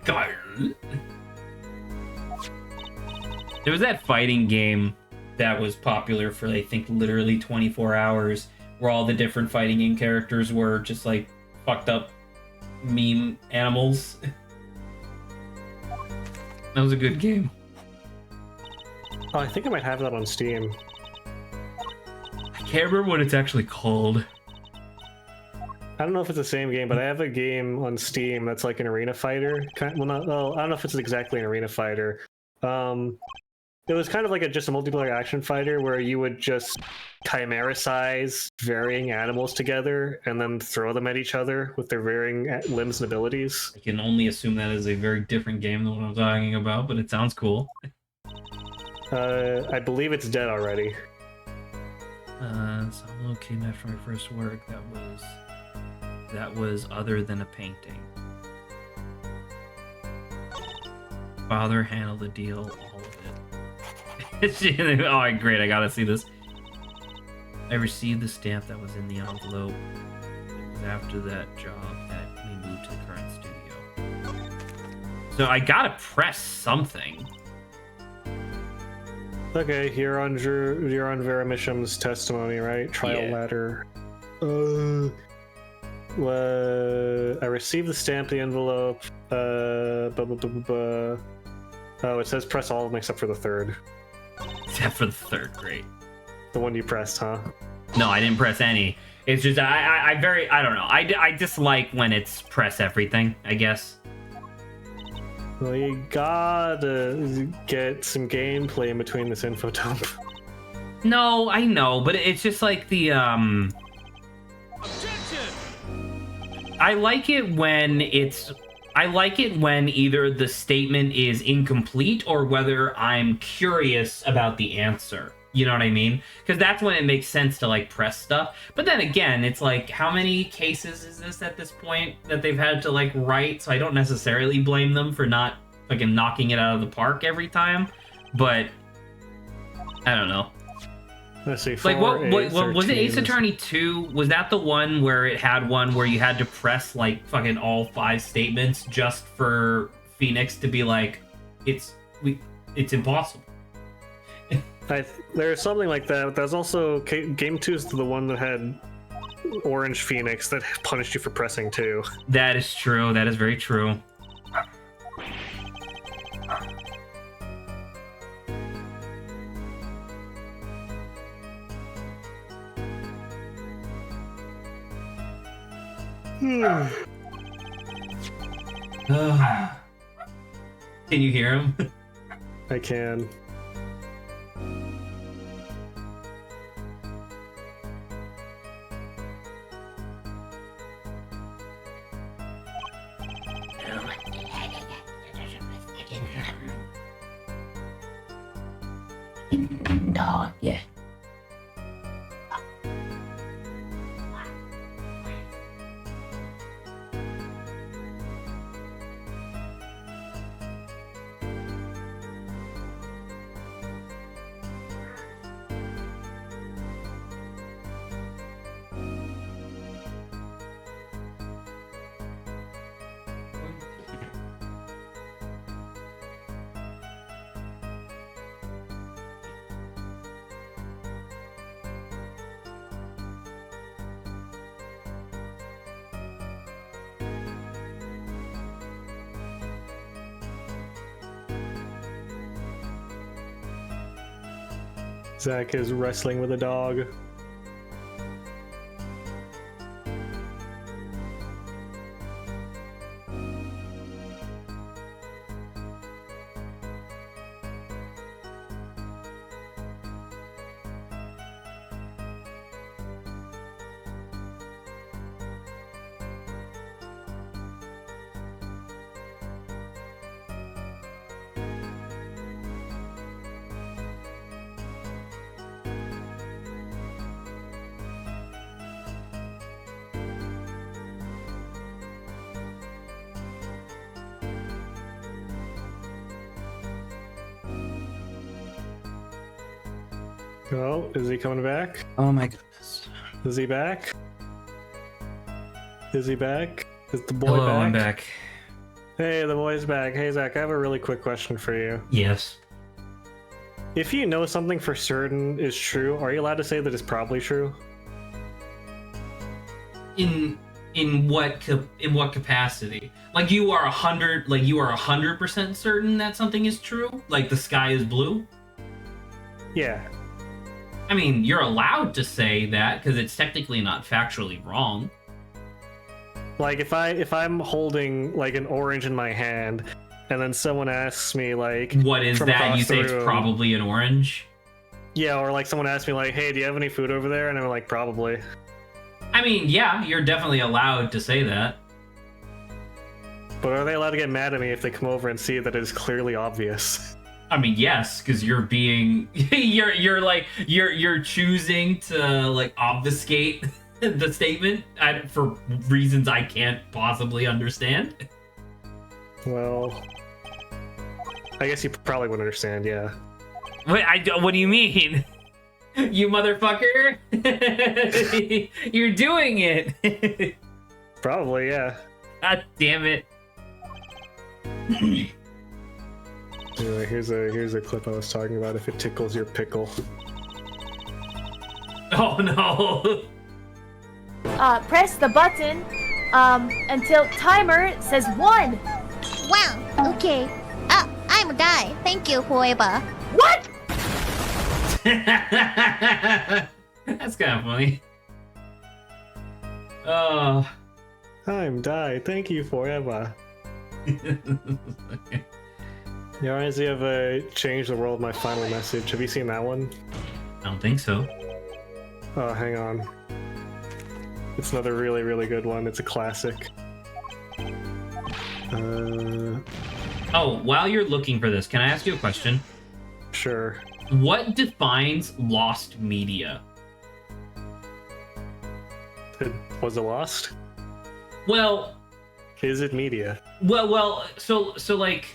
Carl. There was that fighting game that was popular for, I think, literally 24 hours, where all the different fighting game characters were just like fucked up meme animals. That was a good game. Oh, I think I might have that on Steam. I can't remember what it's actually called. I don't know if it's the same game, but I have a game on Steam that's like an arena fighter. I don't know if it's exactly an arena fighter. It was kind of like just a multiplayer action fighter where you would just chimericize varying animals together and then throw them at each other with their varying limbs and abilities. I can only assume that is a very different game than what I'm talking about, but it sounds cool. I believe it's dead already. So I'm looking after my first work that was other than a painting. Father handled the deal, all of it. Oh, great, I gotta see this. I received the stamp that was in the envelope. It was after that job that we moved to the current studio. So I gotta press something. Okay, you're on Vera Misham's testimony, right? Trial ladder. I received the stamp, the envelope. Oh, it says press all of them except for the third. Except for the third, great. The one you pressed, huh? No, I didn't press any. It's just I don't know. I dislike when it's press everything, I guess. Well, you gotta get some gameplay in between this info dump. No, I know, but it's just like the Objection! I like it when either the statement is incomplete or whether I'm curious about the answer. You know what I mean? Because that's when it makes sense to like press stuff. But then again, it's like, how many cases is this at this point that they've had to like write? So I don't necessarily blame them for not fucking knocking it out of the park every time. But I don't know. Let's see. Like what was it? Ace Attorney 2? Was that the one where it had one where you had to press like fucking all 5 statements just for Phoenix to be like, it's impossible. There's something like that. There's also game 2 is the one that had Orange Phoenix that punished you for pressing 2. That is true. That is very true. Can you hear him? I can. No, yeah. Zach is wrestling with a dog. Oh, is he coming back? Oh my goodness. Is he back? Is he back? Is the boy Hello, back? I'm back. Hey, the boy's back. Hey, Zach, I have a really quick question for you. Yes. If you know something for certain is true, are you allowed to say that it's probably true? In what capacity? Like you are 100% certain that something is true? Like the sky is blue? Yeah. I mean, you're allowed to say that because it's technically not factually wrong. Like if I'm holding like an orange in my hand, and then someone asks me like, What is from that? across You say the it's room- probably an orange? Yeah, or like someone asks me like, hey, do you have any food over there? And I'm like, probably. I mean, yeah, you're definitely allowed to say that. But are they allowed to get mad at me if they come over and see that it is clearly obvious? I mean, yes, because you're being you're choosing to like obfuscate the statement for reasons I can't possibly understand. Well, I guess you probably would understand, yeah. Wait, what do you mean? You motherfucker! You're doing it! Probably, yeah. God damn it. Anyway, here's a clip I was talking about. If it tickles your pickle. Oh no! Press the button until timer says 1. Wow, okay. I'm a guy. Thank you, whoever. What? That's kind of funny. Oh. I'm Die. Thank you forever. You reminds me of Change the World, My Final Message. Have you seen that one? I don't think so. Oh, hang on. It's another really, really good one. It's a classic. Oh, while you're looking for this, can I ask you a question? Sure. What defines lost media? Was it lost? Well, Is it media? so like,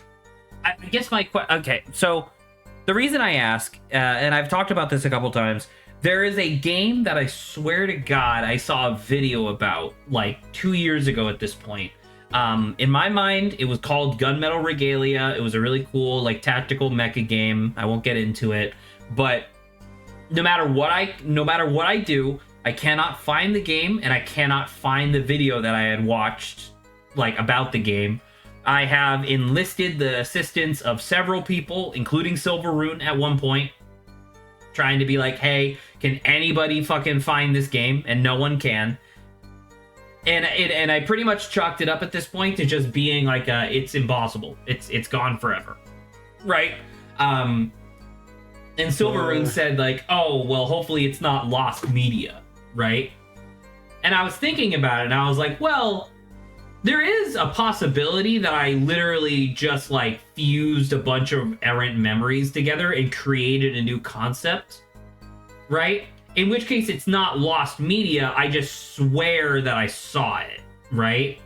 I guess okay, so the reason I ask, and I've talked about this a couple times, there is a game that I swear to God I saw a video about like 2 years ago at this point. In my mind, it was called Gunmetal Regalia. It was a really cool like tactical mecha game. I won't get into it, but no matter what I do, I cannot find the game and I cannot find the video that I had watched like about the game. I have enlisted the assistance of several people, including Silveroon at one point, trying to be like, hey, can anybody fucking find this game? And no one can. and I pretty much chalked it up at this point to just being like, it's impossible. It's gone forever, right? And Silveroon said like, oh well, hopefully it's not lost media, right? And I was thinking about it, and I was like, well, there is a possibility that I literally just like fused a bunch of errant memories together and created a new concept, right? In which case it's not lost media, I just swear that I saw it, right?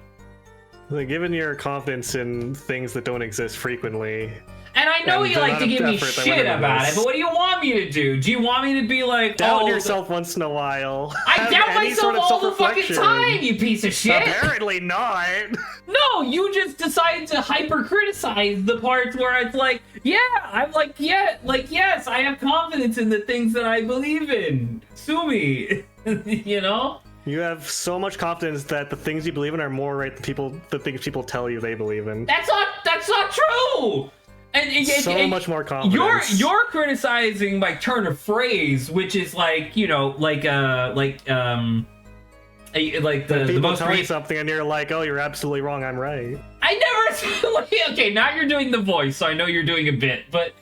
Like, given your confidence in things that don't exist frequently... And I know and you like to give me shit about it, but what do you want me to do? Do you want me to be like, doubt yourself once in a while? I doubt myself all the fucking time, you piece of shit! Apparently not! No, you just decide to hyper-criticize the parts where it's like, yeah, I'm like, yeah, like, yes, I have confidence in the things that I believe in. Sue me. You know? You have so much confidence that the things you believe in are more right than the things people tell you they believe in. That's not true! And much more confidence. You're criticizing my turn of phrase, which is like, you know, like the most tell you something and you're like, oh, you're absolutely wrong, I'm right. I never. Okay, now you're doing the voice, so I know you're doing a bit. But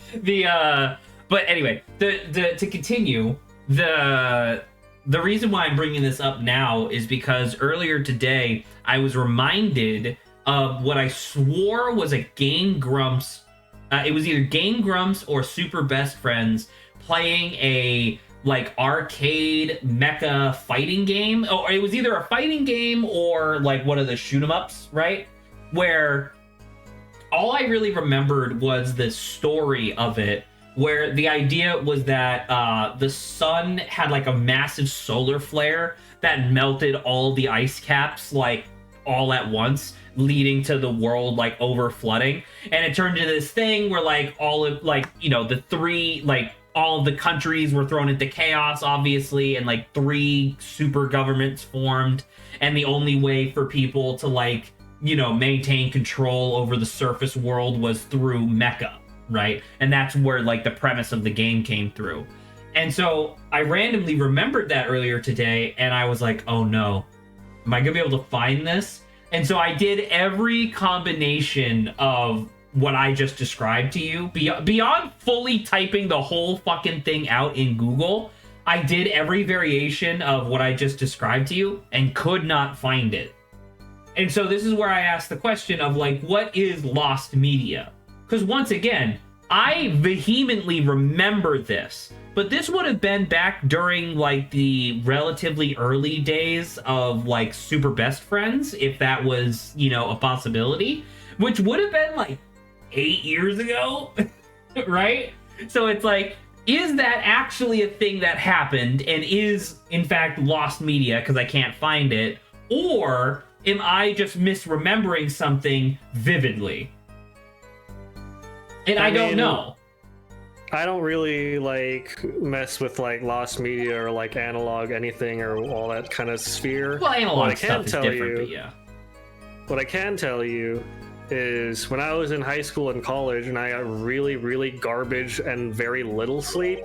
but anyway, to continue, the reason why I'm bringing this up now is because earlier today I was reminded of what I swore was a Game Grumps. It was either Game Grumps or Super Best Friends playing a like arcade mecha fighting game. Or it was either a fighting game or like one of the shoot 'em ups, right? Where all I really remembered was the story of it, where the idea was that the sun had like a massive solar flare that melted all the ice caps like all at once, leading to the world like over flooding, and it turned into this thing where like all of like, you know, the three like all of the countries were thrown into chaos, obviously, and like 3 super governments formed, and the only way for people to like, you know, maintain control over the surface world was through mecha, right? And that's where like the premise of the game came through. And so I randomly remembered that earlier today, and I was like, oh no, am I gonna be able to find this? And so I did every combination of what I just described to you, beyond fully typing the whole fucking thing out in Google. I did every variation of what I just described to you and could not find it. And so this is where I ask the question of like, what is lost media? Because once again, I vehemently remember this, but this would have been back during like the relatively early days of like Super Best Friends, if that was, you know, a possibility, which would have been like 8 years ago, right? So it's like, is that actually a thing that happened and is in fact lost media because I can't find it? Or am I just misremembering something vividly? And I don't know. I don't really like mess with like lost media or like analog anything or all that kind of sphere. Well, analog stuff is different, but yeah. What I can tell you is when I was in high school and college and I got really, really garbage and very little sleep,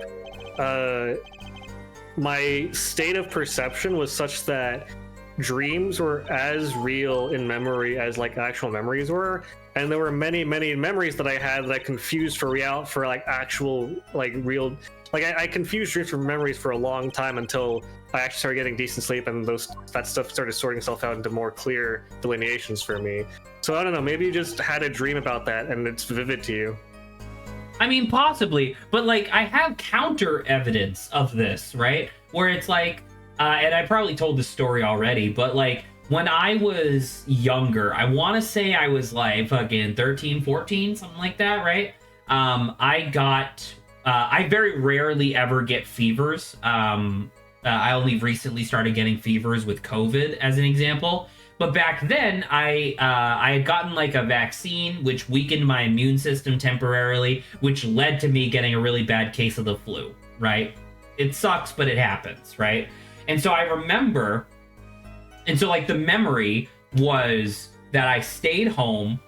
my state of perception was such that dreams were as real in memory as like actual memories were, and there were many memories that I had that I confused for like actual like real, like I confused dreams for memories for a long time until I actually started getting decent sleep, and that stuff started sorting itself out into more clear delineations for me. So I don't know, maybe you just had a dream about that and it's vivid to you. I mean, possibly, but like I have counter evidence of this, right? Where it's like, and I probably told this story already, but like when I was younger, I want to say I was like fucking 13, 14, something like that, right? I very rarely ever get fevers. I only recently started getting fevers with COVID, as an example. But back then, I had gotten like a vaccine, which weakened my immune system temporarily, which led to me getting a really bad case of the flu, right? It sucks, but it happens, right? And so I remember, and so like the memory was that I stayed home,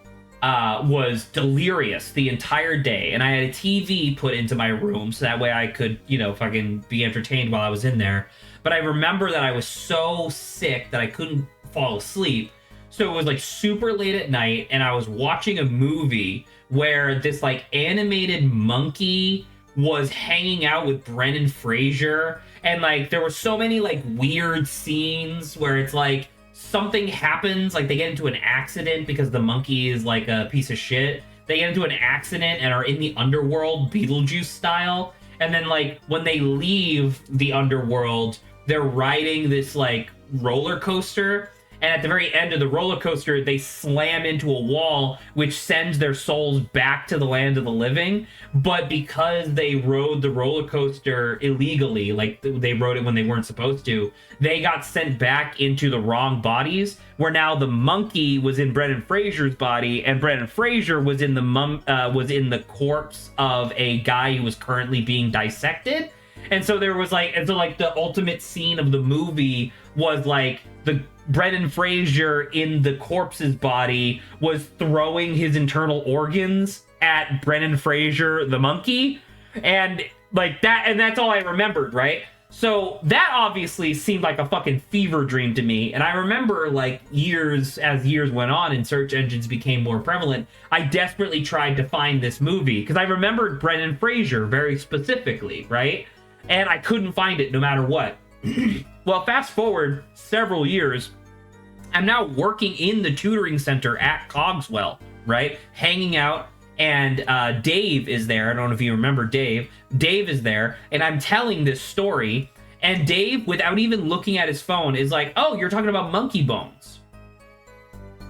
was delirious the entire day, and I had a TV put into my room so that way I could, you know, fucking be entertained while I was in there. But I remember that I was so sick that I couldn't fall asleep. So it was like super late at night, and I was watching a movie where this like animated monkey was hanging out with Brendan Fraser, and like there were so many like weird scenes where it's like something happens, like they get into an accident because the monkey is like a piece of shit. They get into an accident and are in the underworld, Beetlejuice style. And then like when they leave the underworld, they're riding this like roller coaster. And at the very end of the roller coaster, they slam into a wall, which sends their souls back to the land of the living. But because they rode the roller coaster illegally, like they rode it when they weren't supposed to, they got sent back into the wrong bodies, where now the monkey was in Brendan Fraser's body, and Brendan Fraser was in the corpse of a guy who was currently being dissected. And so there was like, and so like the ultimate scene of the movie was like the Brendan Fraser in the corpse's body was throwing his internal organs at Brendan Fraser, the monkey. And like that, and that's all I remembered, right? So that obviously seemed like a fucking fever dream to me. And I remember like as years went on and search engines became more prevalent, I desperately tried to find this movie because I remembered Brendan Fraser very specifically, right? And I couldn't find it no matter what. Well, fast forward several years, I'm now working in the tutoring center at Cogswell, right? Hanging out, and Dave is there. I don't know if you remember Dave. Dave is there, and I'm telling this story, and Dave, without even looking at his phone, is like, oh, you're talking about monkey bones.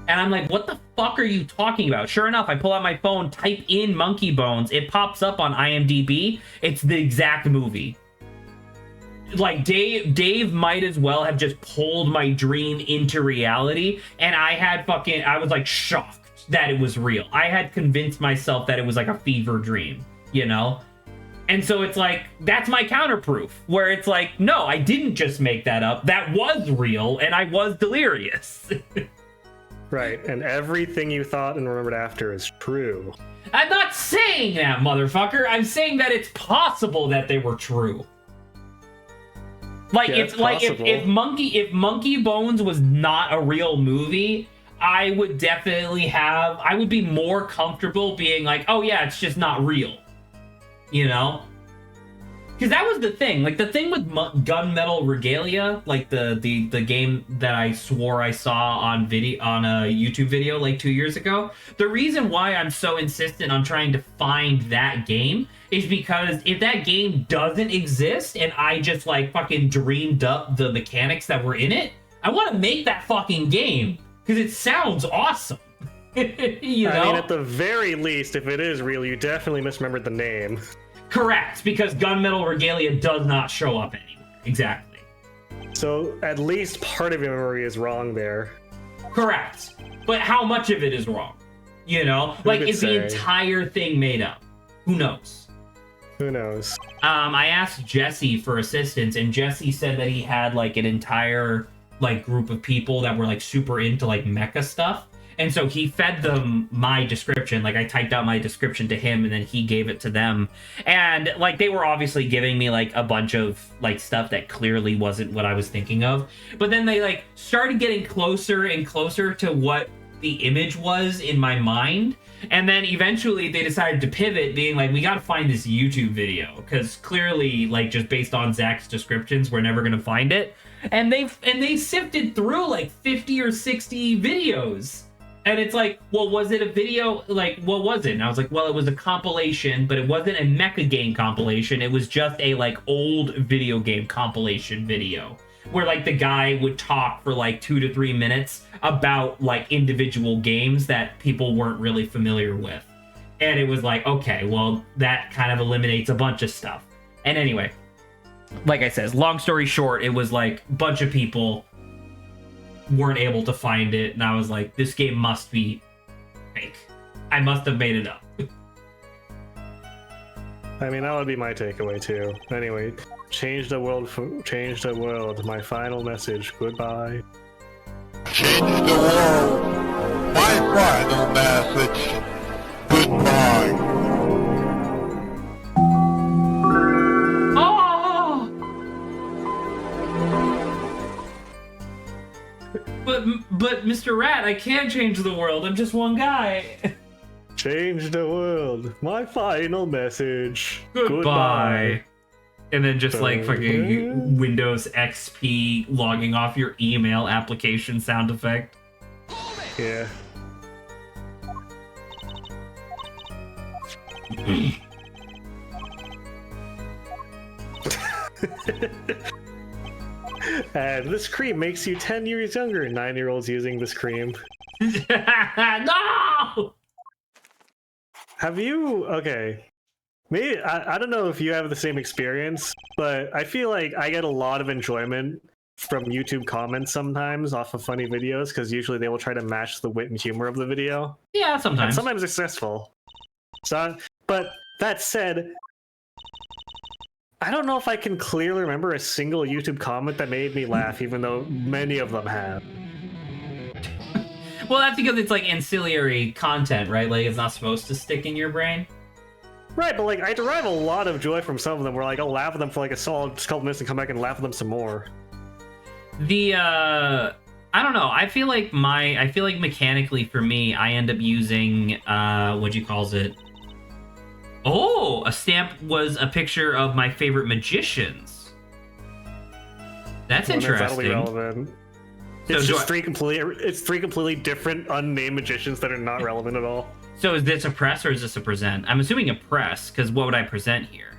And I'm like, what the fuck are you talking about? Sure enough, I pull out my phone, type in monkey bones. It pops up on IMDb. It's the exact movie. Like Dave might as well have just pulled my dream into reality, and I was like shocked that it was real. I had convinced myself that it was like a fever dream, you know? And so it's like, that's my counterproof, where it's like, no, I didn't just make that up. That was real, and I was delirious. Right, and everything you thought and remembered after is true. I'm not saying that, motherfucker. I'm saying that it's possible that they were true. Like, Yeah, it's like if Monkey Bones was not a real movie, I would be more comfortable being like, oh yeah, it's just not real, you know? Because that was the thing. Like, the thing with Gunmetal Regalia, like the game that I swore I saw on a YouTube video like 2 years ago, the reason why I'm so insistent on trying to find that game is because if that game doesn't exist and I just like fucking dreamed up the mechanics that were in it, I want to make that fucking game because it sounds awesome. You know? I mean, at the very least, if it is real, you definitely misremembered the name. Correct, because Gunmetal Regalia does not show up anywhere. Exactly. So at least part of your memory is wrong there. Correct. But how much of it is wrong? You know? Like, is the entire thing made up? Who knows? Who knows? I asked Jesse for assistance, and Jesse said that he had, like, an entire, like, group of people that were, like, super into, like, mecha stuff. And so he fed them my description. Like, I typed out my description to him, and then he gave it to them. And, like, they were obviously giving me, like, a bunch of, like, stuff that clearly wasn't what I was thinking of. But then they, like, started getting closer and closer to what the image was in my mind. And then eventually they decided to pivot, being like, we gotta find this YouTube video. Because clearly, like, just based on Zach's descriptions, we're never gonna find it. And they sifted through, like, 50 or 60 videos. And it's like, well, was it a video? Like, what was it? And I was like, well, it was a compilation, but it wasn't a mecha game compilation. It was just a, like, old video game compilation video. Where, like, the guy would talk for, like, 2 to 3 minutes about, like, individual games that people weren't really familiar with. And it was like, okay, well, that kind of eliminates a bunch of stuff. And anyway, like I said, long story short, it was, like, a bunch of people weren't able to find it, and I was like, this game must be fake. I must have made it up. I mean, that would be my takeaway too. Anyway, change the world, my final message. Goodbye. Change the world. My final message. Goodbye. But But Mr. Rat, I can't change the world. I'm just one guy. Change the world. My final message. Goodbye. And then just like fucking Windows XP logging off your email application sound effect. Yeah. And this cream makes you 10 years younger. 9-year-olds using this cream. No! Have you... Okay. Maybe, I don't know if you have the same experience, but I feel like I get a lot of enjoyment from YouTube comments sometimes off of funny videos, because usually they will try to match the wit and humor of the video. Yeah, And sometimes. sometimes successful. So, but that said, I don't know if I can clearly remember a single YouTube comment that made me laugh, even though many of them have. Well, that's because it's like ancillary content, right? Like it's not supposed to stick in your brain. Right, but like I derive a lot of joy from some of them where like I'll laugh at them for like a solid couple minutes and come back and laugh at them some more. I don't know. I feel like mechanically for me, I end up using what you calls it. Oh, a stamp was a picture of my favorite magicians. That's interesting. That'll be relevant. So It's just three completely different unnamed magicians that are not relevant at all. So is this a press or is this a present? I'm assuming a press, because what would I present here?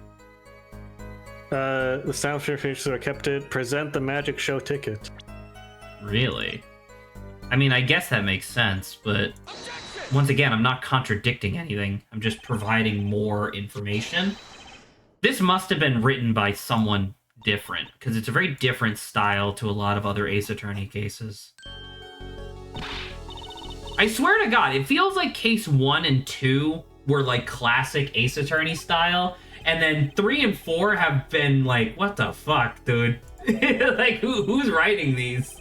The sound features so I kept it. Present the magic show ticket. Really? I mean, I guess that makes sense, but once again, I'm not contradicting anything. I'm just providing more information. This must have been written by someone different, because it's a very different style to a lot of other Ace Attorney cases. I swear to God, it feels like case 1 and 2 were like classic Ace Attorney style, and then 3 and 4 have been like, what the fuck, dude? Like, who's writing these?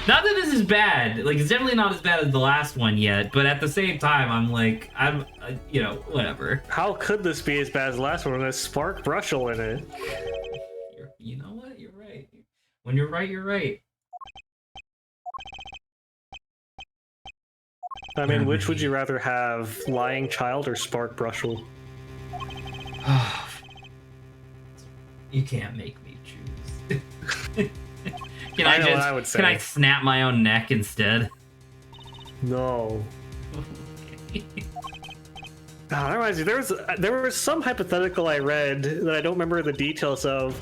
Not that this is bad. Like, it's definitely not as bad as the last one yet, but at the same time, I'm you know, whatever. How could this be as bad as the last one with a Spark Brushel in it? You know what? You're right. When you're right, you're right. I mean, which would you rather have, Lying Child or Spark Brushel? You can't make me choose. Can I know what I would say. Can I snap my own neck instead? No. That reminds me, there was some hypothetical I read that I don't remember the details of,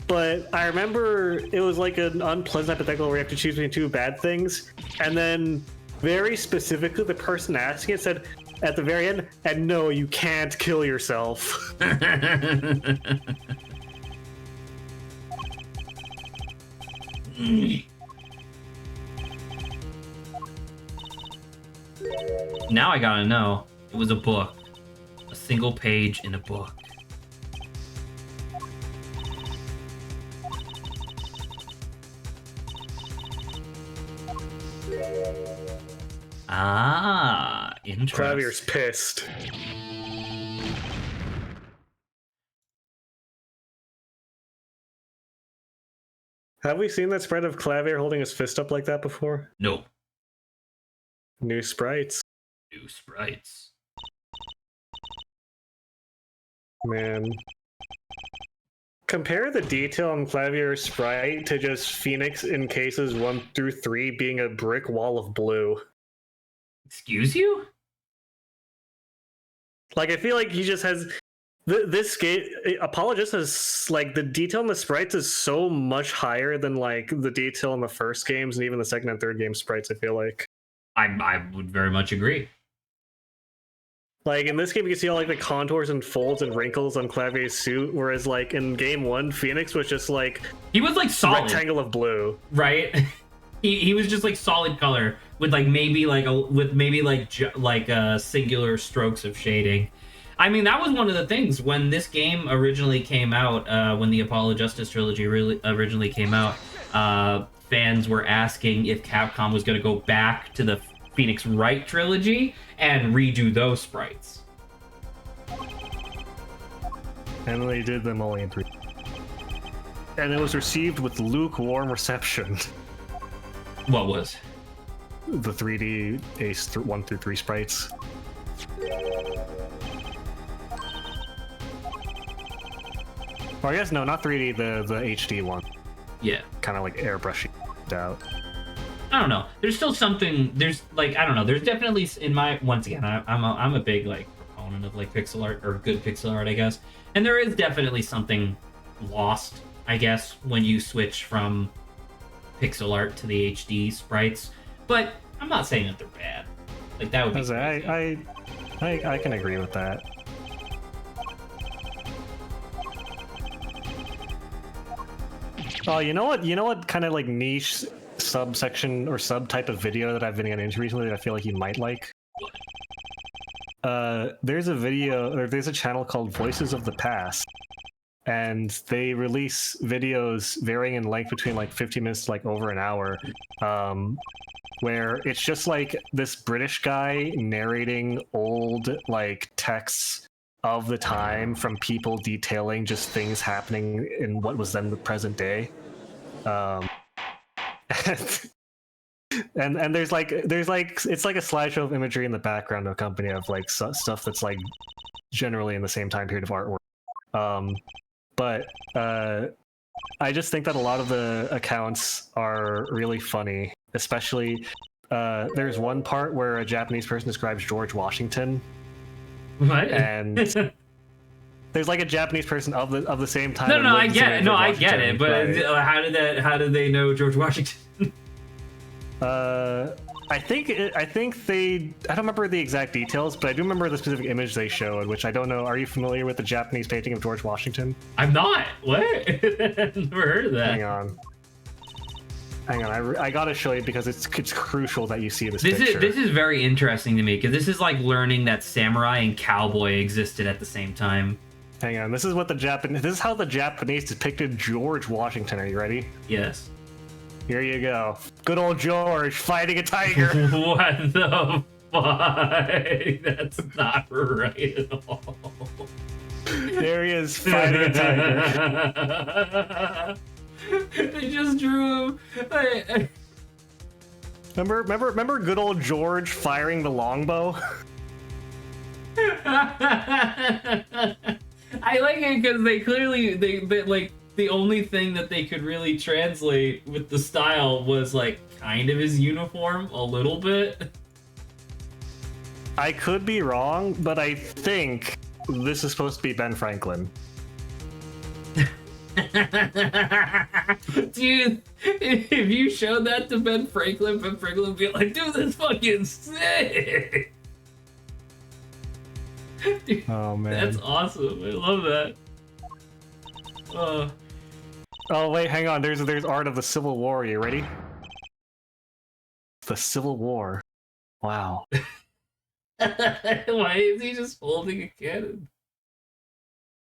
but I remember it was like an unpleasant hypothetical where you have to choose between two bad things, and then very specifically the person asking it said at the very end, and no, you can't kill yourself. Now I gotta know. It was a book. A single page in a book. Ah, interesting. Clavier's pissed. Have we seen that spread of Clavier holding his fist up like that before? No. New sprites. New sprites. Man. Compare the detail on Clavier's sprite to just Phoenix in cases 1 through 3 being a brick wall of blue. Excuse you? Like, I feel like he just has... This game... Apologist has, like, the detail in the sprites is so much higher than, like, the detail in the first games and even the second and third game sprites, I feel like. I would very much agree. Like, in this game, you can see all, like, the contours and folds and wrinkles on Clavier's suit, whereas, like, in Game 1, Phoenix was just, like... He was, like, solid. Rectangle of blue. Right? He was just, like, solid color with, like, maybe, like, singular strokes of shading. I mean, that was one of the things when this game originally came out, when the Apollo Justice Trilogy originally came out, fans were asking if Capcom was going to go back to the Phoenix Wright trilogy and redo those sprites. And they did them only in 3. And it was received with lukewarm reception. What was? The 3D Ace 1 through 3 sprites. Or I guess no, not 3D. The HD one. Yeah. Kind of like airbrushing out. I don't know. There's still something. There's like I don't know. There's definitely in my once again. I'm a big like proponent of like pixel art or good pixel art, I guess. And there is definitely something lost, I guess, when you switch from pixel art to the HD sprites. But I'm not saying that they're bad. Like that would be. I can agree with that. Oh, you know what? You know what kind of like niche subsection or subtype of video that I've been getting into recently that I feel like you might like? There's a video, or there's a channel called Voices of the Past, and they release videos varying in length between like 50 minutes to like over an hour, where it's just like this British guy narrating old like texts of the time from people detailing just things happening in what was then the present day. And there's like it's like a slideshow of imagery in the background of a company of like stuff that's like generally in the same time period of artwork. But I just think that a lot of the accounts are really funny, especially there's one part where a Japanese person describes George Washington. What? And there's like a Japanese person of the same time. No, I get it. No, I get it. But right. How did they know George Washington? I think they. I don't remember the exact details, but I do remember the specific image they showed, which I don't know. Are you familiar with the Japanese painting of George Washington? I'm not. What? Never heard of that. Hang on. I gotta show you because it's crucial that you see this picture. This is very interesting to me because this is like learning that samurai and cowboy existed at the same time. Hang on. This is how the Japanese depicted George Washington. Are you ready? Yes. Here you go. Good old George fighting a tiger. What the fuck? That's not right at all. There he is fighting a tiger. They just drew him. Remember good old George firing the longbow? I like it because they clearly they like the only thing that they could really translate with the style was like kind of his uniform a little bit. I could be wrong, but I think this is supposed to be Ben Franklin. Dude, if you showed that to Ben Franklin would be like, dude, that's fucking sick. Dude, oh man, that's awesome. I love that. Oh wait, hang on. There's art of the Civil War. Are you ready? The Civil War. Wow. Why is he just holding a cannon?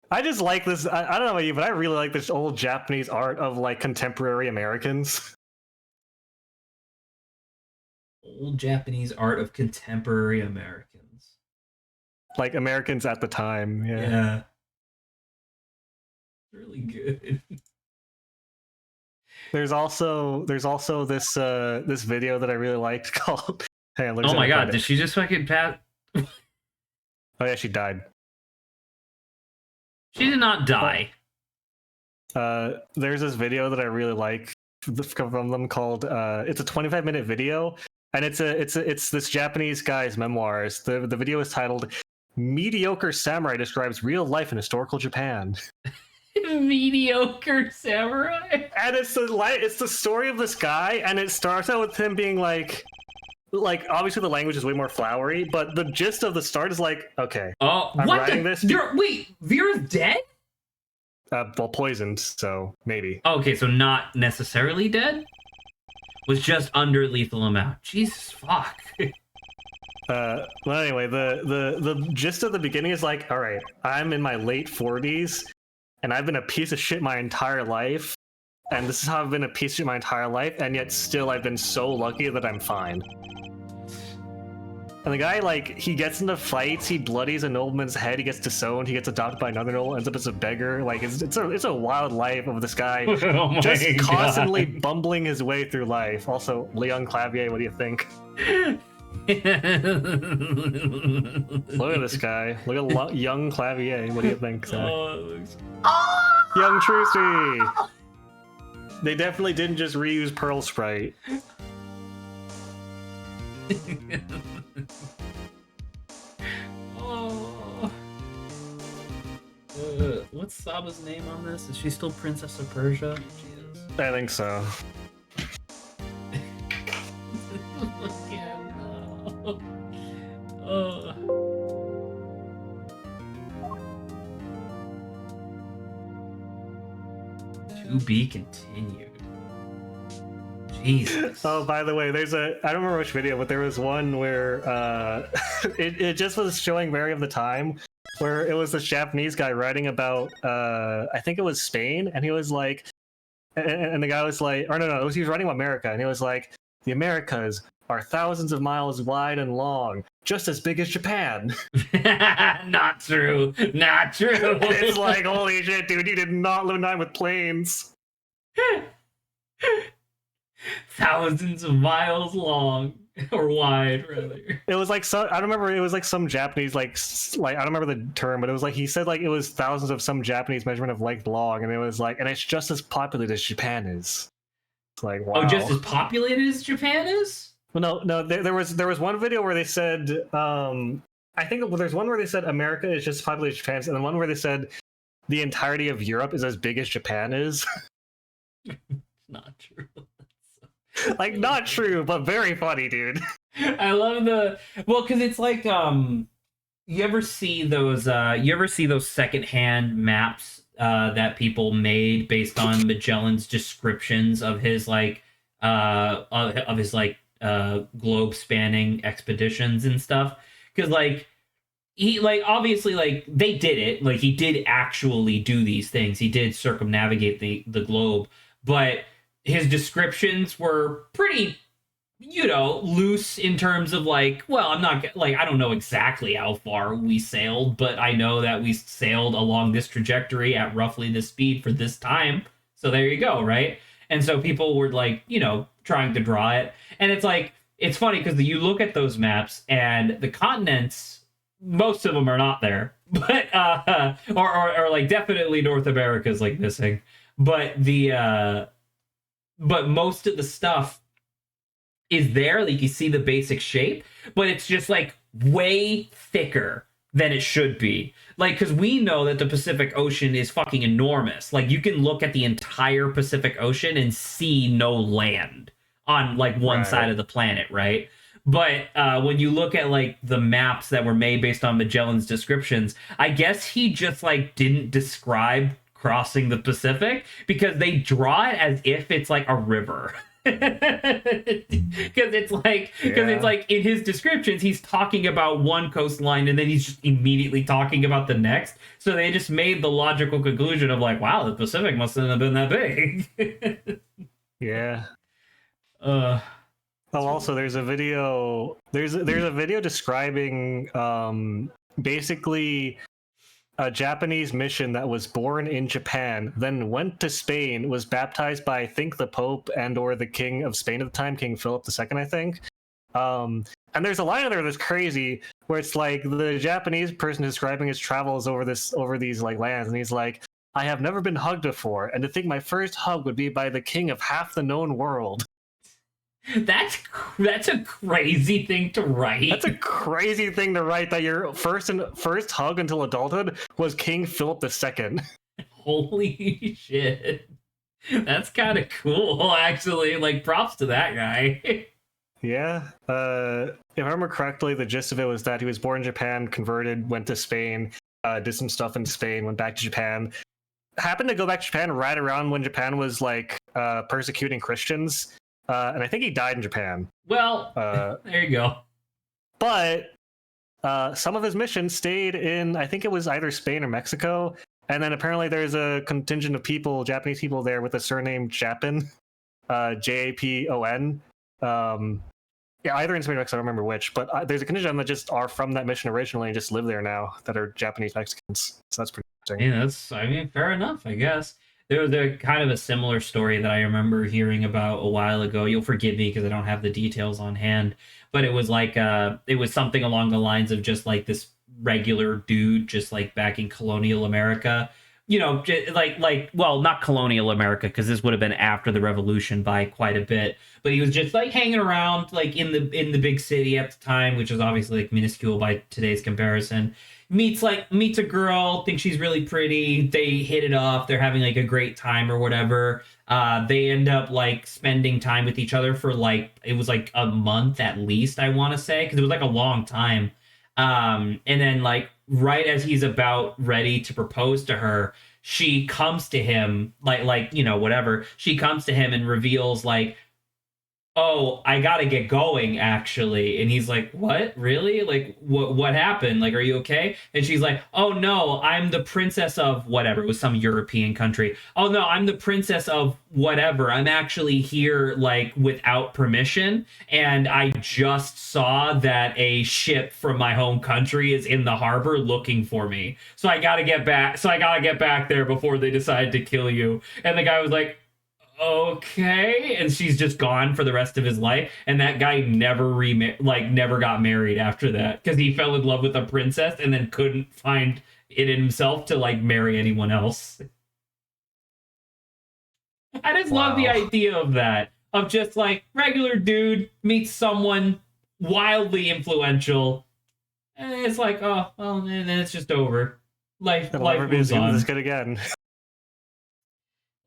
I just like this. I don't know about you, but I really like this old Japanese art of like contemporary Americans. Old Japanese art of contemporary Americans. Like Americans at the time. Yeah. Really good. There's also this this video that I really liked called. Hey, oh my god! Did she just fucking pass? Oh yeah, she died. She did not die. There's this video that I really like from them called. It's a 25-minute video, and it's this Japanese guy's memoirs. The video is titled "Mediocre Samurai Describes Real Life in Historical Japan." Mediocre samurai. And it's the story of this guy, and it starts out with him being like obviously the language is way more flowery, but the gist of the start is like, okay, I'm what writing this. Wait, Vera's dead? Well, poisoned, so maybe. Okay, so not necessarily dead. Was just under lethal amount. Jesus fuck. Well, anyway, the gist of the beginning is like, all right, I'm in my late 40s. And I've been a piece of shit my entire life, and this is how I've been a piece of shit my entire life, and yet still I've been so lucky that I'm fine. And the guy, like, he gets into fights, he bloodies a nobleman's head, he gets disowned, he gets adopted by another noble, ends up as a beggar. Like, it's a wild life of this guy Oh my just God. constantly bumbling his way through life. Also, Leon Clavier, what do you think? Look at this guy. Look at young Clavier. What do you think, Zach? Young Trucy! They definitely didn't just reuse Pearl Sprite. Oh. What's Saba's name on this? Is she still Princess of Persia? Jesus. I think so. Yeah, no. To be continued. Jesus. Oh, by the way, there's I don't remember which video, but there was one where it just was showing Mary of the Time, where it was this Japanese guy writing about I think it was Spain, and he was like, and the guy was like, or no, he was writing about America, and he was like, the Americas are thousands of miles wide and long, just as big as Japan. Not true. Not true. It's like, holy shit, dude, you did not live in time with planes. Thousands of miles long or wide, rather. It was like I don't remember. It was like some Japanese like I don't remember the term, but it was like he said like it was thousands of some Japanese measurement of length long, and it was like, and it's just as populated as Japan is. It's like, wow. Oh, just as populated as Japan is? Well, no. There was one video where they said I think there's one where they said America is just as populated as Japan, and then one where they said the entirety of Europe is as big as Japan is. Not true. Like, not true, but very funny, dude. I love because it's like you ever see those secondhand maps that people made based on Magellan's descriptions of his globe spanning expeditions and stuff? Because like he obviously they did it, like he did actually do these things, he did circumnavigate the globe, but his descriptions were pretty, loose in terms of I don't know exactly how far we sailed, but I know that we sailed along this trajectory at roughly this speed for this time. So there you go, right? And so people were trying to draw it. And it's funny because you look at those maps and the continents, most of them are not there, but or definitely North America is missing. But but most of the stuff is there. Like you see the basic shape, but it's just way thicker than it should be. Because we know that the Pacific Ocean is fucking enormous. You can look at the entire Pacific Ocean and see no land on one side of the planet, right? But when you look at the maps that were made based on Magellan's descriptions, I guess he just didn't describe crossing the Pacific because they draw it as if it's a river. Because it's in his descriptions he's talking about one coastline and then he's just immediately talking about the next. So they just made the logical conclusion of wow, the Pacific mustn't have been that big. Yeah. Oh, also there's a video describing basically a Japanese mission that was born in Japan, then went to Spain, was baptized by, I think, the Pope and or the King of Spain at the time, King Philip II, I think. And there's a line in there that's crazy, where it's the Japanese person describing his travels over these lands, and he's like, I have never been hugged before, and to think my first hug would be by the king of half the known world. That's a crazy thing to write. That's a crazy thing to write, that your first hug until adulthood was King Philip II. Holy shit. That's kind of cool, actually. Props to that guy. Yeah. If I remember correctly, the gist of it was that he was born in Japan, converted, went to Spain, did some stuff in Spain, went back to Japan. Happened to go back to Japan right around when Japan was persecuting Christians. And I think he died in Japan. Well, there you go. But some of his missions stayed in, I think it was either Spain or Mexico. And then apparently there's a contingent of people, Japanese people there with the surname Japon, Japon. Yeah, either in Smash X, I don't remember which, but there's a contingent that just are from that mission originally and just live there now that are Japanese Mexicans. So that's pretty interesting. Yeah, I mean, fair enough, I guess. There was a kind of a similar story that I remember hearing about a while ago. You'll forgive me because I don't have the details on hand, but it was like it was something along the lines of just like this regular dude, just like back in colonial America. You know, well, not colonial America, because this would have been after the revolution by quite a bit. But he was just like hanging around, like in the big city at the time, which is obviously like minuscule by today's comparison. Meets a girl, thinks she's really pretty. They hit it off. They're having like a great time or whatever. They end up like spending time with each other for like it was like a month at least, I want to say, because it was like a long time. And then like right as he's about ready to propose to her, she comes to him like you know, whatever, she comes to him and reveals like, oh, I gotta get going actually. And he's like, what, really? Like what happened? Like, are you okay? And she's like, oh no, I'm the princess of whatever. It was some European country. Oh no, I'm the princess of whatever. I'm actually here like without permission, and I just saw that a ship from my home country is in the harbor looking for me, so I gotta get back there before they decide to kill you. And the guy was like, okay. And she's just gone for the rest of his life, and that guy never got married after that because he fell in love with a princess and then couldn't find it in himself to like marry anyone else. I just love the idea of that, of just like regular dude meets someone wildly influential, and it's like, oh well, and then it's just over. Life moves on. This good again.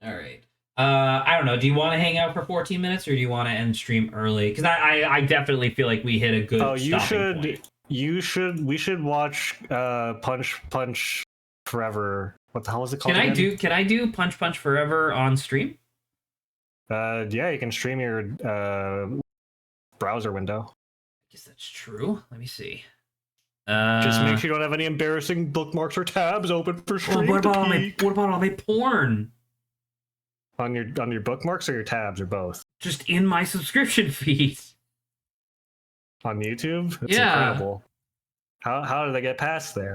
All right. I don't know. Do you want to hang out for 14 minutes, or do you want to end stream early? Because I definitely feel like we hit a good. Oh, point. We should watch Punch Forever. What the hell is it called? Can I do Punch Forever on stream? Yeah, you can stream your browser window. I guess that's true. Let me see. Just make sure you don't have any embarrassing bookmarks or tabs open for stream. What about all my porn? On your bookmarks or your tabs or both? Just in my subscription feed. On YouTube? It's incredible. How did they get past there?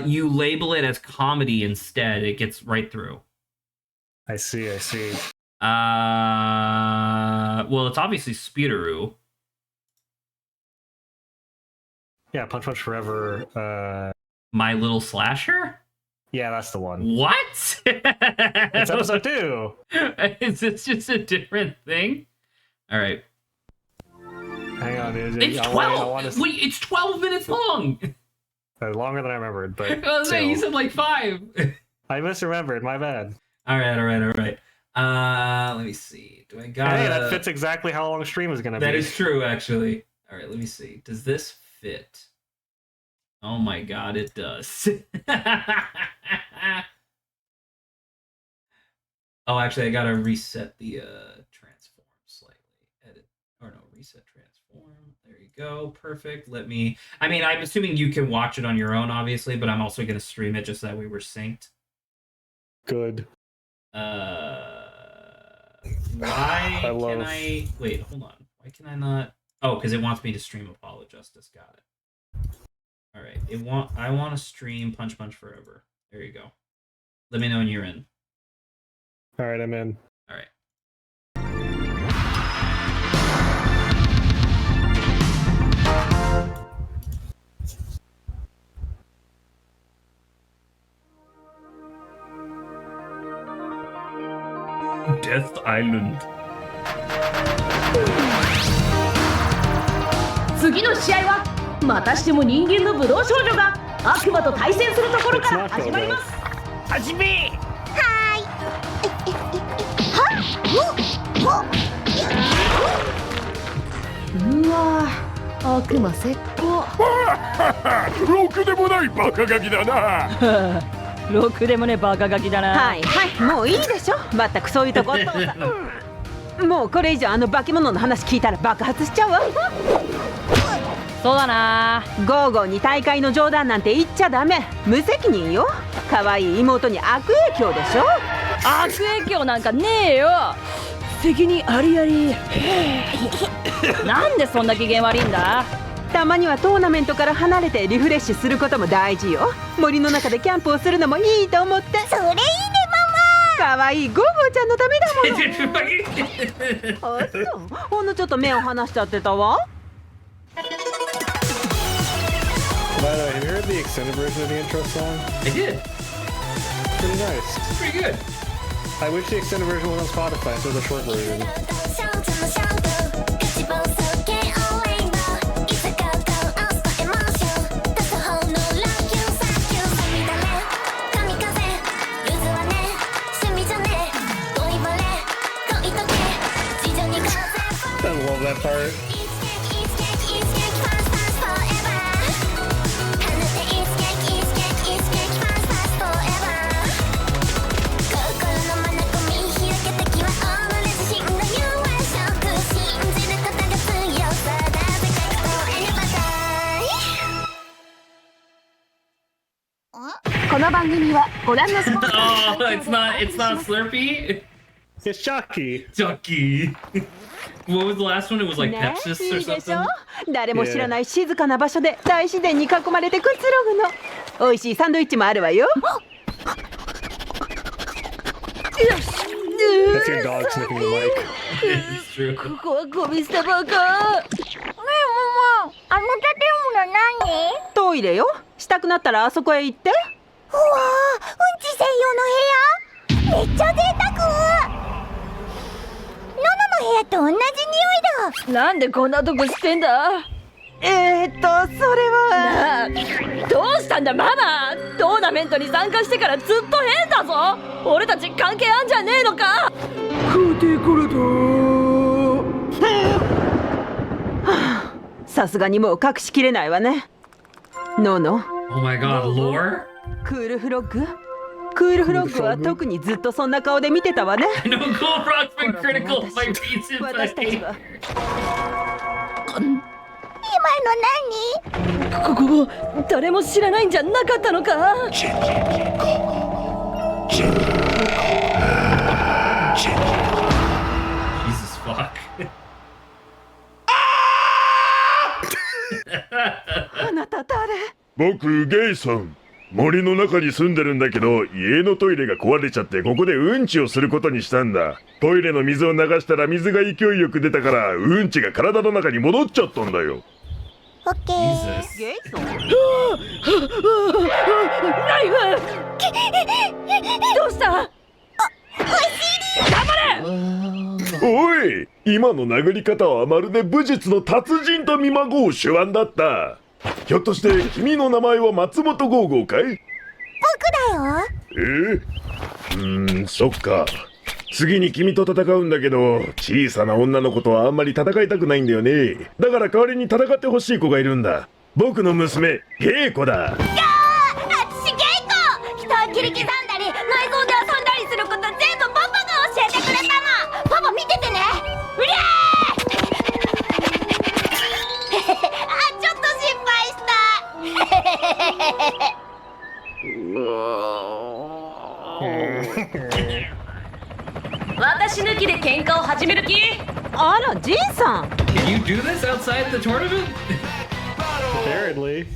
You label it as comedy instead. It gets right through. I see. Well, it's obviously Speederoo. Yeah, Punch Forever. My Little Slasher? Yeah, that's the one. What? It's episode 2. Is this just a different thing? All right. Hang on, dude. It's 12. Wait, it's 12 minutes long. Longer than I remembered, but I was saying, you said like 5. I misremembered. My bad. All right. Let me see. Do I got? Hey, that fits exactly how long stream is gonna be. That is true, actually. All right, let me see. Does this fit? Oh my god, it does. Oh, actually, I gotta reset the transform slightly. Reset transform. There you go. Perfect. I'm assuming you can watch it on your own, obviously, but I'm also gonna stream it just so that we were synced. Good. Why can I... Wait, hold on. Why can I not... Oh, because it wants me to stream Apollo Justice. Got it. All right. I want to stream Punch Forever. There you go. Let me know when you're in. All right, I'm in. All right. Death Island. 次の試合はまたしても人間の武道少女が悪魔と対戦するところから始まります。始め。うわぁ、悪魔石膏。ろくでもないバカガキだな。ろくでもねバカガキだな。はいはい、もういいでしょ。まったくそういうとこお父さん。もうこれ以上あの化け物の話聞いたら爆発しちゃうわ。そうだな。ゴーゴーに大会の冗談なんて言っちゃダメ。無責任よ。可愛い妹に悪影響でしょ。悪影響なんかねえよ。責任ありあり。なんでそんな機嫌悪いんだ。たまにはトーナメントから離れてリフレッシュすることも大事よ。森の中でキャンプをするのもいいと思って。それいいねかわいいゴーゴーちゃんのためだもの。あ、そう。ほんのちょっと目を離しちゃってたわ。By the way, have you heard the extended version of the intro song? I did. Pretty nice. Pretty good. I wish the extended version was on Spotify, so the short version. I love that part. Oh, it's not Slurpee. It's Chucky. Ducky. What was the last one? It was like ね、 Pepsis い or いでしょ。 something. 誰も知らない静かな場所で大自然に囲まれてくつろぐの。美味しいサンドイッチもあるわよ。That's your dog sniffing the mic. It's true. ここはゴミ捨て場か。ママ。ねえママ、あの建物何？トイレよ。したくなったらあそこへ行って。うわー、うんち専用の部屋？めっちゃ贅沢。ノノの部屋と同じ匂いだ。なんでこんなとこしてんだ。それは。どうしたんだママ。トーナメントに参加してからずっと変だぞ。俺たち関係あんじゃねえのか。さすがにもう隠しきれないわね。ノノ。 Oh my god, lore? クールフロッグ？クールフロッグは特にずっとそんな顔で見てたわね。 I know Cool Rock's been critical of my recent 私たち play. は。今の何？ここも誰も知らないんじゃなかったのか。 Jesus fuck. あなた誰？僕ゲイさん、森の中に住んでるんだけど、家のトイレが壊れちゃってここでうんちをすることにしたんだ。トイレの水を流したら水が勢いよく出たからうんちが体の中に戻っちゃったんだよ。オッケー。 Jesus. ゲイソン？ナイフ。どうした。おい、今の殴り方はまるで武術の達人と見まごう手腕だった。ひょっとして君の名前は松本ゴーゴーかい？僕だよ。そっか。次に君と戦うんだけど、小さな女の子とはあんまり戦いたくないんだよね。だから代わりに戦ってほしい子がいるんだ。僕の娘、ゲイコだ。あっちゲイコ。人を切り刻んだり内臓で遊んだりすること全部パパが教えてくれたの。パパ見ててね。うりゃーあ、ちょっと心配した。私抜きで喧嘩を始める気。あら、ジンさん。 Can you do this outside the tournament? Apparently.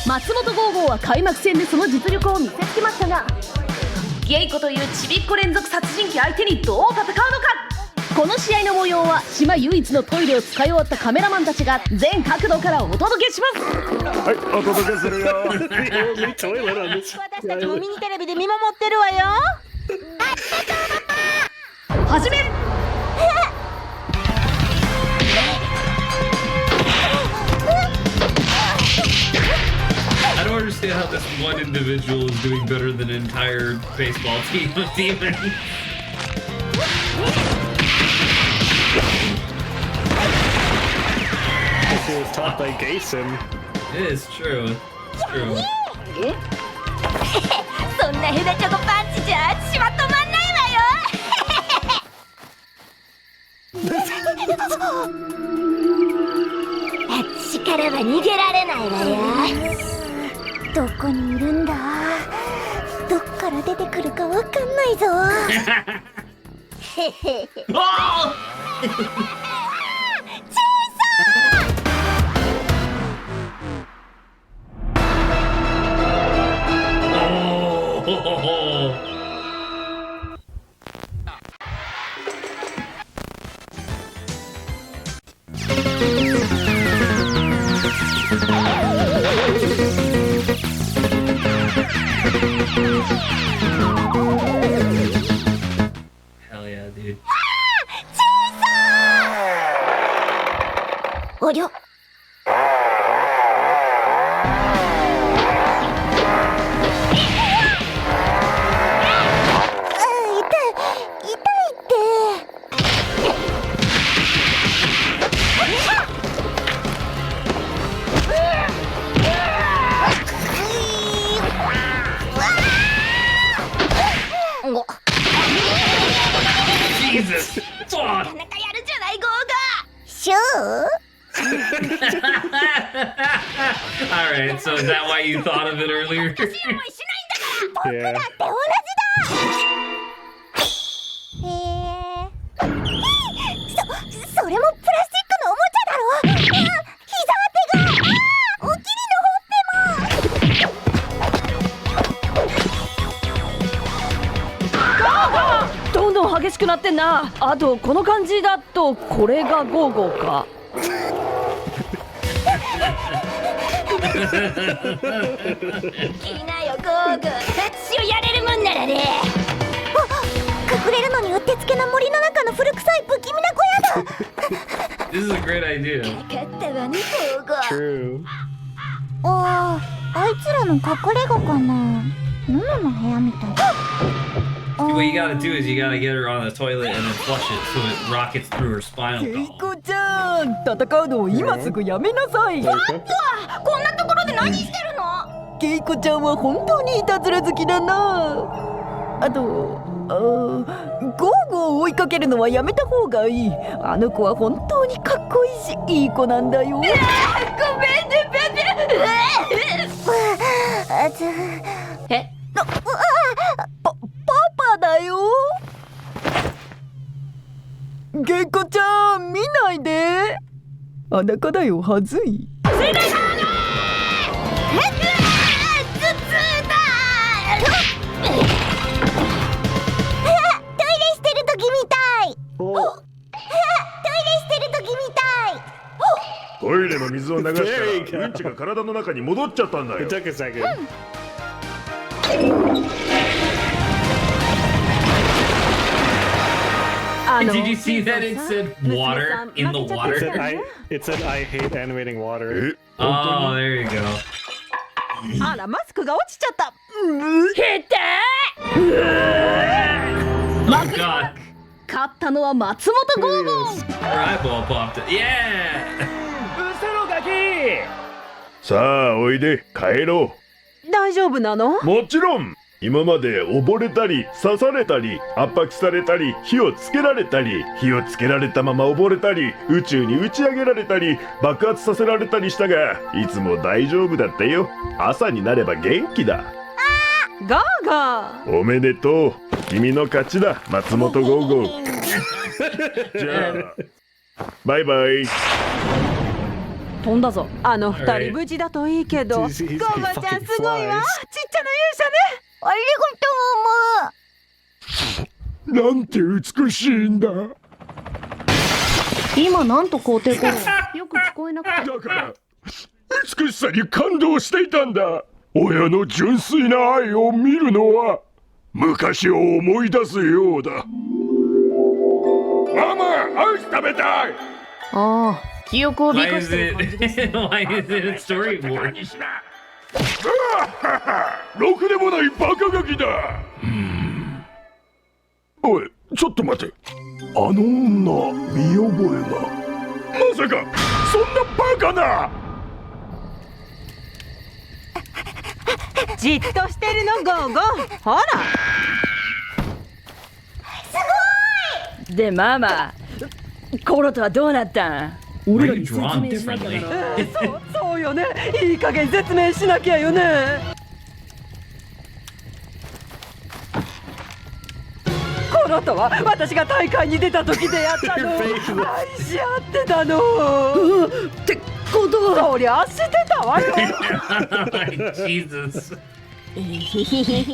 松本ゴーゴーは開幕戦でその実力を見せつけましたが、ゲイコというちびっこ連続殺人鬼相手にどう戦うのか。この試合の模様は島唯一のトイレを使い終わったカメラマンたちが全角度からお届けします。はい、お届けするよ。 The only toilet on this 私たちもミニテレビで見守ってるわよ。始める。 I don't understand how this one individual is doing better than an entire baseball team of demons. It was taught by Gayson. It is true. It's true. そんなヘナチョコパンチじゃ血は止まんないわよ。あっちからは逃げられないわよ。どこにいるんだ。どっから出てくるかわかんないぞ。Hell yeah, dude. おりょ。Jesus! Fuck! なかなかやるじゃないゴーガシュー Alright, so is that why you thought of it earlier? 私思いしないんだから Yeah. だって同じだそれもプラスチックのおもちゃだろ膝当てがおきりどんどん激しくなってんな。あとこの感じだとこれがゴーゴーか。気になよゴーゴー私をやれるもんならね隠れるのにうってつけの森の中の古臭い不気味な小屋だ This is a great idea. 分かったわねゴーゴー True. あいつらの隠れ家かなヌヌの部屋みたい What you gotta do is you gotta get her on the toilet and then flush it so it rockets through her spinal ケイ column. コちゃん、戦うのを今すぐやめなさい。こんなところで何してるのケイコちゃんは本当にいたずら好きだな。あと、ゴーゴーを追いかけるのはやめた方がいい。あの子は本当にかっこいいし、いい子なんだよ。ごめんね、ペペ。え？パパだよ。ケイコちゃん、見ないで。裸だよ、はずい。頭痛だトイレしてる時みたいトイレしてる時みたいトイレの水を流したらうんちが体の中に戻っちゃったんだよ It took a second. Did you see that it said water in the water? It said I hate animating water. え Oh, there you go. あらマスクが落ちちゃった。Oh god. 勝ったのは松本ゴーゴー。 Her eyeball popped. Yeah! さあおいで帰ろ大丈夫なの？うもちろん今まで溺れたり刺されたり圧迫されたり火をつけられたり火をつけられたまま溺れたり宇宙に打ち上げられたり爆発させられたりしたがいつも大丈夫だったよ朝になれば元気だガーガー。おめでとう君の勝ちだ松本ゴーゴーじゃあバイバイ飛んだぞ。あの二人無事だといいけど。ゴ He's- ー he ゴーちゃん fucking すごいわ。 flies. ちっちゃな勇者ね。ありがとうなんて美しいんだ今なんと肯定こよく聞こえなくて。だから美しさに感動していたんだ親の純粋な愛を見るのは昔を思い出すようだママアイス食べたいああ、記憶を美 Why 化 is してる感じですね。 it? Why is it a storyboard? ろくでもないバカガキだおいちょっと待てあの女見覚えがまさかそんなバカなじっとしてるのゴーゴー。ほら。で、ママ、コロとはどうなったん？ Why 俺 are ら you に説 drawn 明しなきゃだ differently? ろ。そうよね。いい加減説明しなきゃよね。コこのとは私が大会に出た時でやったの。愛し合ってたの。ってことはそりゃしてたわよ。Jesus. えへへへへ。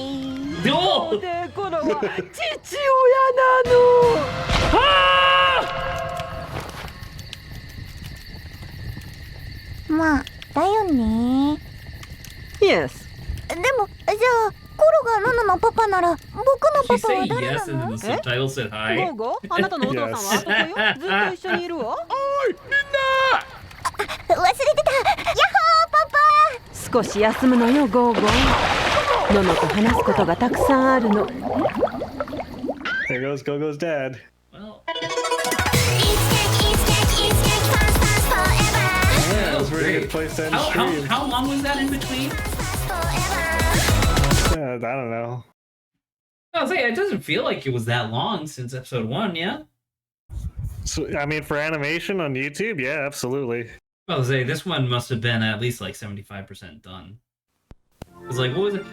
No! でこのは父親なの。まあだよね。 Yes。でもじゃあコロがノノのパパなら僕の Did you パパは say 誰 yes な and の？ then the subtitle said ゴ hi? ーゴー、あなたのお父さんはあそこよ。ずっと一緒にいるわ。忘れてた。ヤッホーパパ。少し休むのよゴーゴー。ノノと話すことがたくさんあるの。 There goes Gogo's dad. Well, Yeah, that was a really great. good place to end How, stream. how long was that in between? I don't know. I was saying, it doesn't feel like it was that long since episode 1, yeah? So, I mean, for animation on YouTube, yeah, absolutely. I was saying, this one must have been at least like 75% done. It was like, what was it?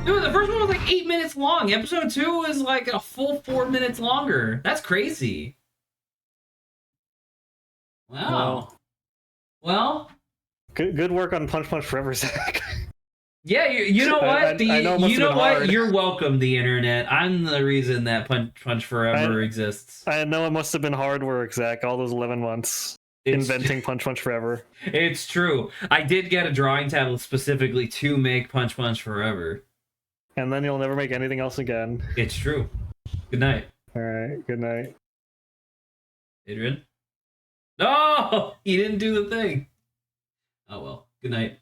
Dude, the first one was like 8 minutes long. Episode 2 was like a full 4 minutes longer. That's crazy. Wow. Well, Good work on Punch Punch Forever, Zach. yeah, you know what? I know it must you have know been what? hard. You're welcome, the internet. I'm the reason that Punch Forever exists. I know it must have been hard work, Zach, all those 11 months. Inventing Punch Punch Forever. It's true. I did get a drawing tablet specifically to make Punch Forever. And then you'll never make anything else again. It's true. Good night. Alright, good night. Adrian? No! He didn't do the thing. Oh well. Good night.